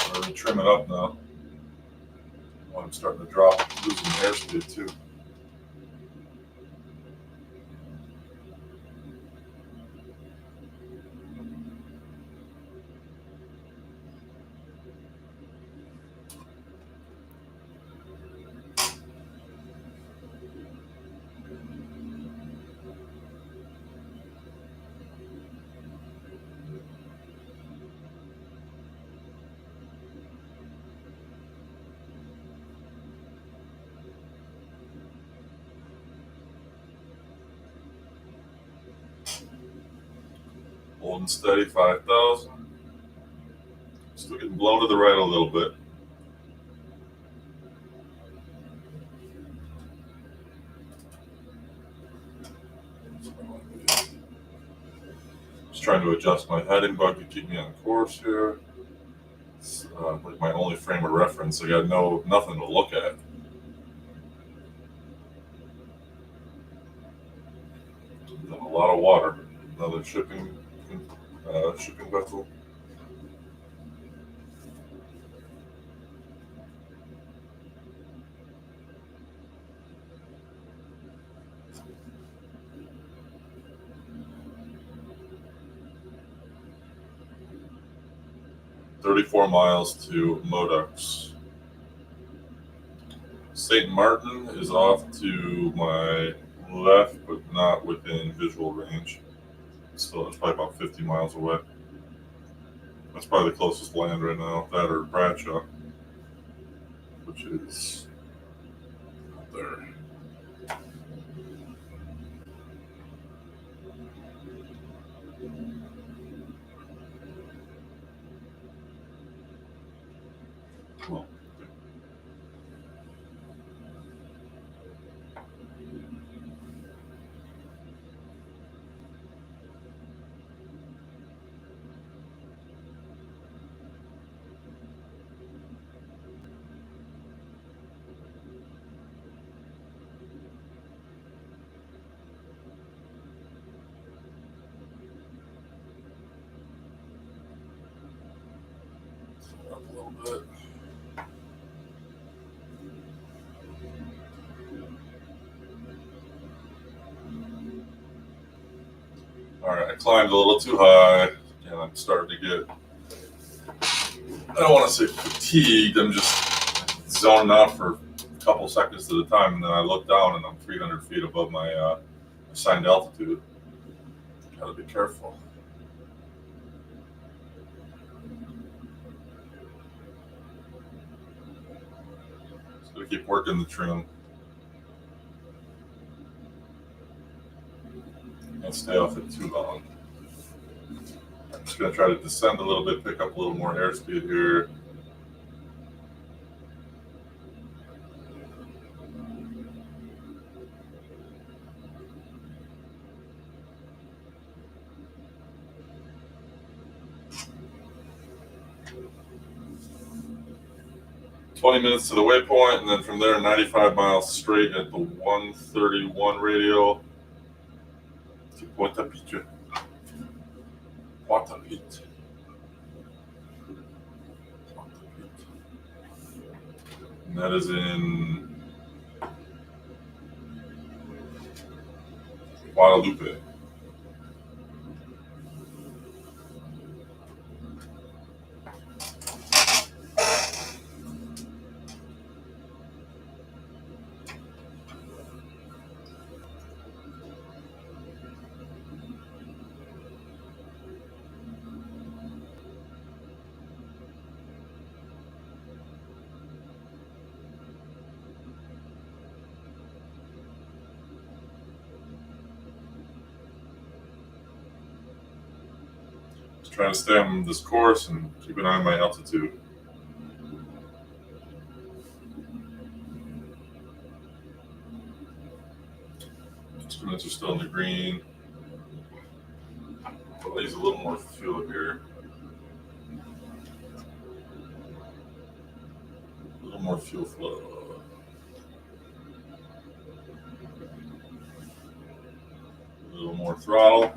I'm going to trim it up now. I'm starting to drop, losing airspeed too. Holding steady, 5,000. Still getting blown to the right a little bit. Just trying to adjust my heading bug to keep me on course here. It's like my only frame of reference. I got nothing to look at. Done a lot of water. Another shipping vessel. "34 miles to Modocs. St. Martin is off to my left, but not within visual range. Still, it's probably about 50 miles away. That's probably the closest land right now, that or Bradshaw, which is up there. Well, 'Alright, I climbed a little too high, and I'm starting to get, I don't want to say fatigued, I'm just zoning out for a couple seconds at a time, and then I look down and I'm 300 feet above my assigned altitude. Gotta be careful. Just gotta keep working the trim. Can't stay off it too long. I'm just going to try to descend a little bit, pick up a little more airspeed here. "20 minutes to the waypoint, and then from there 95 miles straight at the 131 radio to Pointe-A-Pitre. Pointe-A-Pitre. And that is in Guadeloupe. Trying to stay on this course and keep an eye on my altitude. Units are still in the green. I'll use a little more fuel here. A little more fuel flow. A little more throttle.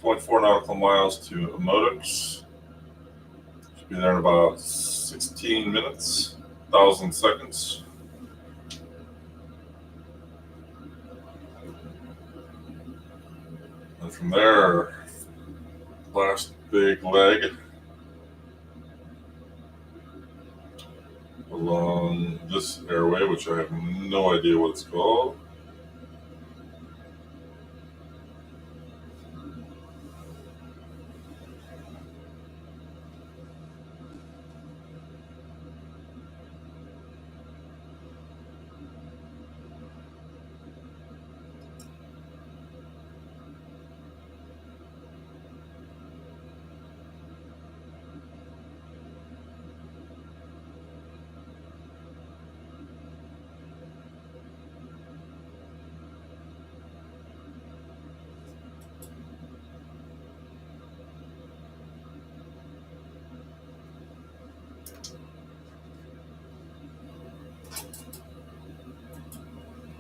.4 nautical miles to Emotics. Should be there in about 16 minutes, 1,000 seconds. And from there, last big leg along this airway, which I have no idea what it's called.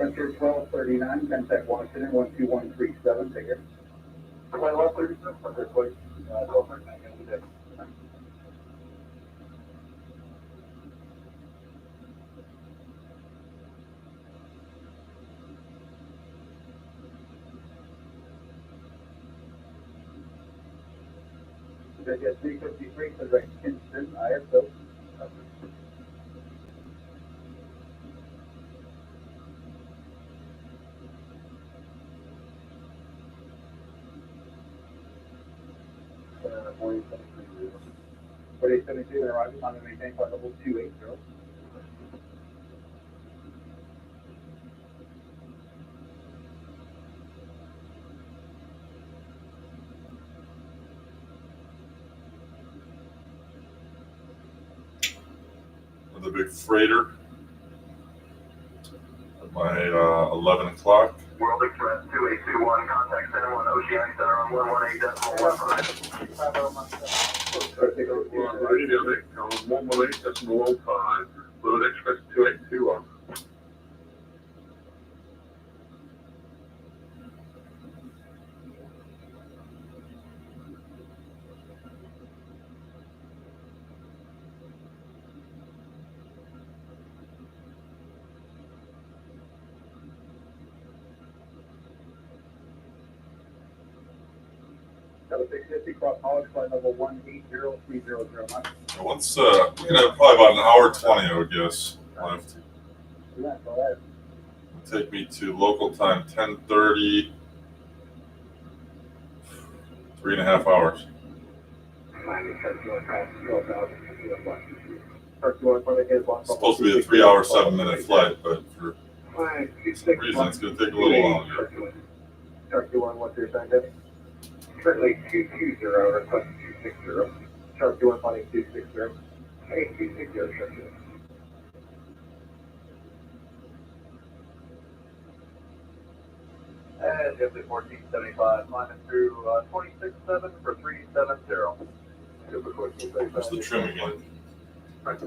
Center 1239, contact Washington 12137, take care. 1237, Center 1239, end of the day. JS 353, direct Kinston, ISO. uh, 4872, arriving on the maintain flight level 280. With a big freighter at my 11 o'clock. World Express 2821, contact Center 1 Oceanic Center on 118.15. Avionic on 118.15, World Express 2821. Level 650, cross Hollis, flight level 180300. Once, we're gonna have probably about an hour 20, I would guess, left. Yeah, go ahead. It'll take me to local time 10:30, 3.5 hours. It's supposed to be a 3 hour, 7 minute flight, but for For some reason, it's going to take a little longer. Shark 2-1, what's your sign, Debbie? Currently 220, request 260. Shark 2-1, finding 260. Hey, 260, Shark 2-1. And Ghibli 1475, climbing through 26.7 for 370. Ghibli 1475. There's the trim again. Right.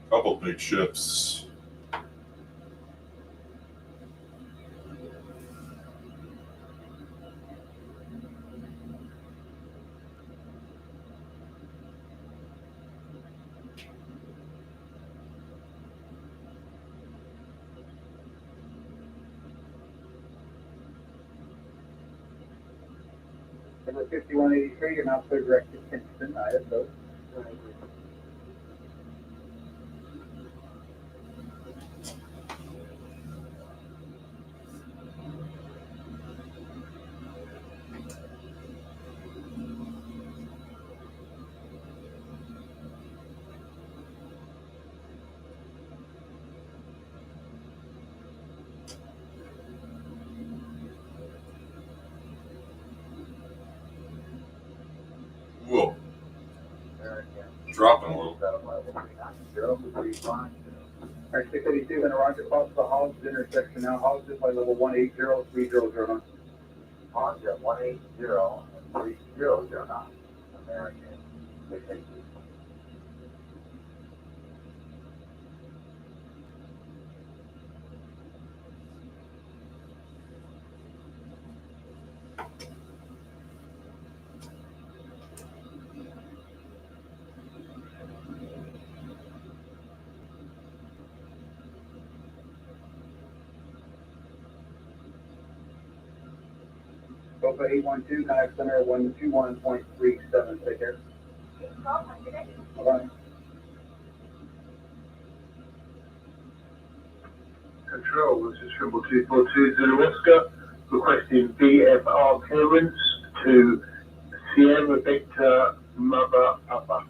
Couple big ships. Number 5183, you're now clear direct to Kinston, ISO. Whoa. Dropping a little. Alright, 682, gonna roger across the Hobbs intersection now. Hobbs is by level 180-300. Hobbs at 180-300 knots. American 682. Bopa 812, contact center 121.37, take care. Bye-bye. Control, this is 22240 Oscar, requesting VFR clearance to Sierra Victor Mother Upper.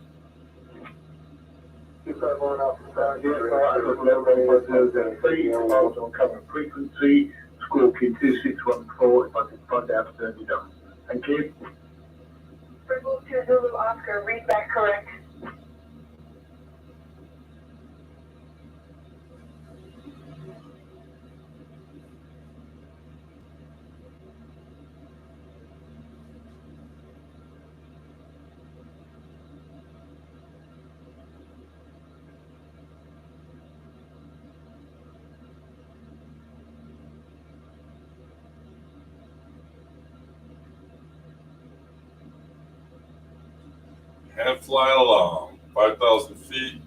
251 Alpha Star, VFR as of level 1003, miles on current frequency, squawking 2614, if I can find out, turn it on. Thank you. Triple 2 Zulu Oscar, read back correct. And flying along, 5,000 feet,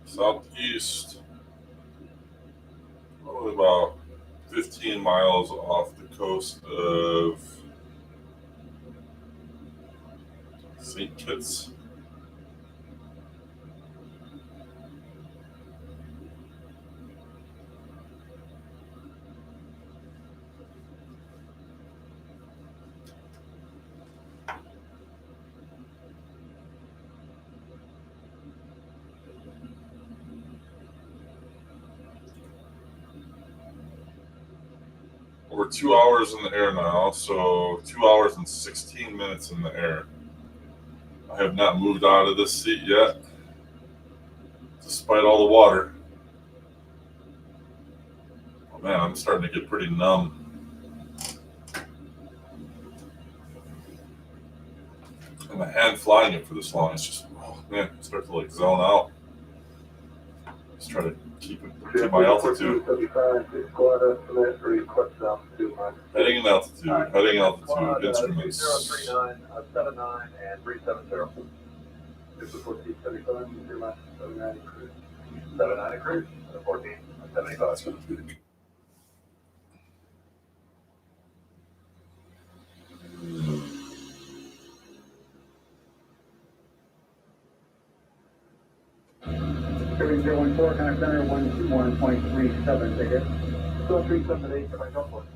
southeast, probably about 15 miles off the coast of St. Kitts. We're 2 hours in the air now, so 2 hours and 16 minutes in the air. I have not moved out of this seat yet, despite all the water. Oh man, I'm starting to get pretty numb. And my hand flying it for this long, it's just, oh man, I start to like zone out. Just try to keep my altitude. Heading in altitude, instruments. 039, 79, and 370. 1475, 79 cruise. 79 cruise, 14, 75. Serving 014, contact center 121.37, take it. Still 378, can I go for it?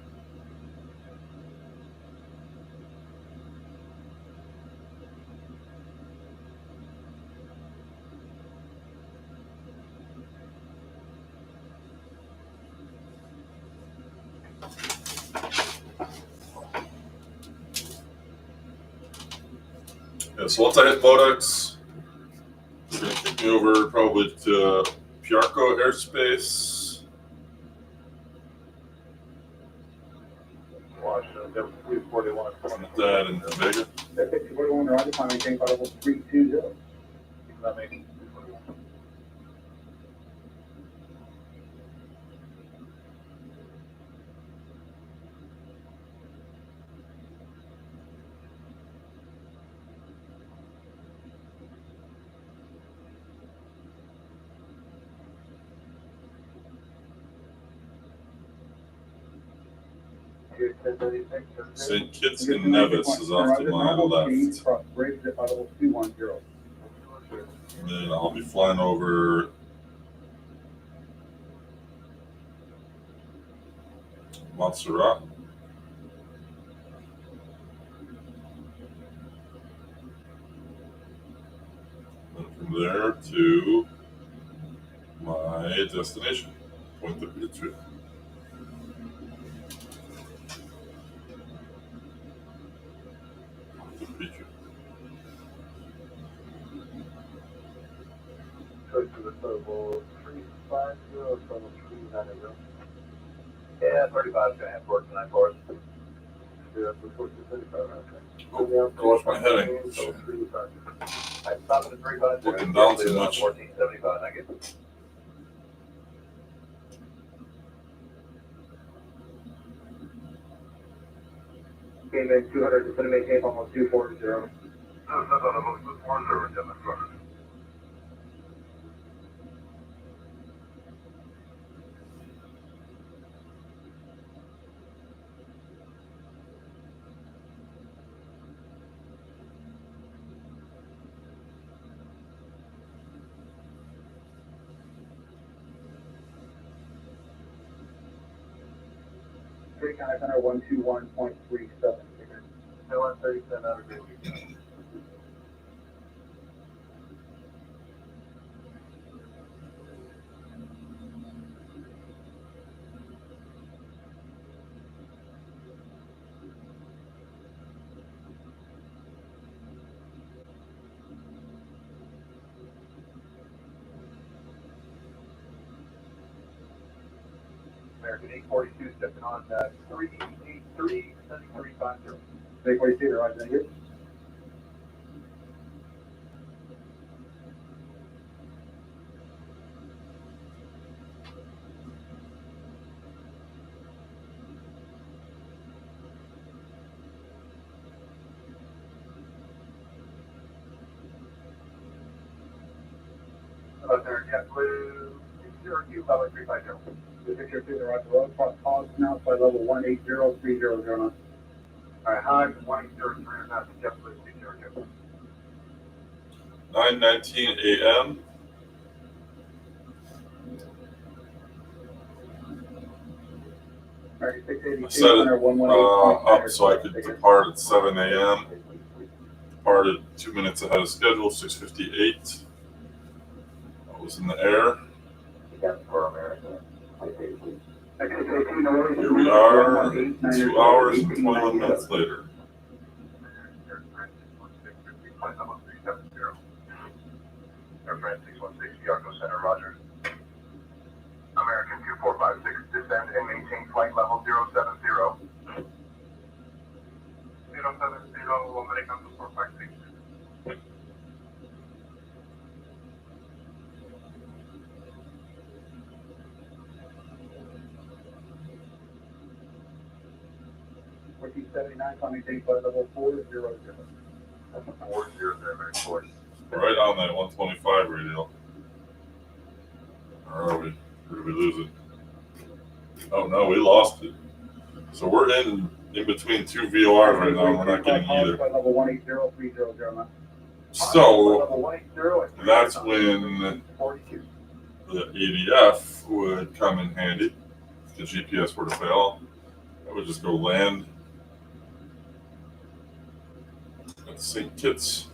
Yeah, so once I hit Modex, they're going to kick me over probably to Puerto airspace. Washington, 241. That in Vega. That's 241, Roger, climbing tank level 320. That makes 241. St. Kitts and Nevis is off to my left. And then I'll be flying over Montserrat. And from there to my destination, Pointe-A-Pitre. Pointe-A-Pitre. Choice for the total 350, total 390. Yeah, 35 is going to have work tonight for us. Yeah, that's the 35. Oh, watch my heading. I stopped at 350. Looking down too much. 1475, I guess. Came in 200, just going to maintain almost 240. No, it's not on the most of the 40 in the front. Contact center 121.37. No 137 out of good. American 842 stepping on 383, sending 350. 842, right, thank you. There, JetBlue 602, level 350. The picture to the right below, pause now by level 1803009. Alright, hi, 18030, that's JetBlue 602. 9:19 a.m. I set it up so I could depart at 7 a.m. Departed 2 minutes ahead of schedule, 6:58. I was in the air. Here we are, 2 hours and 21 minutes later. Airframe 616, Yarko Center, Roger. American 2456, descend and maintain flight level 070. 070, American 2456. $1479, maintain flight level 400. 400, very force. Right on that 125 radio. Or are we? Or did we lose it? Oh no, we lost it. So we're in between two VORs right now, and we're not getting either. Level 180-300. So that's when the ADF would come in handy. If the GPS were to fail, I would just go land at St. Kitts.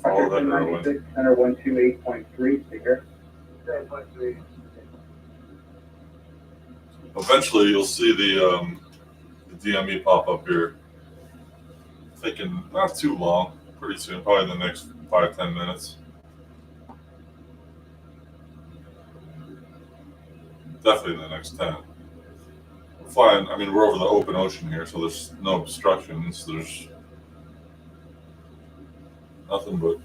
Follow that heroin. Center 128.3, take care. Eventually, you'll see the DME pop up here. Thinking not too long, pretty soon, probably in the next 5-10 minutes. Definitely in the next 10. We're flying, I mean, we're over the open ocean here, so there's no obstructions. There's nothing but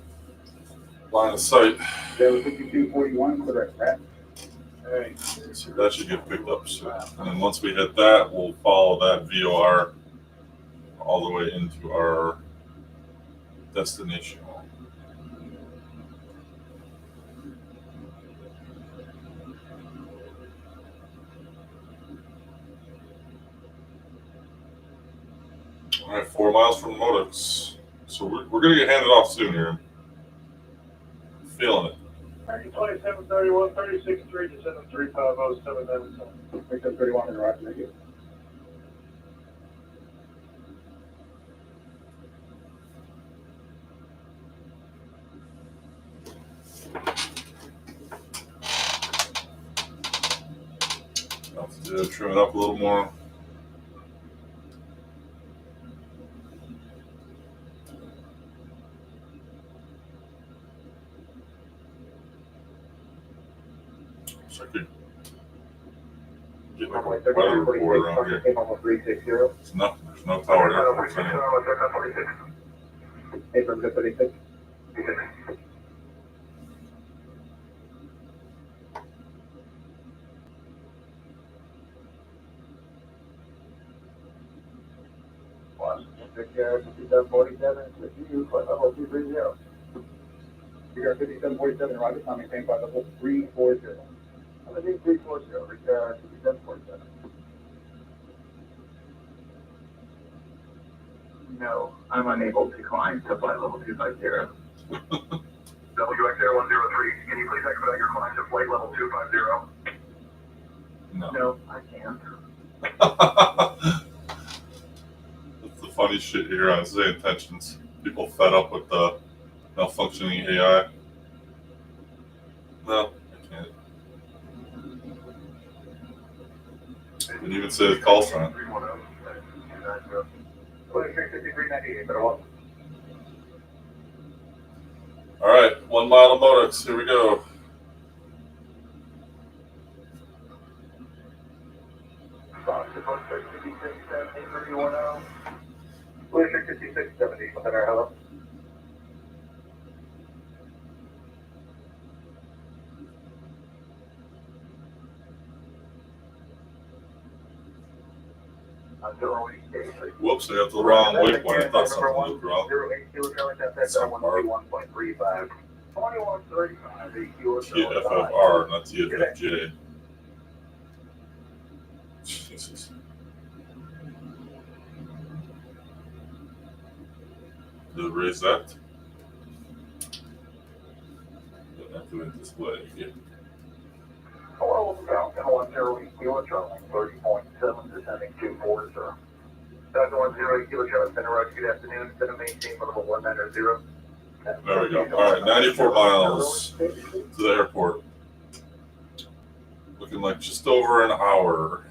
line of sight. 5241, correct, Pat? Alright, so that should get picked up soon. And then once we hit that, we'll follow that VOR all the way into our destination. All right, 4 miles from Modex. So we're going to get handed off soon here. Feeling it. 2731, 36-3 to 7350, 797. 3731 in the right, thank you. Have to trim it up a little more. So I could get like a weather report around here. There's no power there. Hey, from good 36. Victor 5747, with you, flight level 230. Victor 5747, Roger, maintain flight level 340. I'm going to 340, Victor 5747. No, I'm unable to climb to flight level 250. WX-Air103, can you please expedite your climb to flight level 250? No, I can't. That's the funny shit here on Say Intentions. People fed up with the malfunctioning AI. No, I can't. Didn't even say the call sign. 2398, better walk. All right, 1 mile of Modex. Here we go. Clear 5670, within our hello. Whoops, I got the wrong waypoint. I thought something looked wrong. 08 kilo Charlie, that's 131.35. 2135, 8 kilo Charlie. TFFR, not TFFJ. Jesus. Did it raise that? Didn't activate display. Yeah. Hello, Falcon 10 kilo Charlie, 30.7, descending 24, sir. Falcon 10 kilo Charlie, Center Roger, good afternoon, center maintain level 190. There we go. All right, 94 miles to the airport. Looking like just over an hour.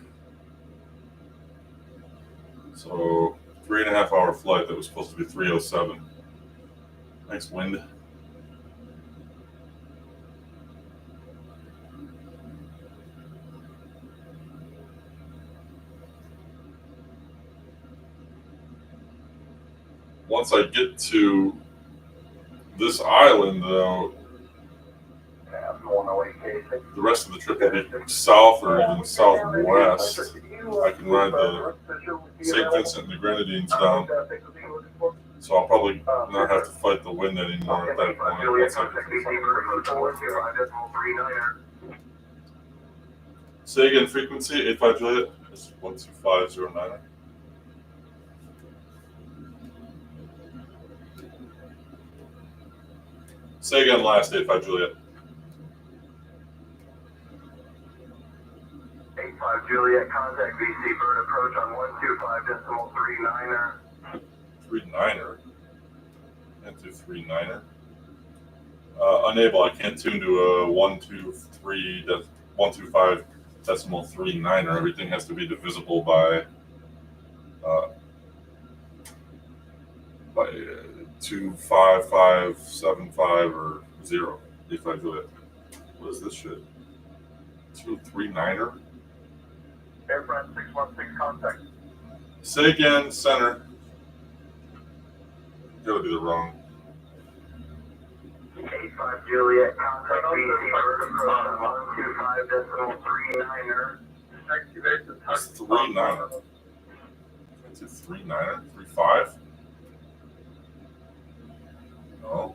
So 3.5 hour flight that was supposed to be 3:07. Nice wind. Once I get to this island, though, the rest of the trip will be south or even southwest. I can ride the St. Vincent and the Grenadines down, so I'll probably not have to fight the wind anymore at that point. Once I get to Say again, frequency 85 Juliet. This is 12509. Say again, last 85 Juliet. 85 Juliet, contact VC bird approach on 125.39er. 39er. Can't do 39er. Unable. I can't tune to a 125.39er. Everything has to be divisible by 25575 or 0. 85 Juliet. What is this shit? 239er? Air France 616 contact. Say again, center. Gotta be the wrong. 85 Juliet, contact BC, approach on 125.39er. Activate the It's touch. 39er. It's a 39er? 35? No.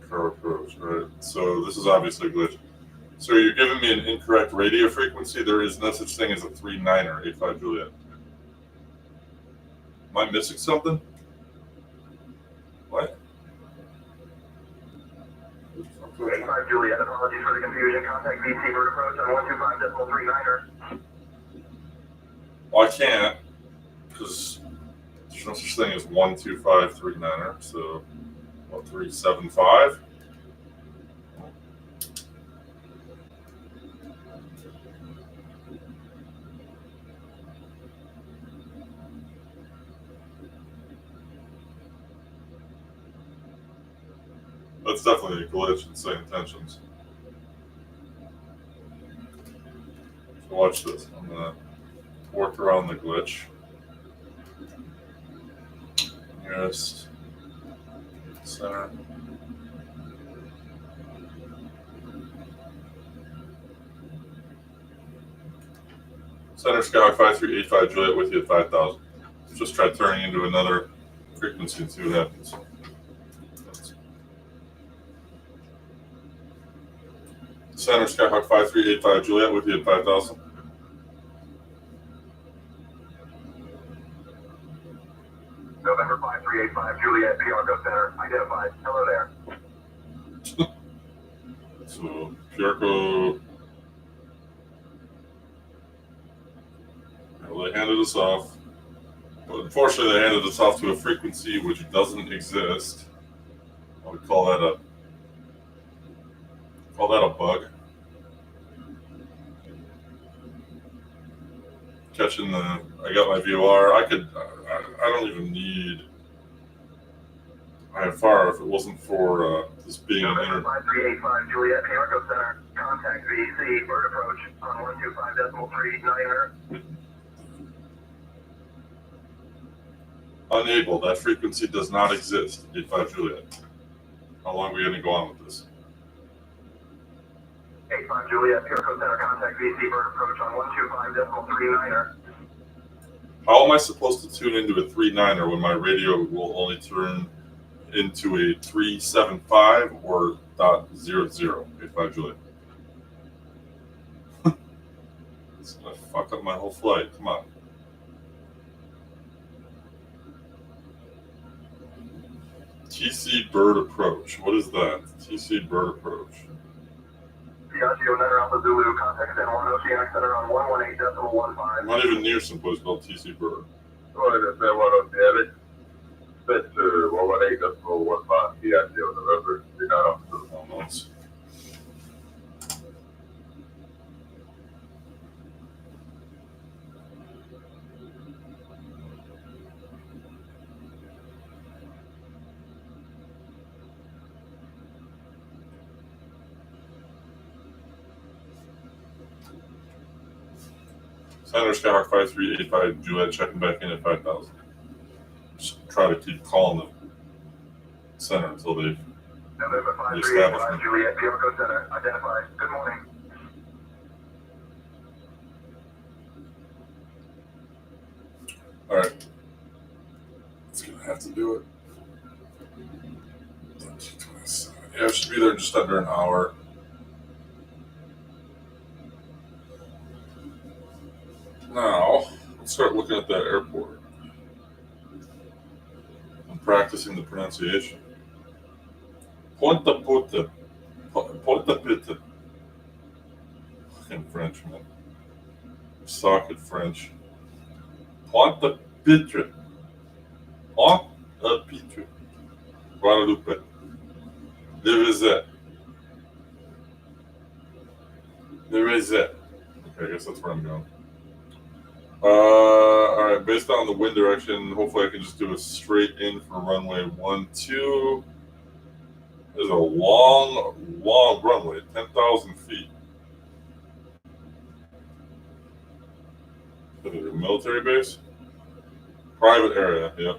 Curve approach, right? So this is obviously a glitch. So you're giving me an incorrect radio frequency. There is no such thing as a 39er, 85 Juliet. Am I missing something? What? 85 Juliet, apologies for the confusion. Contact BC bird approach on 125.39er. Well, I can't, because there's no such thing as 12539er. So, what, 375? That's definitely a glitch in same intentions. So watch this. I'm gonna work around the glitch. Nearest center. Center Skyhawk 5385 Juliet with you at 5,000. Just try turning into another frequency and see what happens. Center Skyhawk 5385 Juliet with you at 5,000. November 5385 Juliet, Puerto Center, identified. Hello there. So Puerto, well, they handed us off. But unfortunately, they handed us off to a frequency which doesn't exist. I would call that a bug. Catching the, I got my VOR. I don't even need IFR if it wasn't for this being an November 5385 Juliet, Puerto Center, contact VC, bird approach on 125.39er. unable. That frequency does not exist. 85 Juliet. How long are we going to go on with this? 85 Juliet, Puerto Center, contact VC, bird approach on 125.39er. How am I supposed to tune into a 39er when my radio will only turn into a 375 or .00? 85 Juliet. It's gonna fuck up my whole flight. Come on. TC bird approach. What is that? TC bird approach. Diageo Niner Alpha Zulu, contact San Juan Oceanic Center on 118.15. I'm not even near someplace called TC bird. Right, San Juan Oceanic. Set to 118.15. Diageo November. Almost. Center Skyhawk 5385 Juliet checking back in at 5,000. Just try to keep calling the center until they November establishment. 5385 Juliet, Puerto Center, identified. Good morning. All right. It's gonna have to do it. Yeah, it should be there in just under an hour. Now, let's start looking at that airport. I'm practicing the pronunciation. Pointe-A-Pitre. Pointe-A-Pitre. Fucking French, man. Suck at French. Pointe-A-Pitre. Pointe-A-Pitre. Guadeloupe. There is it. Okay, I guess that's where I'm going. All right, based on the wind direction, hopefully I can just do a straight in for runway 12. There's a long runway, 10,000 feet. Is it a military base? Private area, yeah.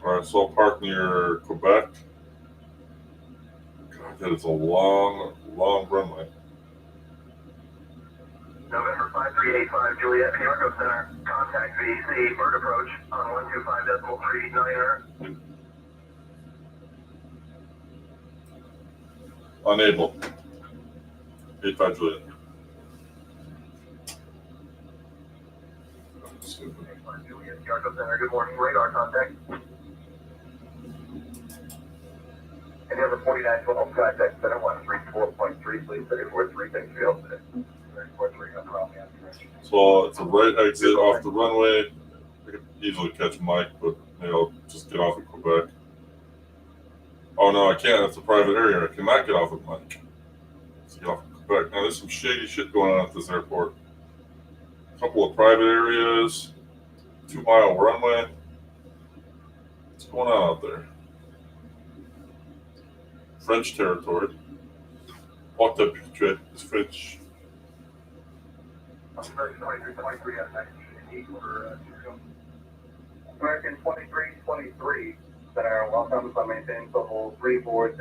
All right, so I'll park near Quebec. God, that is a long runway. November 5385 Juliet, Rico Center, contact VC, bird approach on 125.39er. Unable. 85 Juliet. Juliet, Rico Center, good morning, radar contact. And number 4912, contact center 134.3, please, 34.3, thanks for your help today. 34.3, on the wrong answer. So it's a right exit off the runway. I could easily catch Mike, but maybe I'll just get off at Quebec. Oh no, I can't. That's a private area. I cannot get off at Mike. Let's get off at Quebec. Now there's some shady shit going on at this airport. A couple of private areas, 2-mile runway. What's going on out there? French territory. Pointe-A-Pitre is French. American 2323 at 19 for American 2323, Center, welcome, so maintain level 340.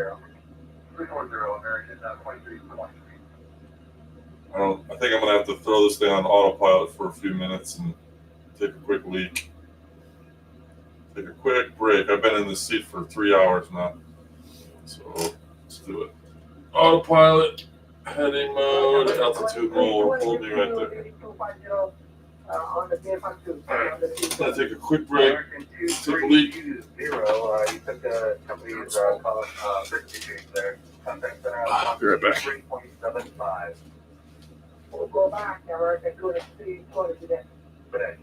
340, American 2323. I think I'm gonna have to throw this thing on autopilot for a few minutes and take a quick leak. Take a quick break. I've been in this seat for 3 hours now. So let's do it. Autopilot, heading mode, altitude mode, hold me right there. On the Gonna take a quick break, take a leak. You took the company's frequency change there. Contact center. Be right back. 3.75. We'll go back, American 2320 today. Today.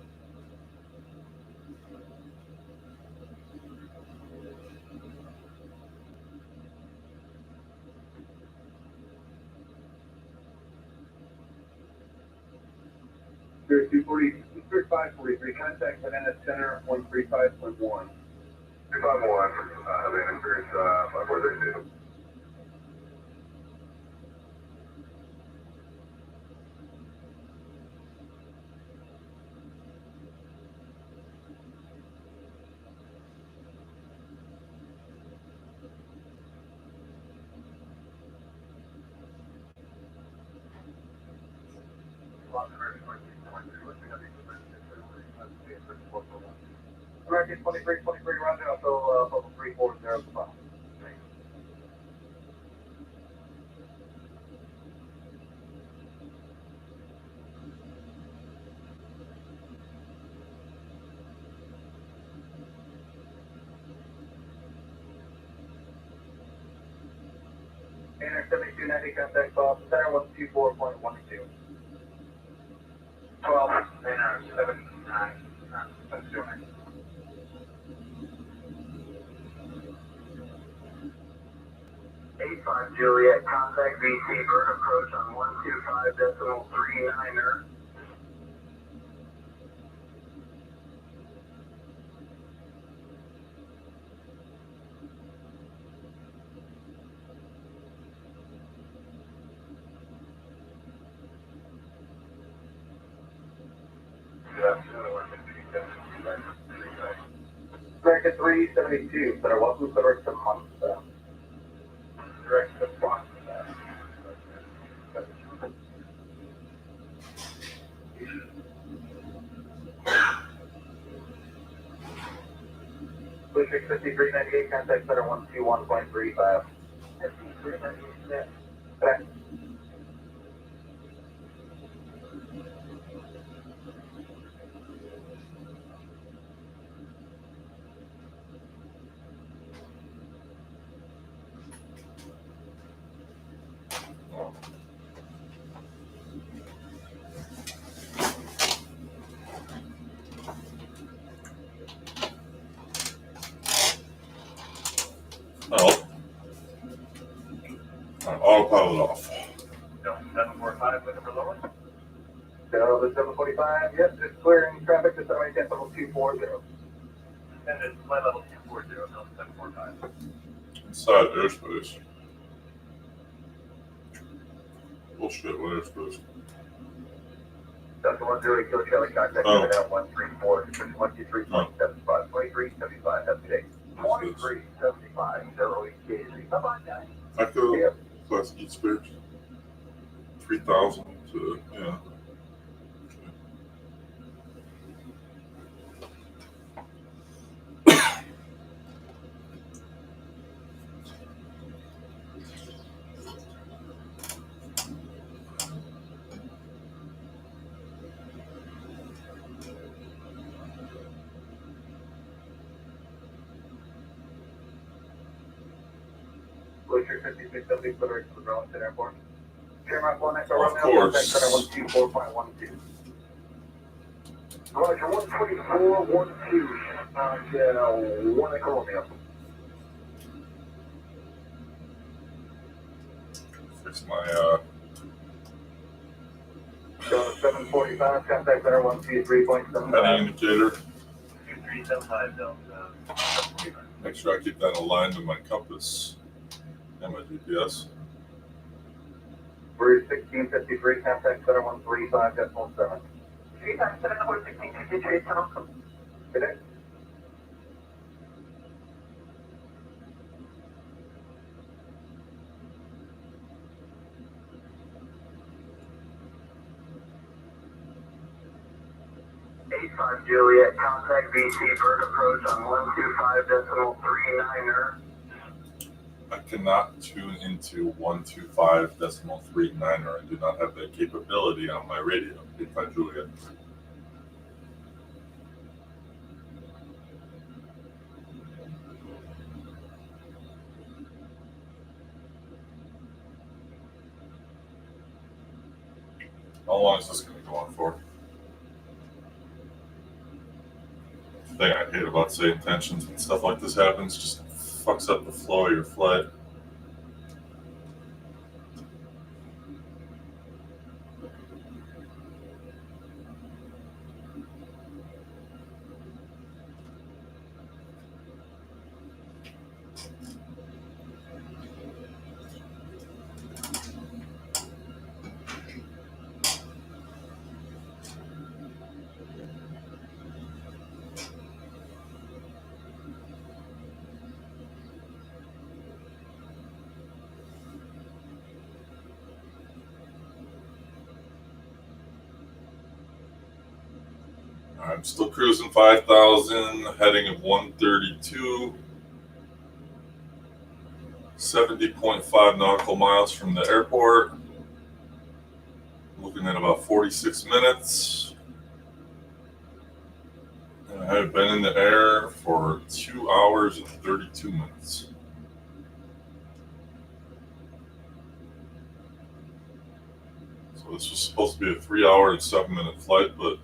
There's 543, contact Savannah Center 135.1. 251, Havana Cruise, 5432. American 2323, roger, also level 340. Air 7290, contact Boston Center 124.12. 12, Laminar 79, 79. 85 Juliet, contact VC, bird approach on 125.39er. American 372, Center, welcome direct to Montana. Direct to Boston. 5398, contact Center 121.35. 5398, correct. Oh. Autopilot off. No, 745 looking for Lois. Delta 745, yes, just clearing traffic to 78 level 240. And it's flight level 240, no 745. Inside airspace. Bullshit, what airspace? Delta 10 Kilo Charlie, contact Oh. at 134, 23.75, 2375, that's today. 2375, 08 KZ. Bye-bye, guys. Echo, Yep. class E space. 3,000 to, yeah. Glacier 5670, Federation to the Burlington Airport. Jeremiah 1 Echo Of Romeo, course. contact 124.12. Roger, 124.12, yeah, 1 Echo Romeo. Fix my, Delta 745, contact center 123.75. heading indicator. 2375, Delta 745. Make sure I keep that aligned to my compass and my GPS. Breeze 1653, contact center 135.7. 357 or 1653, welcome. Good day. Eight-five Juliet, contact VC bird approach on 125.39er. I cannot tune into 125.39, or I do not have that capability on my radio. If I do it. How long is this going to go on for? The thing I hate about say intentions when stuff like this happens, just fucks up the flow of your flight. I'm still cruising 5,000, heading of 132, 70.5 nautical miles from the airport. Looking at about 46 minutes. And I have been in the air for 2 hours and 32 minutes. So this was supposed to be a 3-hour and 7-minute flight, but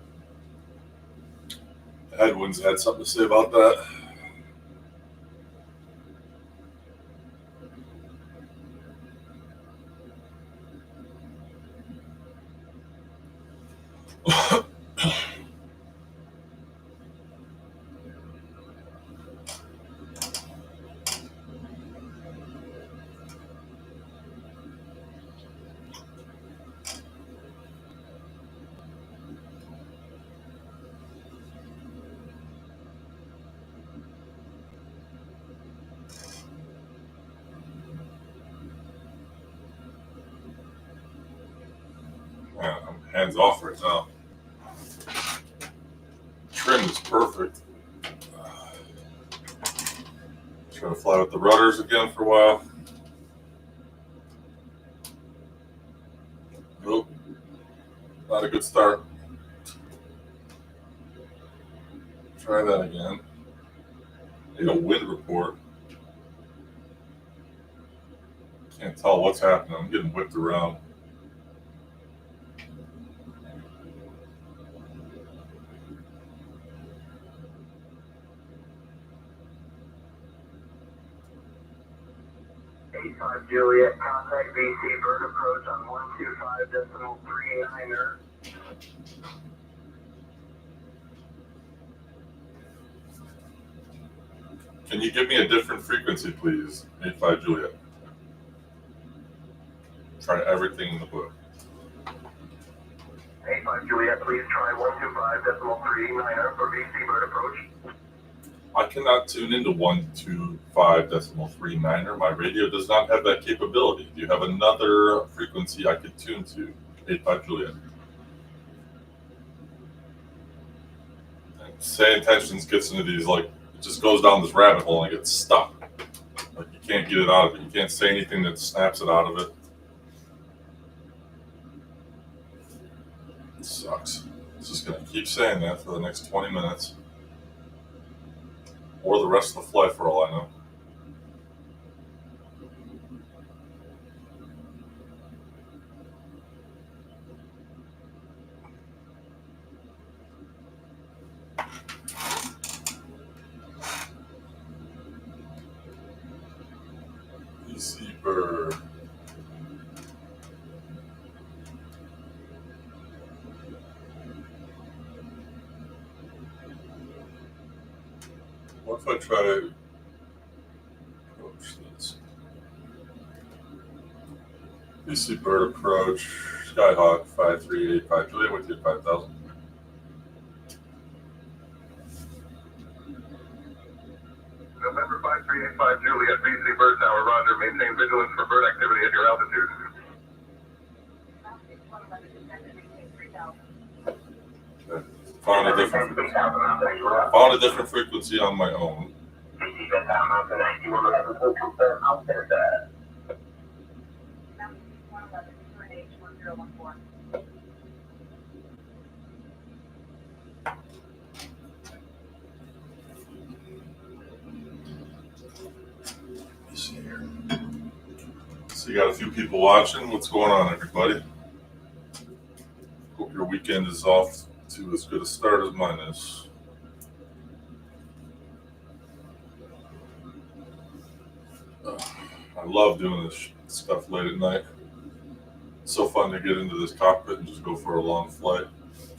the headwinds had something to say about that. Man, I'm hands off right now. Trim is perfect. Trying to fly with the rudders again for a while. Nope. Not a good start. Try that again. Need a wind report. Can't tell what's happening. I'm getting whipped around. 85 Juliet, contact BC bird approach on 125.39er. Can you give me a different frequency, please? 85 Juliet. Try everything in the book. 85 Juliet, please try 125.39er for BC bird approach. I cannot tune into 125.39er. My radio does not have that capability. Do you have another frequency I could tune to? 85 Juliet. And Say Intentions gets into these, like, it just goes down this rabbit hole and gets stuck. Like, you can't get it out of it. You can't say anything that snaps it out of it. It sucks. It's just going to keep saying that for the next 20 minutes. Or the rest of the flight, for all I know. Easy bird. What if I try to approach this? BC bird approach, Skyhawk 5385 Juliet with you at 5,000. November 5385 Juliet, BC bird tower, roger. Maintain vigilance for bird activity at your altitude. Okay. Found a different frequency on my own. Let's see here. So you got a few people watching. What's going on, everybody? Hope your weekend is off to as good a start as mine is. I love doing this stuff late at night. It's so fun to get into this cockpit and just go for a long flight.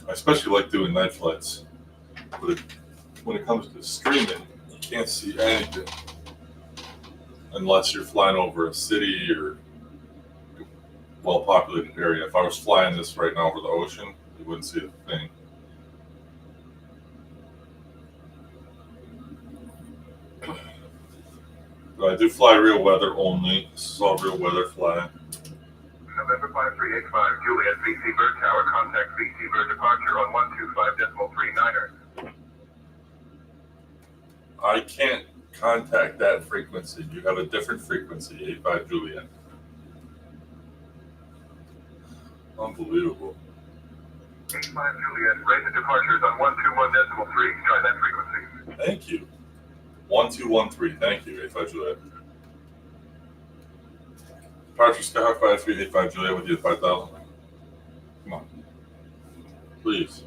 I especially like doing night flights. But when it comes to streaming, you can't see anything unless you're flying over a city or well-populated area. If I was flying this right now over the ocean, you wouldn't see a thing. But I do fly real weather only. This is all real weather flying. November 5385 Juliet, BC bird tower, contact BC bird departure on 125.39er. I can't contact that frequency. You have a different frequency, 85 Juliet. Unbelievable. 85 Juliet, rated departures on 121.3. Try that frequency. Thank you. 1213. Thank you, 85 Juliet. Departure Skyhawk 5385 Juliet with you at 5,000. Come on. Please.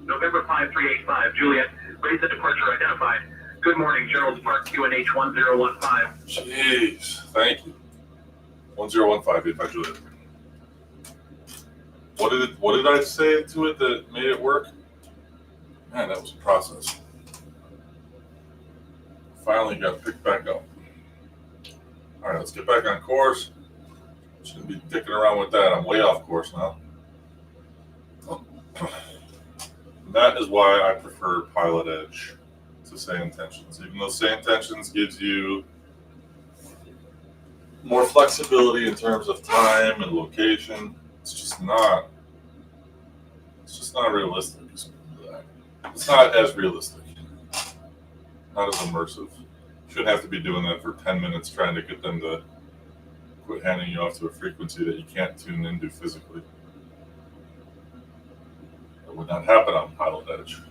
November 5385 Juliet, raise the departure identified. Good morning, Gerald's Park, QNH 1015. Jeez. Thank you. 1015, 85 Juliet. What did I say to it that made it work? Man, that was a process. Finally got picked back up. All right, let's get back on course. Shouldn't be dicking around with that. I'm way off course now. That is why I prefer Pilot Edge to Say Intentions. Even though Say Intentions gives you more flexibility in terms of time and location, it's just not realistic. It's not as realistic. Not as immersive. You shouldn't have to be doing that for 10 minutes trying to get them to quit handing you off to a frequency that you can't tune into physically. That would not happen on Pilot Edge.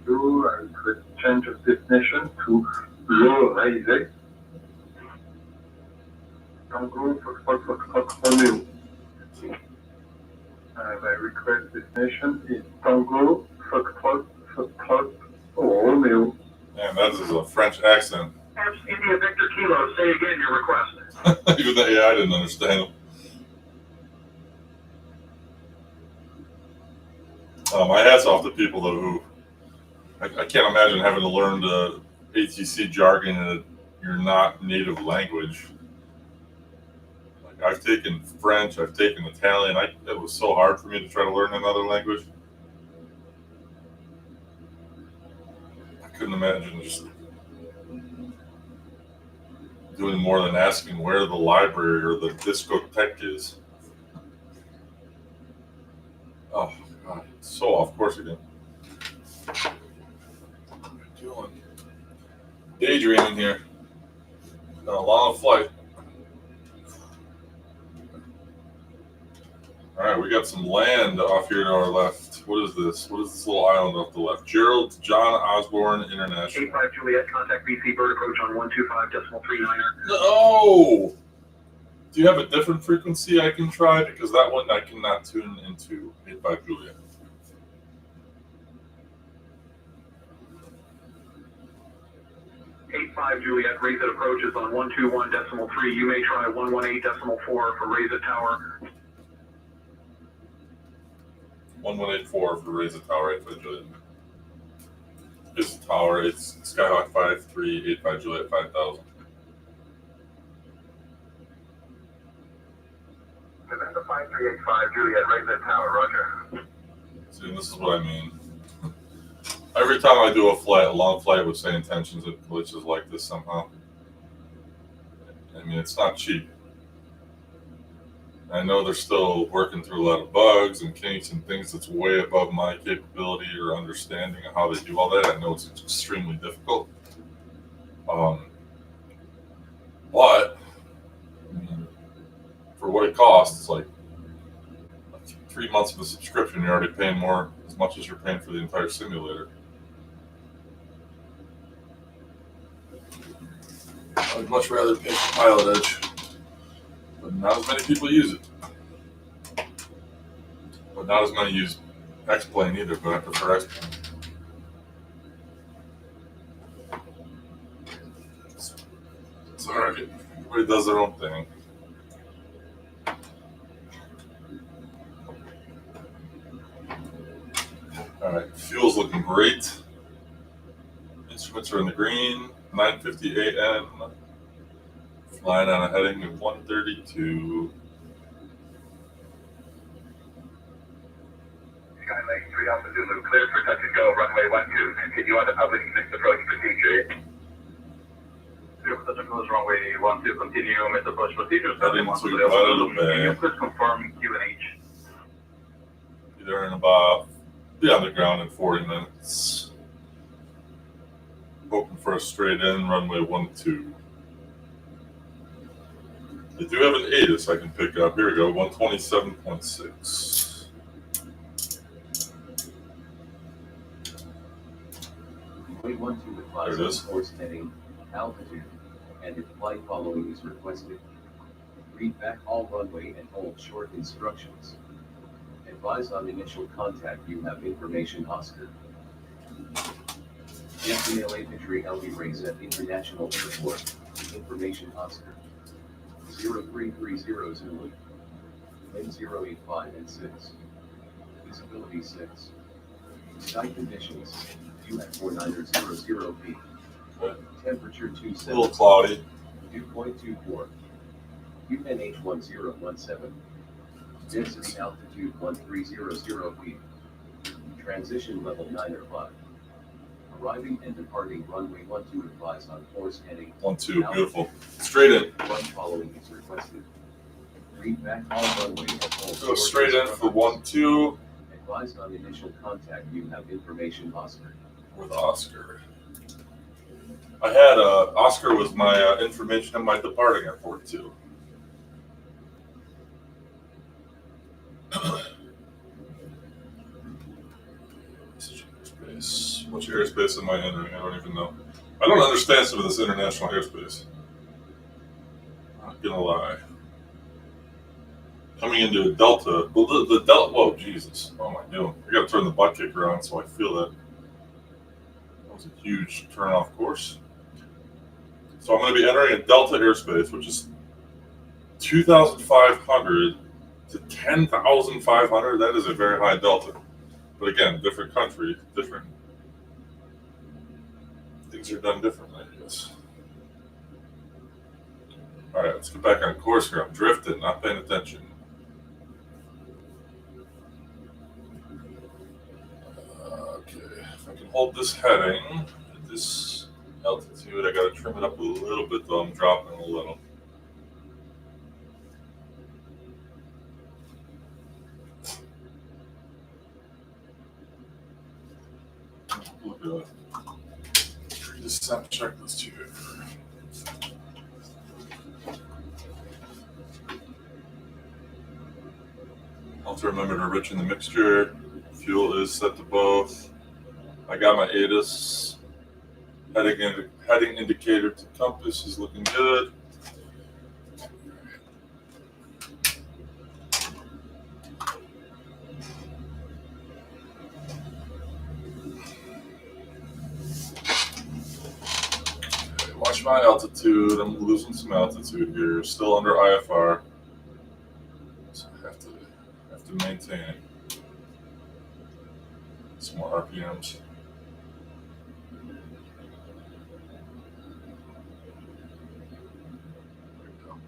do, I could change the destination to low raise. Tango, Foxtrot, Romeo. My request destination is Tango, Foxtrot, Romeo. Man, that is a French accent. India Victor Kilo, say again your request. Even the AI didn't understand him. My hat's off to people though who I can't imagine having to learn the ATC jargon in your not native language. Like I've taken French, I've taken Italian. It was so hard for me to try to learn another language. I couldn't imagine just doing more than asking where the library or the discotheque is. Oh God, so off course again. What am I doing? Daydreaming here. Got a long flight. All right, we got some land off here to our left. What is this? What is this little island off the left? Gerald John Osborne International. 85 Juliet, contact BC bird approach on 125.39er. No! Do you have a different frequency I can try? Because that one I cannot tune into 85 Juliet. Juliet, raise it approaches on 121.3. You may try 118.4 for raise it tower. 1184 for Raise the Tower, 85 Juliet. Here's the tower, it's Skyhawk 53, 85 Juliet, 5000. November 5385 Juliet, raise that tower, roger. See, this is what I mean. Every time I do a long flight with same intentions, it glitches like this somehow. I mean, it's not cheap. I know they're still working through a lot of bugs and kinks and things that's way above my capability or understanding of how they do all that. I know it's extremely difficult. But, I mean, for what it costs, it's like 3 months of a subscription. You're already paying more, as much as you're paying for the entire simulator. I'd much rather pay for Pilot Edge, but not as many people use it. But not as many use X-Plane either, but I prefer X-Plane. It's alright. Everybody does their own thing. Alright, fuel's looking great. Instruments are in the green. 9:50 a.m. Flying on a heading of 132. Skylake 3 Alpha Zulu, cleared for touch and go, runway 12. Continue on the public missed approach procedure. Clear for touch and go, runway 12, continue missed approach procedure. Heading to Guadeloupe. Can you please confirm QNH? Be there in about, be on the ground in 40 minutes. Hoping for a straight in, runway 12. They do have an ATIS I can pick up. Here we go, 127.6. Runway 12 There it is. course heading, altitude, and if flight following is requested. Read back all runway and hold short instructions. Advise on initial contact you have information Oscar. Pointe-A-Pitre raise at International Airport. Information Oscar. 0330 Zulu. Wind 085 and 6. Visibility 6. Sky conditions. You at 4900 feet. Temperature A 27. little cloudy. Dew point 24. UNH 1017. Density altitude 1300 feet. Transition level 9 or 5. Arriving and departing runway 12 advised on course heading. 12, beautiful. Straight in. One following is requested. Read back all runway and hold. Go straight in for 12 Advised on initial contact you have information Oscar. with Oscar. I had Oscar was my information on my departing airport too. Space. Which airspace am I entering? I don't even know. I don't understand some of this international airspace. Not gonna lie. Coming into a delta. Well, the delta. Whoa, Jesus! What am I doing? I gotta turn the butt kicker on so I feel that. That was a huge turn off course. So I'm going to be entering a delta airspace, which is 2,500 to 10,500. That is a very high delta. But again, different country, different things are done differently, I guess. All right, let's get back on course here. I'm drifting, not paying attention. Okay, if I can hold this heading at this altitude, I got to trim it up a little bit, though I'm dropping a little. Look at that. Just snap checklist here. Also remember to enrich in the mixture. Fuel is set to both. I got my ATIS. Heading indicator to compass is looking good. Okay, watch my altitude. I'm losing some altitude here. Still under IFR. So I have to maintain it. Some more RPMs.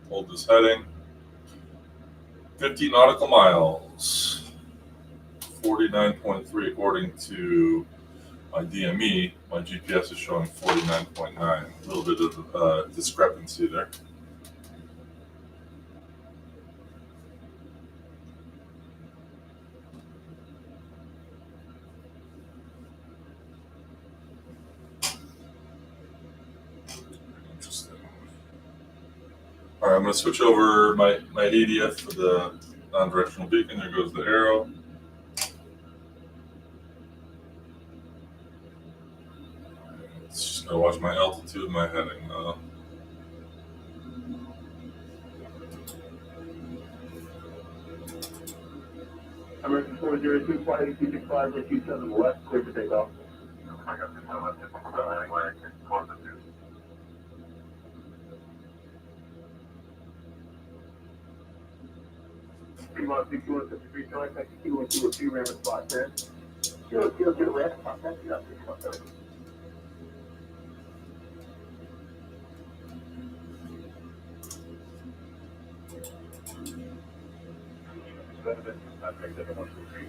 Hold this heading. 50 nautical miles. 49.3 according to my DME. My GPS is showing 49.9. A little bit of discrepancy there. All right, I'm going to switch over my ADF for the non-directional beacon. There goes the arrow. It's just going to watch my altitude and my heading now. American 402, flight 8265, at 27 west, clear for takeoff. I got the left, anyway, close it to. P16153, select Q123, ramp at spot 10. 002 west, spot 10, 617. I think that 123,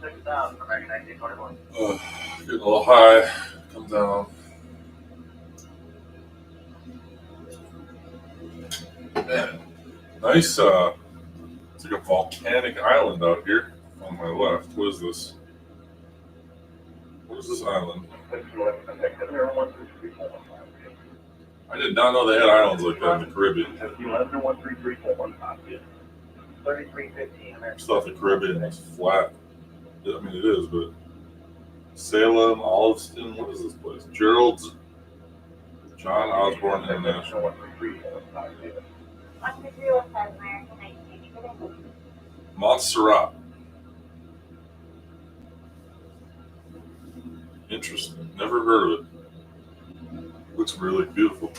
16,000 from American 1921. Getting a little high. Come down. Man, nice. It's like a volcanic island out here on my left. What is this? What is this island? I did not know they had islands like that in the Caribbean. 3315 I American. just thought the Caribbean was flat. I mean, it is, but Salem, Oliveston, what is this place? Gerald's, John Osborne International. Montserrat. Interesting. Never heard of it. Looks really beautiful.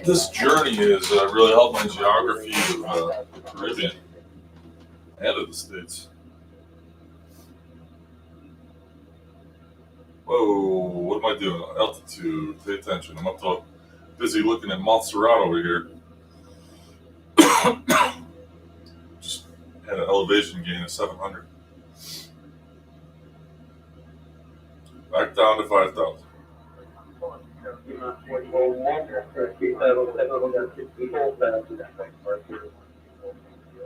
This journey has really helped my geography of the Caribbean and of the States. Whoa, what am I doing? Altitude, pay attention. I'm up to busy looking at Montserrat over here. Just had an elevation gain of 700. Back down to 5,000.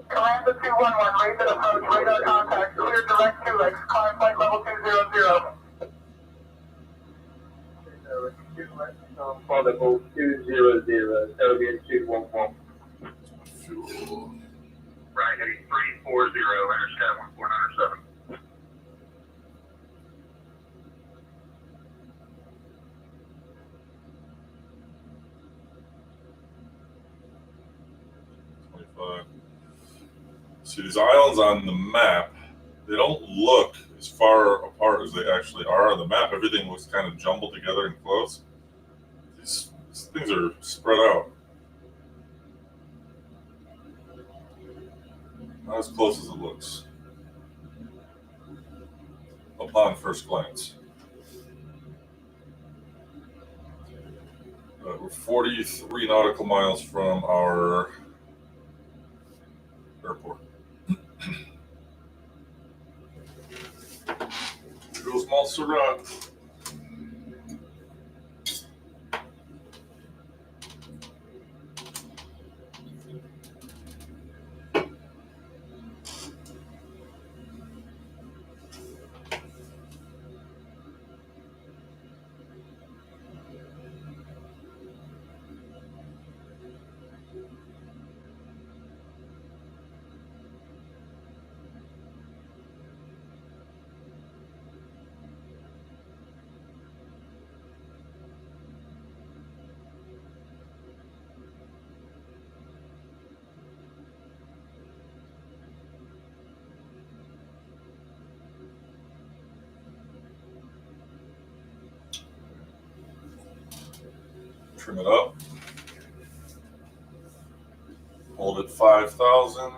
Atlanta 211, rapid approach, radar contact, clear direct 2X, climb flight level 200. For level 200, Soviet 211. Fuel. Right, heading 340, enter sky 1407. See, these islands on the map, they don't look as far apart as they actually are on the map. Everything looks kind of jumbled together and close. These things are spread out. Not as close as it looks upon first glance. We're 43 nautical miles from our airport. Here goes Montserrat. Trim it up. Hold at 5,000.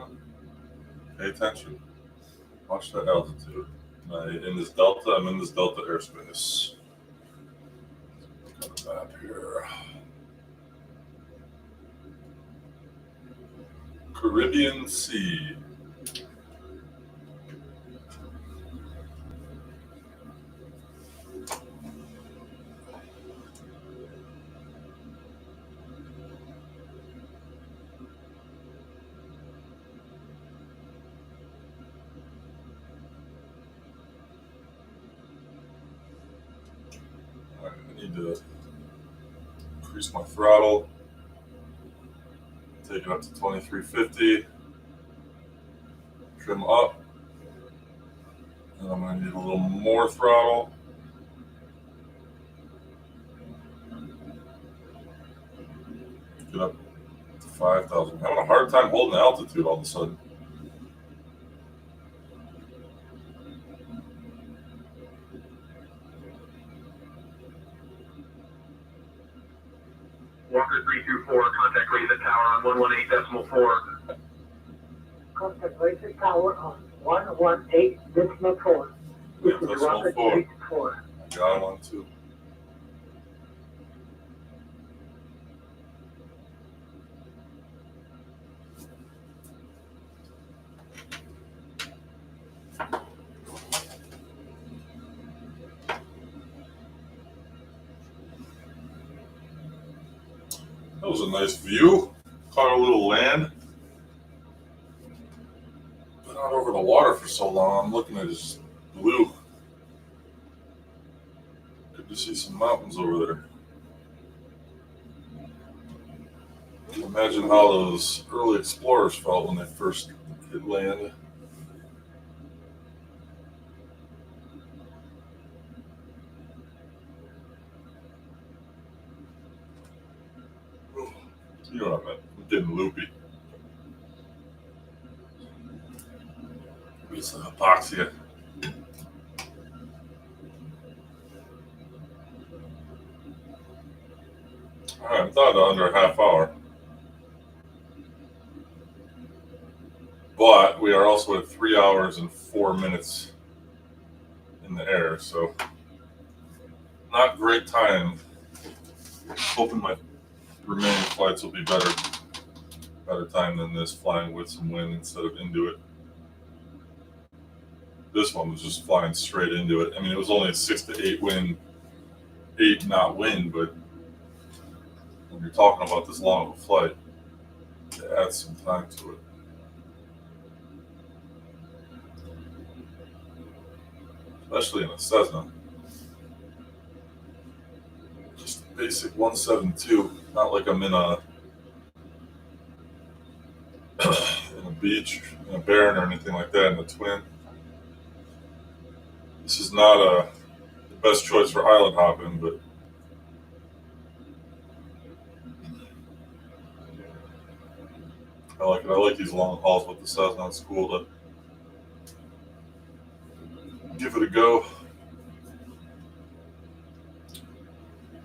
Pay attention. Watch that altitude. In this delta, I'm in this delta airspace. Got the map here. Caribbean Sea. I need to increase my throttle, take it up to 2350, trim up, and I'm going to need a little more throttle. Get up to 5,000. I'm having a hard time holding the altitude all of a sudden. Walker 324, contact Razor Tower on 118.4. Contact Razor Tower on 118.4. This is Walker 324. I got one too. That was a nice view. Caught a little land. Been out over the water for so long, I'm looking at this blue. Good to see some mountains over there. Imagine how those early explorers felt when they first hit land. You know what I meant. I'm getting loopy. It's like hypoxia. Alright, I'm down to under a half hour. But we are also at 3 hours and 4 minutes in the air, so not great time. Hoping my remaining flights will be better time than this, flying with some wind instead of into it. This one was just flying straight into it. I mean, it was only a 6 to 8 wind, 8 knot wind, but when you're talking about this long of a flight, it adds some time to it. especially in a Cessna. Just a basic 172, not like I'm in a beach, in a barren or anything like that in a twin. This is not the best choice for island hopping, but I like it. I like these long hauls with the Cessna. It's cool to give it a go.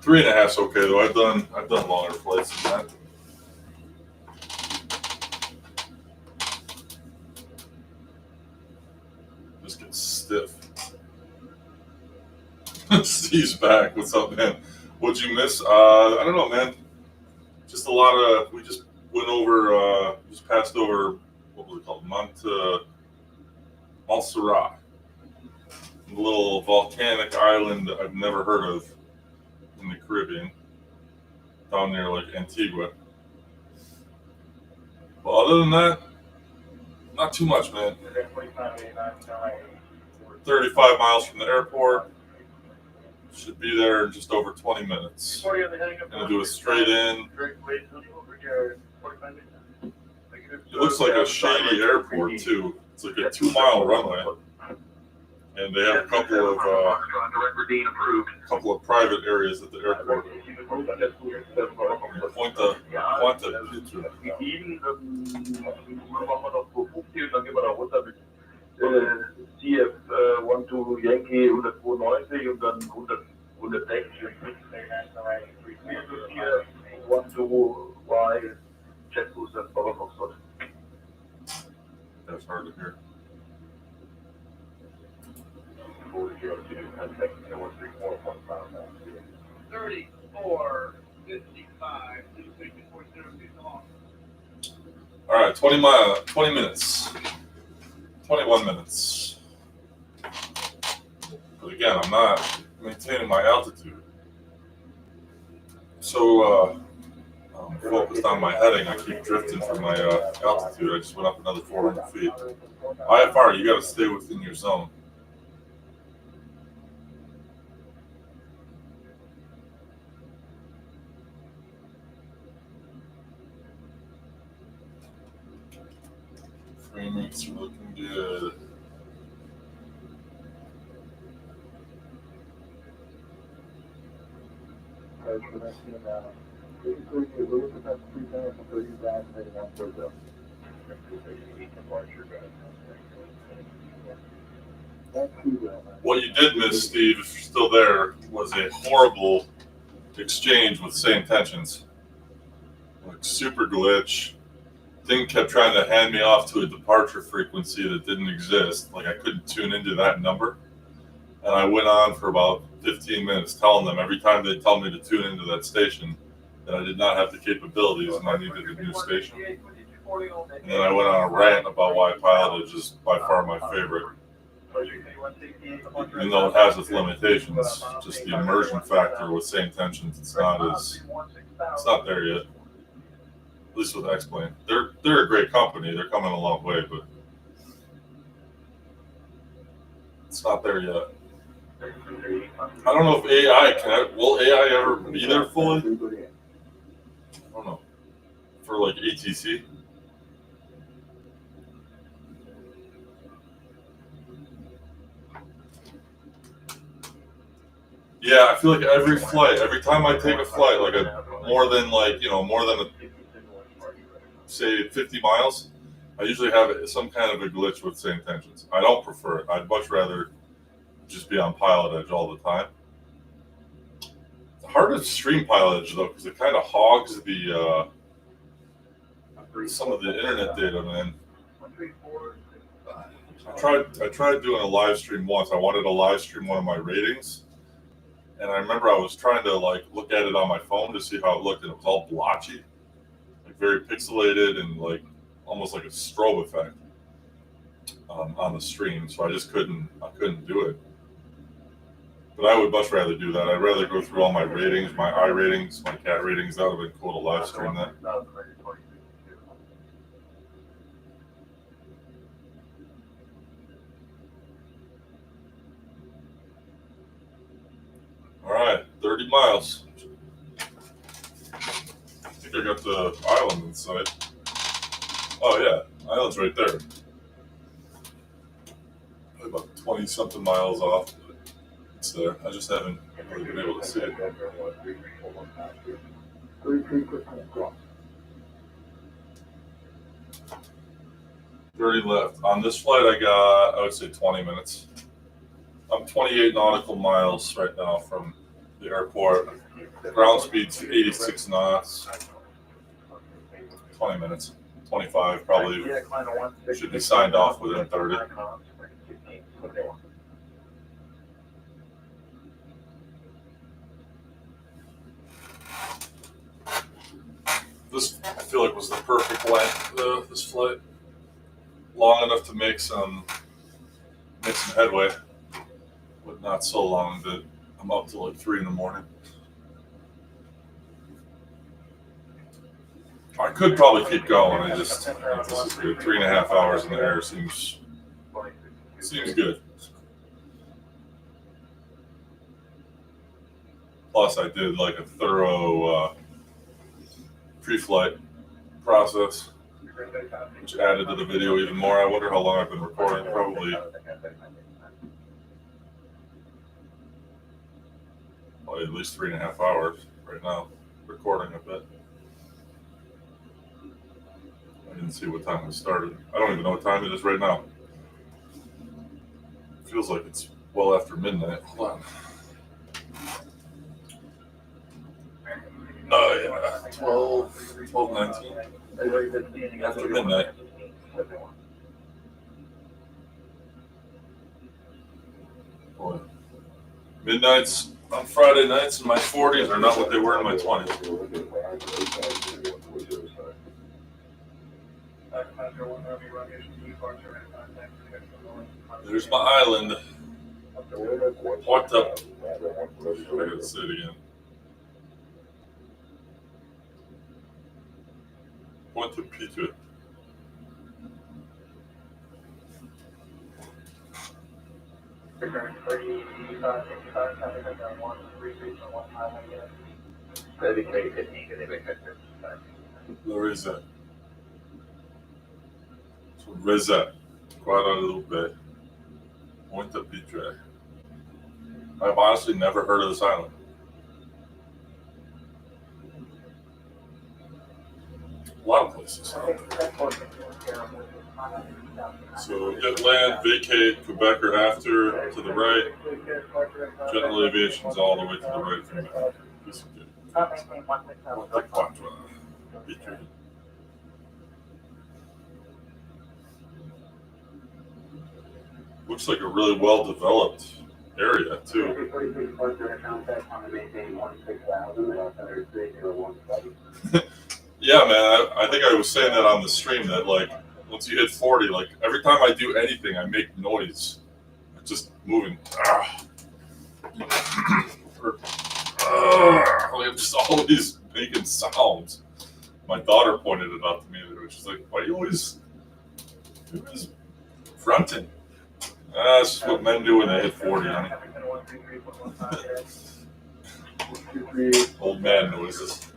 3.5's okay though. I've done longer flights than that. Just get stiff. Steve's back. What's up, man? What'd you miss? I don't know, man. Just a lot of. We just went over. Just passed over. What was it called? Montserrat, a little volcanic island I've never heard of in the Caribbean, down near like Antigua. But other than that, not too much, man. 35 miles from the airport. Should be there in just over 20 minutes. Gonna do a straight in. It looks like a shady airport too. It's like a 2-mile runway, and they have a couple of private areas at the airport. Pointe-A-Pitre. CF12 Yankee 192 und dann 160 12Y JetBoost and Baba Foxtrot. That's hard to hear. 3455. All right, 20 minutes. 21 minutes. But again, I'm not maintaining my altitude. So I'm focused on my heading. I keep drifting from my altitude. I just went up another 400 feet. IFR, you got to stay within your zone. Frame rates are looking good. What you did miss, Steve, if you're still there, was a horrible exchange with same tensions. Like super glitch. Thing kept trying to hand me off to a departure frequency that didn't exist. Like I couldn't tune into that number. And I went on for about 15 minutes telling them every time they tell me to tune into that station that I did not have the capabilities and I needed a new station. And then I went on a rant about why pilotage is by far my favorite. Even though it has its limitations, just the immersion factor with same tensions, it's not there yet. At least with X-Plane. They're a great company. They're coming a long way, but it's not there yet. I don't know if will AI ever be there fully? I don't know. For like ATC? Yeah, I feel like every time I take a flight, like more than say 50 miles, I usually have some kind of a glitch with same tensions. I don't prefer it. I'd much rather just be on pilot edge all the time. It's hard to stream pilot edge though, because it kind of hogs the some of the internet data, man. I tried doing a live stream once. I wanted to live stream one of my ratings, and I remember I was trying to like look at it on my phone to see how it looked, and it was all blotchy, like very pixelated and like almost like a strobe effect on the stream. So I just couldn't do it. But I would much rather do that. I'd rather go through all my ratings, my eye ratings, my cat ratings. That would have been cool to live stream that. miles. I think I got the island in sight. Oh yeah, island's right there. About 20 something miles off. It's there. I just haven't really been able to see it. 30 left. On this flight, I got, I would say 20 minutes. I'm 28 nautical miles right now from the airport. Ground speed's 86 knots. 20 minutes. 25 probably. Should be signed off within 30. This, I feel like, was the perfect length, this flight. Long enough to make some headway, but not so long that I'm up till like 3 in the morning. I could probably keep going. I just, this is good. 3.5 hours in the air seems good. Plus, I did like a thorough pre-flight process, which added to the video even more. I wonder how long I've been recording. Probably at least 3.5 hours right now, recording a bit. I didn't see what time it started. I don't even know what time it is right now. It feels like it's well after midnight. Hold on. Oh yeah, 12:19. After midnight. Boy. Midnights on Friday nights in my 40s are not what they were in my 20s. There's my island. Pointe-A-Pitre. I gotta say it again. Pointe-A-Pitre. Where is that? So Reza, Guadeloupe, Pointe-A-Pitre. I've honestly never heard of this island. A lot of places. So get land, vacate, Quebec or after, to the right. General aviation's all the way to the right from there. This is good. Pointe-A-Pitre. Looks like a really well-developed area, too. Yeah, man, I think I was saying that on the stream that, like, once you hit 40, like, every time I do anything, I make noise. I'm just moving. I'm just always making sounds. My daughter pointed it out to me. She's like, why are you always grunting? That's just what men do when they hit 40, honey. Old man noises.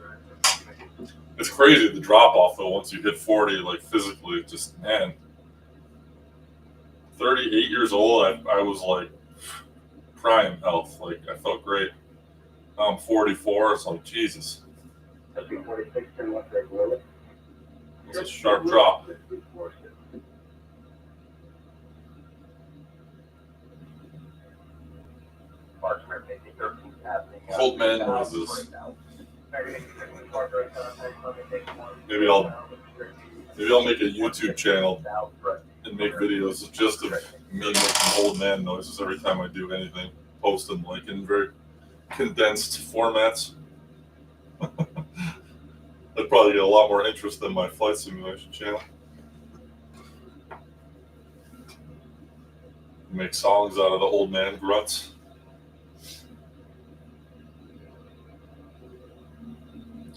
It's crazy, the drop-off, though, once you hit 40, like, physically, just, man. 38 years old, I was, like, prime health. Like, I felt great. Now I'm 44, it's like, Jesus. It's a sharp drop. Old man noises. Maybe I'll make a YouTube channel and make videos just of me making old man noises every time I do anything. Post them like in very condensed formats. That'd probably get a lot more interest than my flight simulation channel. Make songs out of the old man grunts.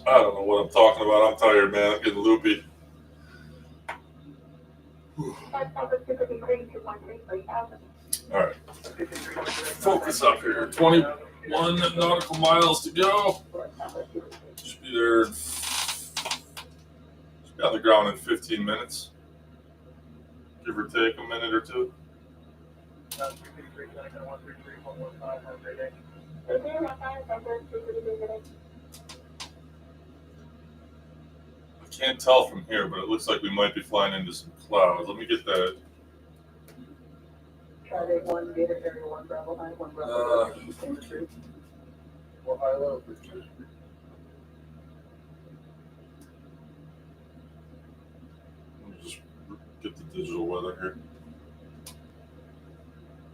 I don't know what I'm talking about. I'm tired, man. I'm getting loopy. All right. Focus up here. 20 1 nautical miles to go. Should be there. Should be on the ground in 15 minutes. Give or take a minute or two. I can't tell from here, but it looks like we might be flying into some clouds. Let me get that. Charlie 1, Gator Area 1, Bravo 9, 1, Bravo 9, Well, high level. Let me just get the digital weather here.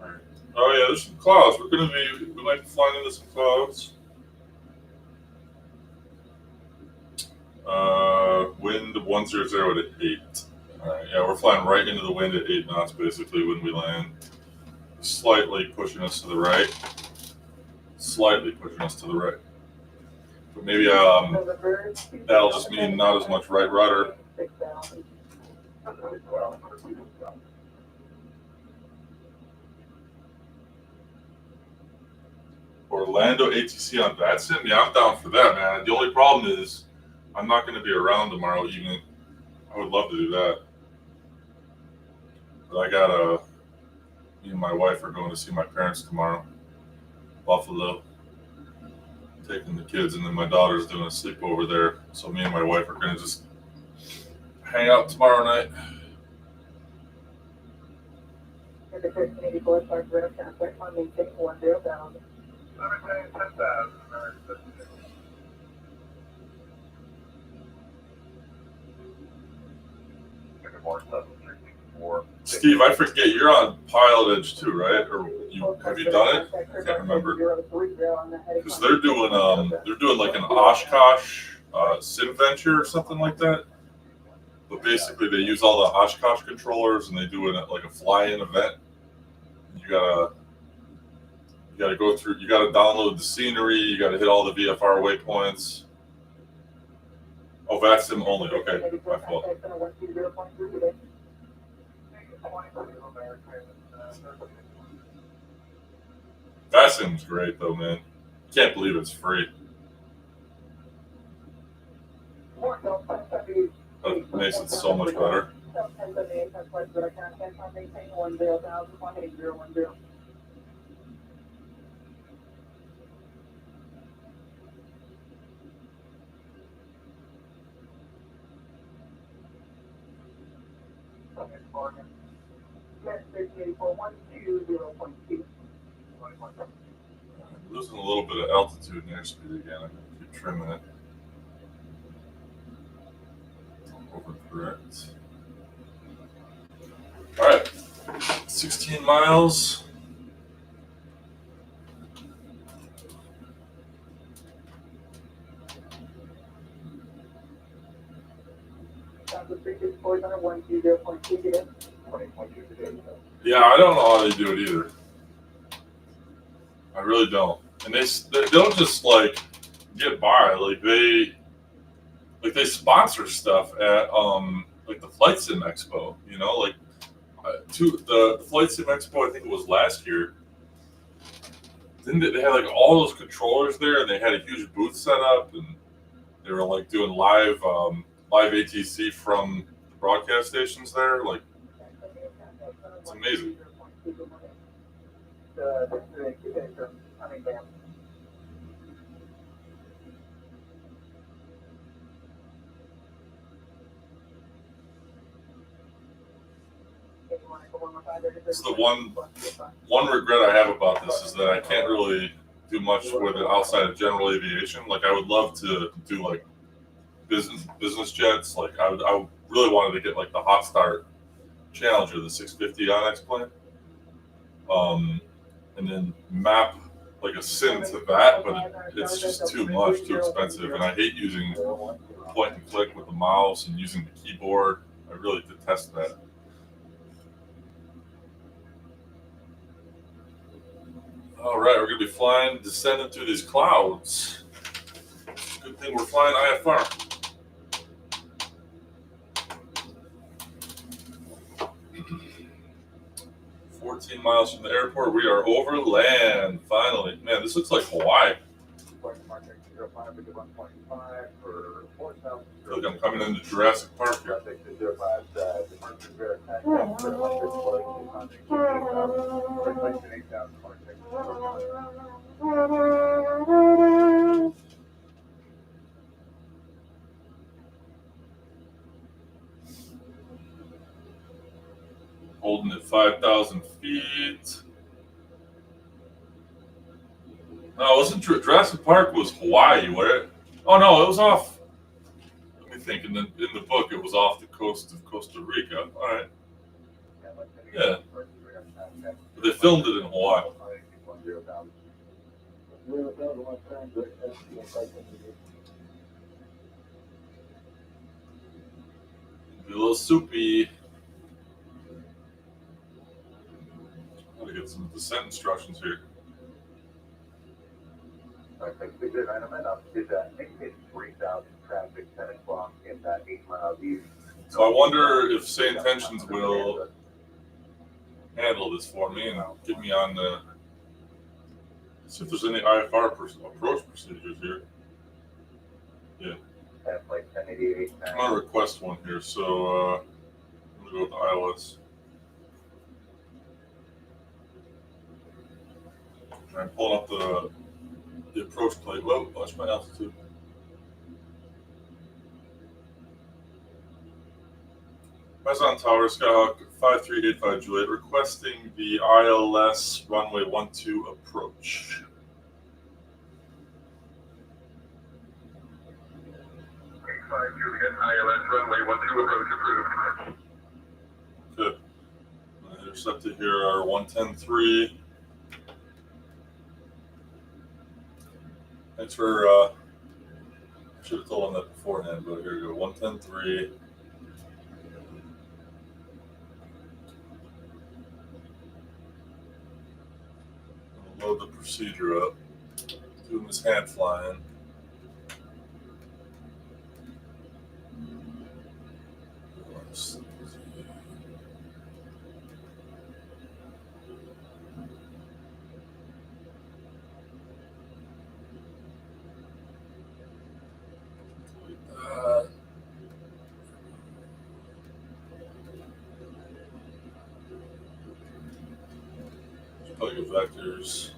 All right. Oh yeah, there's some clouds. We might be flying into some clouds. Wind 100 to 8. All right, yeah, we're flying right into the wind at 8 knots basically when we land. Slightly pushing us to the right. Slightly pushing us to the right. But maybe that'll just mean not as much right rudder. Orlando ATC on that sim? Yeah, I'm down for that, man. The only problem is I'm not going to be around tomorrow evening. I would love to do that. But me and my wife are going to see my parents tomorrow. Buffalo. Taking the kids, and then my daughter's doing a sleepover there. So me and my wife are going to just hang out tomorrow night. Steve, I forget you're on Pilot Edge too, right? Or have you done it? I can't remember. Because they're doing like an Oshkosh sim venture or something like that. But basically, they use all the Oshkosh controllers and they do it at like a fly-in event. You gotta go through. You gotta download the scenery. You gotta hit all the VFR waypoints. Oh, that's sim only. Okay, my fault. That sim's great though, man. Can't believe it's free. That makes it so much better. I'm losing a little bit of altitude and airspeed again. I'm going to keep trimming it. Overcorrect. All right, 16 miles. Yeah, I don't know how they do it either. I really don't. And they don't just like get by. Like they sponsor stuff at like the Flight Sim Expo. You know, like the Flight Sim Expo. I think it was last year. Didn't they had like all those controllers there, and they had a huge booth set up, and they were like doing live ATC from the broadcast stations there. Like, it's amazing. It's the one regret I have about this is that I can't really do much with it outside of general aviation. Like, I would love to do like business jets. Like, I really wanted to get like the Hot Start Challenger, the 650 Onyx plane, and then map like a sim to that, but it's just too much, too expensive, and I hate using point and click with the mouse and using the keyboard. I really detest that. All right, we're going to be flying, descending through these clouds. Good thing we're flying IFR. 14 miles from the airport. We are over land, finally. Man, this looks like Hawaii. I feel like I'm coming into Jurassic Park here. Holding at 5,000 feet. No, it wasn't Jurassic Park was Hawaii, where it? Oh no, it was off. Let me think. In the book, it was off the coast of Costa Rica. All right. Yeah. But they filmed it in Hawaii. Be a little soupy. I'm gonna get some descent instructions here. So I wonder if St. Tensions will handle this for me and get me on the. See if there's any IFR approach procedures here. Yeah. I'm gonna request one here, so I'm gonna go with the ILS. I'm pulling up the approach plate. Whoa, watch my altitude. Horizon Tower, Skyhawk 5385 Juliet, requesting the ILS runway 12 approach. Juliet, ILS runway 12 approach approved. Good. Intercepted here are 110.3. Thanks for, I should have told them that beforehand, but here we go, 110.3. Load the procedure up. Doing this hand flying. Plug your vectors.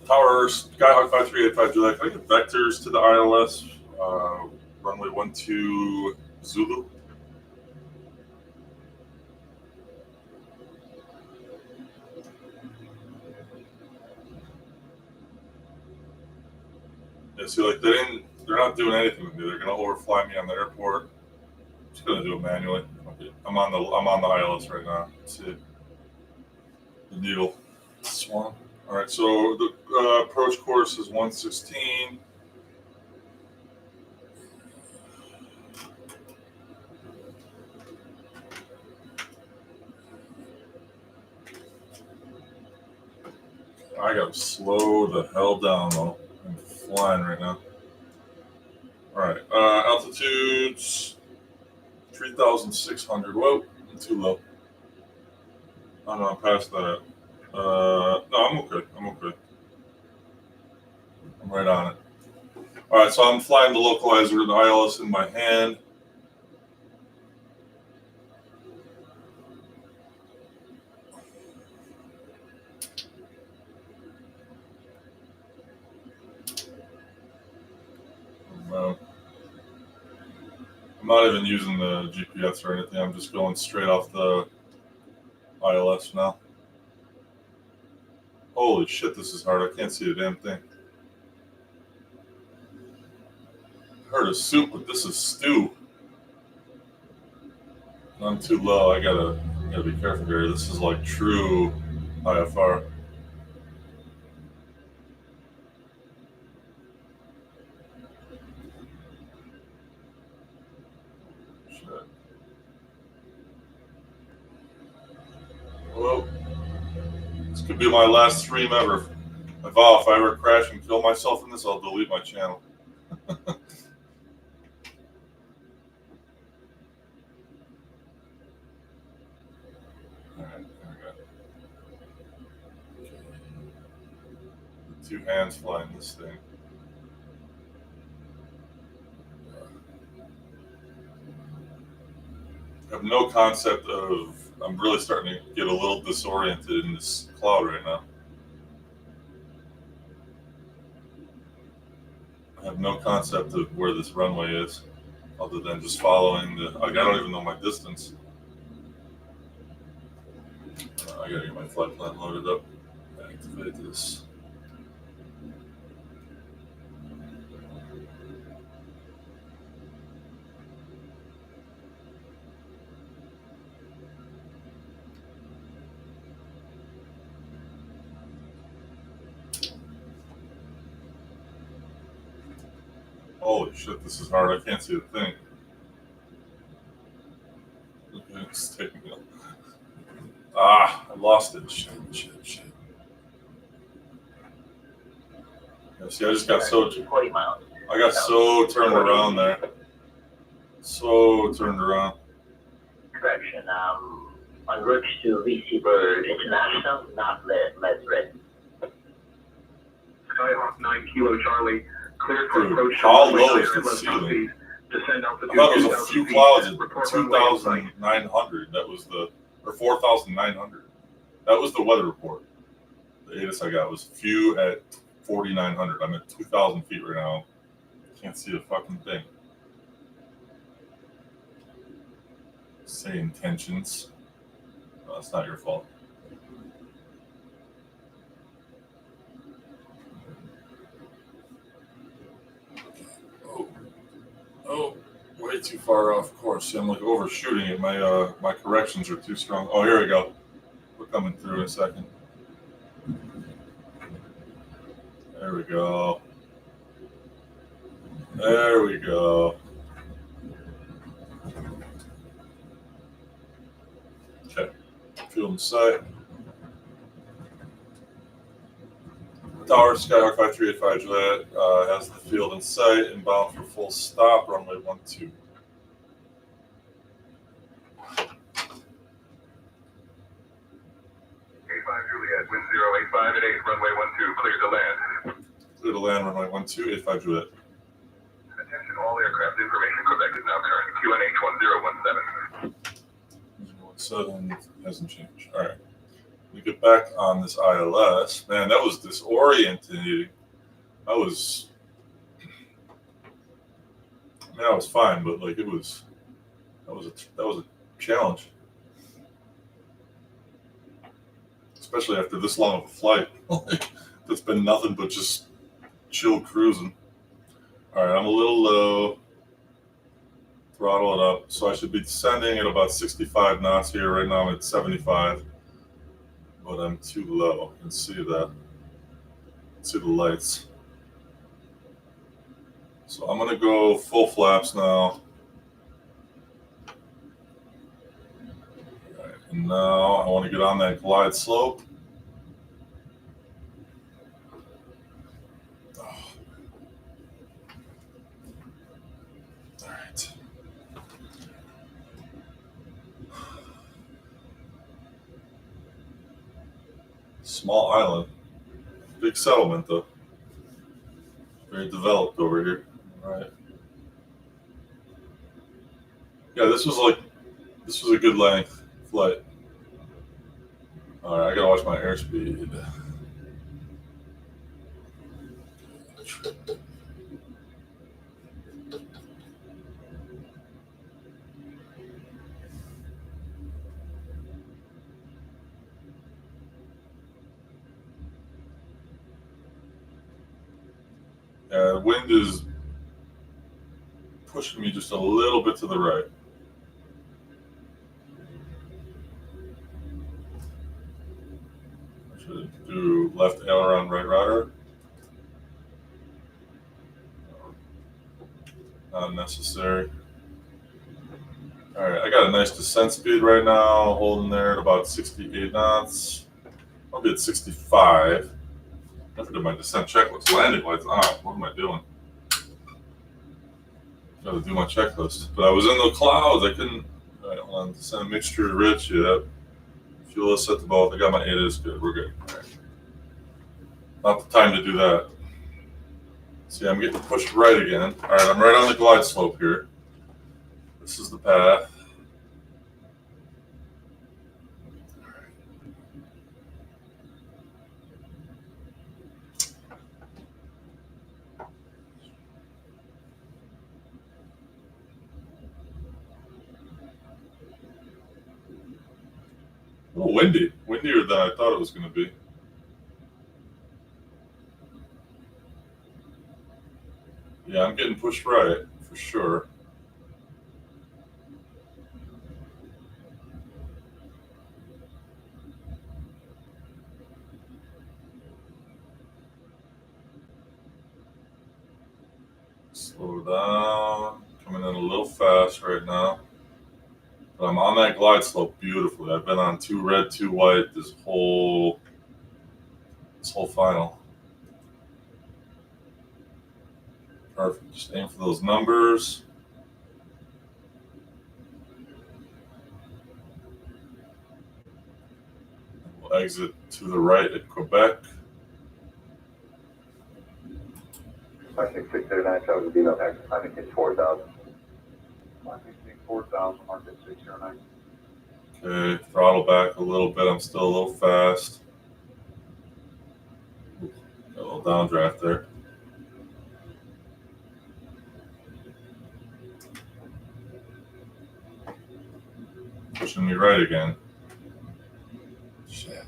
Tower, Skyhawk 5385 Juliet. Can I get vectors to the ILS? Runway 12 Zulu. Yeah, see, like they're not doing anything with me. They're gonna overfly me on the airport. I'm just gonna do it manually. Okay. I'm on the ILS right now. Let's see. The needle. Swan. All right, so the approach course is 116. I gotta slow the hell down though. I'm flying right now. All right, altitudes 3,600. Whoa, I'm too low. Oh no, I'm past that. No, I'm okay. I'm right on it. All right, so I'm flying the localizer and the ILS in my hand. I'm not even using the GPS or anything. I'm just going straight off the ILS now. Holy shit, this is hard. I can't see a damn thing. I heard a soup, but this is stew. I'm too low. I gotta be careful here. This is like true IFR. Shit. Whoa. This could be my last stream ever. I vow if I ever crash and kill myself in this, I'll delete my channel. 2 hands flying this thing. I have no concept of. I'm really starting to get a little disoriented in this cloud right now. I have no concept of where this runway is, other than just following the. I don't even know my distance. I gotta get my flight plan loaded up. Activate this. Holy shit, this is hard. I can't see a thing. Okay, it's taking me. I lost it. Shit. Yeah, see, I just got so. 40 miles. I got so turned around there. So turned around. Correction, en route to VC Bird International, not Madrid. Skyhawk 9 Kilo Charlie, cleared for Dude, approach. how low is the ceiling? Descend altitude. I thought it was a few clouds at Report runway in sight. 2,900. That was the, or 4,900. That was the weather report. The ATIS I got was few at 4,900. I'm at 2,000 feet right now. Can't see a fucking thing. Say intentions. No, that's not your fault. Oh, way too far off course. I'm like overshooting it. My corrections are too strong. Oh, here we go. We're coming through in a second. There we go. There we go. Okay. Field in sight. Tower, Skyhawk 5385 Juliet has the field in sight, inbound for full stop, runway 12. 85 Juliet, wind 085 at 8, runway 12, clear to land. Clear to land, runway 12, 85 Juliet. Attention, all aircraft information. Quebec is now current QNH 1017. 17 hasn't changed. All right. We get back on this ILS. Man, that was disorienting. I was fine, but like that was a challenge, especially after this long of a flight. That's been nothing but just chill cruising. All right, I'm a little low. Throttle it up, so I should be descending at about 65 knots here. Right now I'm at 75. But I'm too low. You can see that. See the lights. So I'm gonna go full flaps now. All right, and now I want to get on that glide slope. Oh. All right. Small island, big settlement though. Very developed over here. All right. Yeah, this was a good length flight. All right, I gotta watch my airspeed. The wind is pushing me just a little bit to the right. I should do left aileron, right rudder. Not necessary. All right, I got a nice descent speed right now, holding there at about 68 knots. I'll be at 65. Never did my descent checklist. Landing lights on. What am I doing? Got to do my checklist. But I was in the clouds. I couldn't. All right, hold on. Descent mixture rich. Yeah. Fuel is set to both. I got my ATIS. Good. We're good. All right. Not the time to do that. See, I'm getting pushed right again. All right, I'm right on the glide slope here. This is the path. A little windy. Windier than I thought it was going to be. Yeah, I'm getting pushed right, for sure. Slow down. Coming in a little fast right now. But I'm on that glide slope beautifully. I've been on 2 red, 2 white this whole final. Perfect. Just aim for those numbers. We'll exit to the right at Quebec. 56609, Charlie, be no X. I think it's 4,000. 4,000, market 609. Okay, throttle back a little bit. I'm still a little fast. Got a little downdraft there. Pushing me right again. Shit.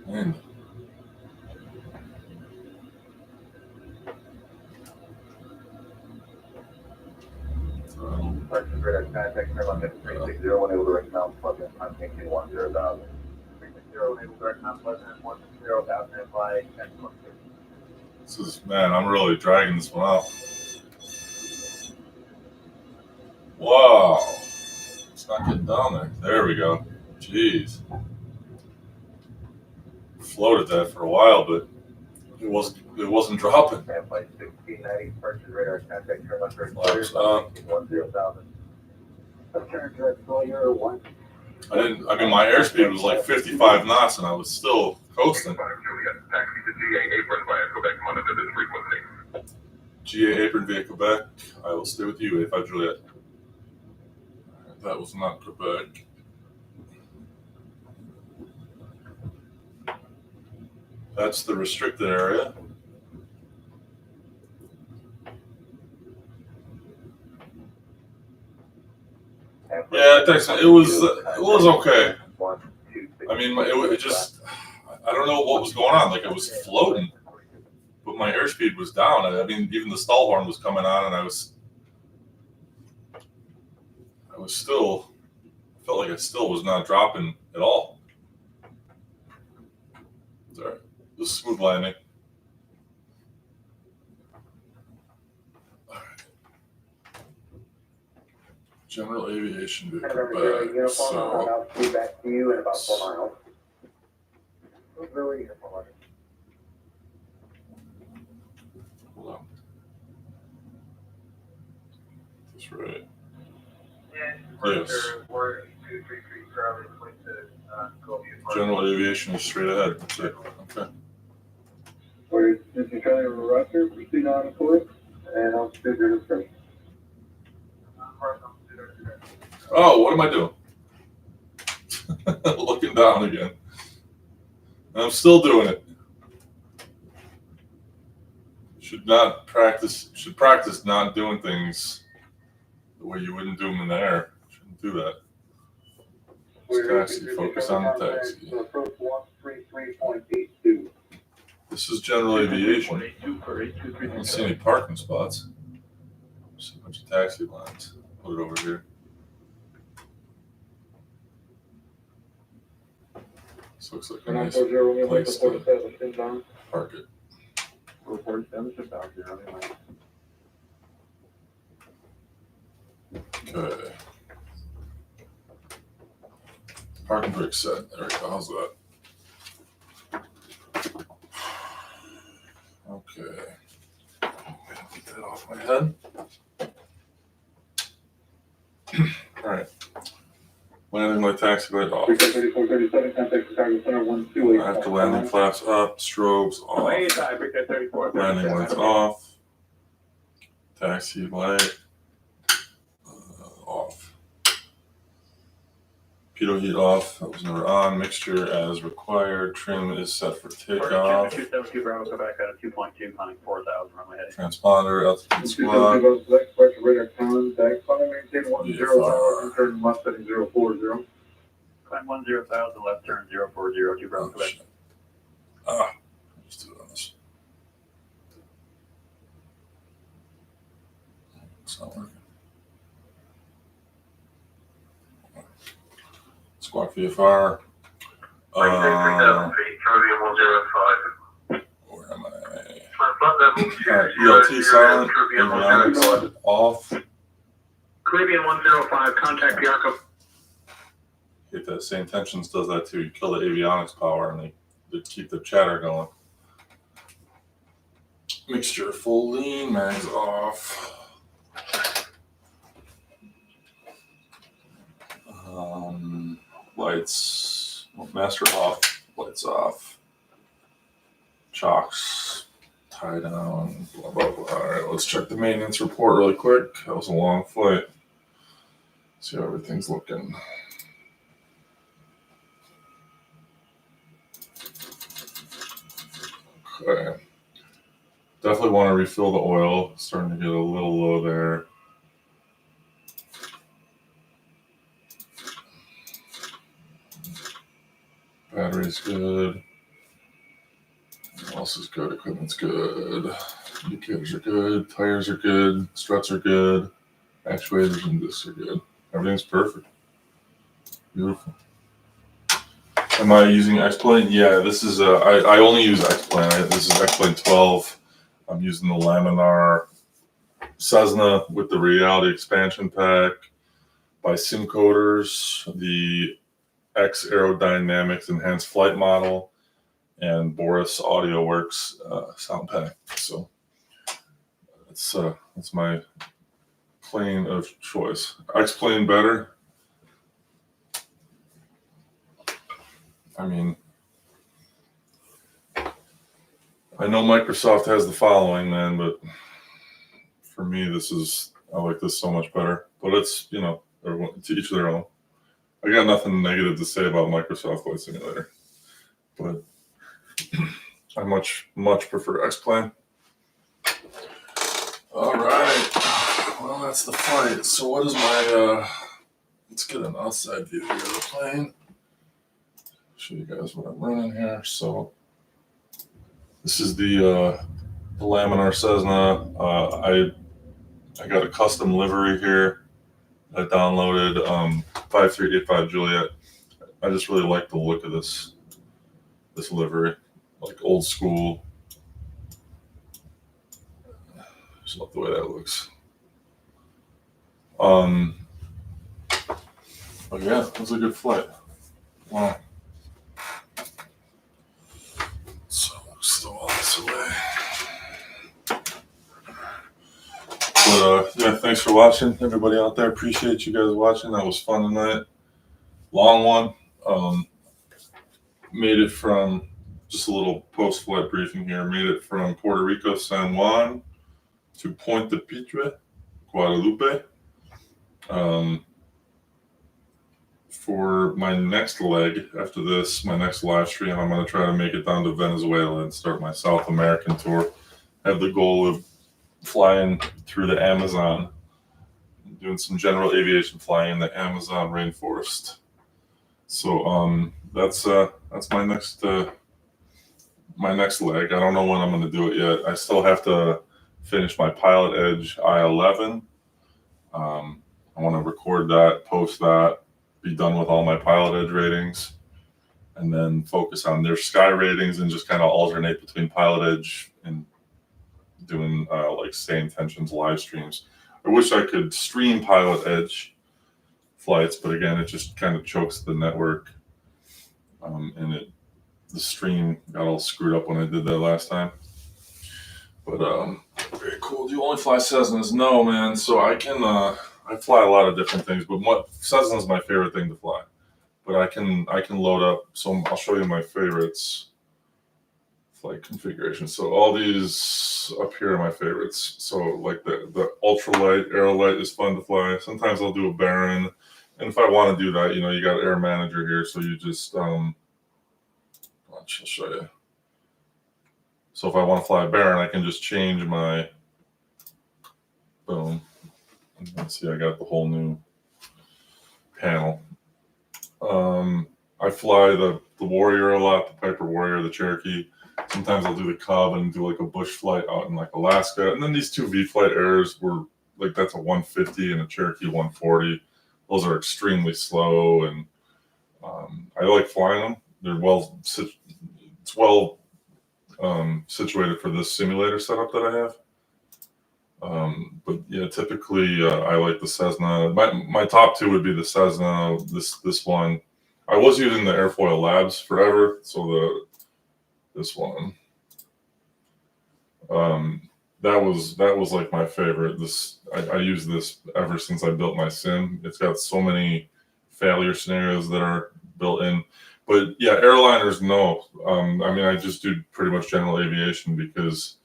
Man. Purchase radar contact, turn on 360, enable direct mount, plug-in, I'm thinking 10,000. 360, enable direct mount, plug-in, 10,000, and fly 10.2. This is, man, I'm really dragging this one out. Wow. It's not getting down there. There we go. Jeez. Floated that for a while, but it wasn't dropping. And flight 1690, purchase radar contact, turn on direct Flaps mount, up. 10,000. Turn direct failure, 1. I mean, my airspeed was like 55 knots and I was still coasting. Juliet, taxi to GA apron via Quebec, monitor this frequency. GA apron via Quebec. I will stay with you, A5 Juliet. That was not Quebec. That's the restricted area. Yeah, thanks. It was okay. I mean, it just, I don't know what was going on. Like, it was floating, but my airspeed was down. I mean, even the stall horn was coming on, and I was still, felt like it still was not dropping at all. It's all right. It was a smooth landing. All right. General aviation vehicle back. So, I'll be back to you in about 4 miles. Really uniform. hold on. That's right. Yes. Yes. We're 233 Charlie, point to Columbia. General aviation is straight ahead. That's it. Okay. Or this is Charlie Roger, proceed on course, and I'll do your discussion. Oh, what am I doing? Looking down again. And I'm still doing it. Should practice not doing things the way you wouldn't do them in the air. Shouldn't do that. Taxi, focus on the taxi. Approach 133.82. This is general aviation. I don't see any parking spots. I see a bunch of taxi lines. Put it over here. This looks like a nice place to park it. Okay. Parking brake set. There we go. How's that? Okay. Get that off my head. All right. Landing light, taxi light off. Rico 3437, contact Chicago Center 128. After landing, flaps up, strobes off. Rico 34. Landing lights off. Taxi light off. Pitot heat off. That was never on. Mixture as required. Trim is set for takeoff. 272 Bravo, go back out of 2.2, climbing 4,000 on my head. Transponder, altitude squad. 272 select pressure radar town, tag, climb, maintain 10 tower, turn left setting 040. Climb 10,000, left turn 040, 2 Bravo, go back. Let's do it on this. It's not working. Squawk VFR. Where am I? ELT silent. Avionics off. Caribbean 105, contact Bianca. Hate that. Same tensions does that too. You kill the avionics power and they keep the chatter going. Mixture full lean, mags off. Lights, master off, lights off. Chocks tie down, blah, blah, blah. All right, let's check the maintenance report really quick. That was a long flight. See how everything's looking. Okay. Definitely want to refill the oil. Starting to get a little low there. Battery's good. What else is good? Equipment's good. Indicators are good. Tires are good. Struts are good. Actuators and discs are good. Everything's perfect. Beautiful. Am I using X-Plane? Yeah, this is I only use X-Plane. This is X-Plane 12. I'm using the Laminar Cessna with the Reality Expansion Pack by Simcoders, the X-aerodynamics enhanced flight model, and Boris Audio Works sound pack. So that's my plane of choice. X-Plane better. I mean, I know Microsoft has the following, man, but for me, I like this so much better. But it's, to each their own. I got nothing negative to say about Microsoft Flight Simulator, but I much prefer X-Plane. All right, well, that's the flight. So what is my, let's get an outside view here of the plane. Show you guys what I'm running here. So this is the Laminar Cessna. I got a custom livery here. I downloaded 5385 Juliet. I just really like the look of this livery, like old school. Just love the way that looks. But yeah, it was a good flight. Wow. So stow all this away. But yeah, thanks for watching, everybody out there. Appreciate you guys watching. That was fun tonight. Long one. Made it from, just a little post-flight briefing here. Made it from Puerto Rico, San Juan to Pointe-A-Pitre, Guadeloupe. For my next leg after this, my next live stream, I'm going to try to make it down to Venezuela and start my South American tour. I have the goal of flying through the Amazon, doing some general aviation flying in the Amazon rainforest. So that's my next leg. I don't know when I'm going to do it yet. I still have to finish my Pilot Edge I-11. I want to record that, post that, be done with all my Pilot Edge ratings, and then focus on their Sky ratings and just kind of alternate between Pilot Edge and doing like Same Tensions live streams. I wish I could stream Pilot Edge flights, but again, it just kind of chokes the network, and the stream got all screwed up when I did that last time. But very cool. Do you only fly Cessnas? No, man. So I can I fly a lot of different things, but Cessna is my favorite thing to fly. But I can load up. So I'll show you my favorites. Flight configuration. So all these up here are my favorites. So like the ultralight, aerolight is fun to fly. Sometimes I'll do a Baron. And if I want to do that, you got Air Manager here. So you just, I'll show you. So if I want to fly a Baron, I can just change my, boom. And see, I got the whole new panel. I fly the Warrior a lot, the Piper Warrior, the Cherokee. Sometimes I'll do the Cub and do like a bush flight out in like Alaska. And then these two V-flight Airs were like, that's a 150 and a Cherokee 140. Those are extremely slow, and I like flying them. They're it's well situated for this simulator setup that I have. But yeah, typically I like the Cessna. My top two would be the Cessna, this one. I was using the Airfoil Labs forever, so this one. That was like my favorite. I use this ever since I built my sim. It's got so many failure scenarios that are built in. But yeah, airliners, no. I mean, I just do pretty much general aviation because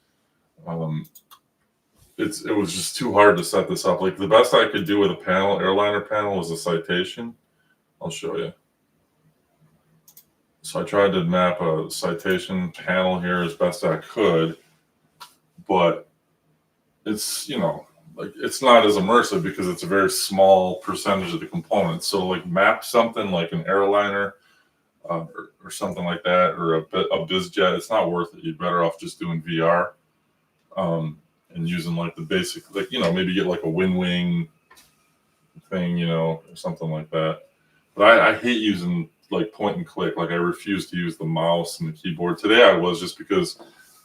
it was just too hard to set this up. Like the best I could do with a panel, airliner panel, was a Citation. I'll show you. So I tried to map a Citation panel here as best I could, but it's, like it's not as immersive because it's a very small percentage of the components. So like map something like an airliner or something like that, or a BizJet, it's not worth it. You're better off just doing VR and using like the basic, like, maybe get like a WinWing thing, or something like that. But I hate using like point and click. Like I refuse to use the mouse and the keyboard. Today I was, just because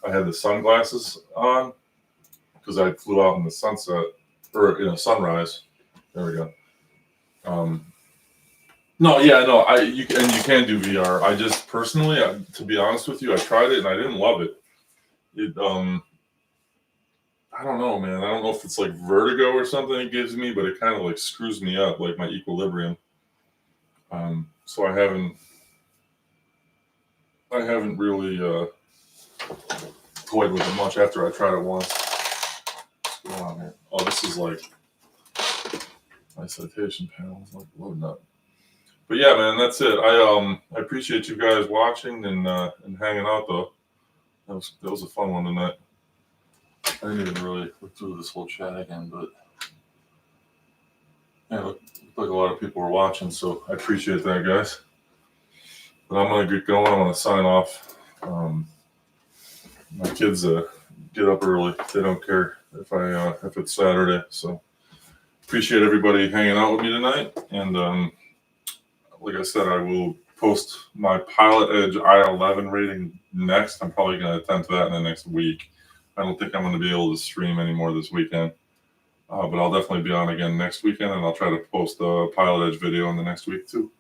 I had the sunglasses on because I flew out in the sunset or sunrise. There we go. You can do VR. I just personally, to be honest with you, I tried it and I didn't love it. I don't know, man. I don't know if it's like vertigo or something it gives me, but it kind of like screws me up, like my equilibrium. So I haven't really toyed with it much after I tried it once. What's going on here? Oh, this is like my Citation panel is like loading up. But yeah, man, that's it. I appreciate you guys watching and hanging out though. That was a fun one tonight. I didn't even really look through this whole chat again, but yeah, looked like a lot of people were watching, so I appreciate that, guys. But I'm gonna get going. I'm gonna sign off. My kids get up early. They don't care if it's Saturday. So appreciate everybody hanging out with me tonight. And like I said, I will post my Pilot Edge I-11 rating next. I'm probably gonna attempt that in the next week. I don't think I'm going to be able to stream anymore this weekend, but I'll definitely be on again next weekend, and I'll try to post a Pilot Edge video in the next week too.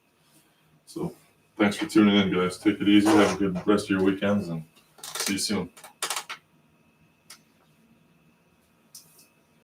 So thanks for tuning in, guys. Take it easy. Have a good rest of your weekends, and see you soon.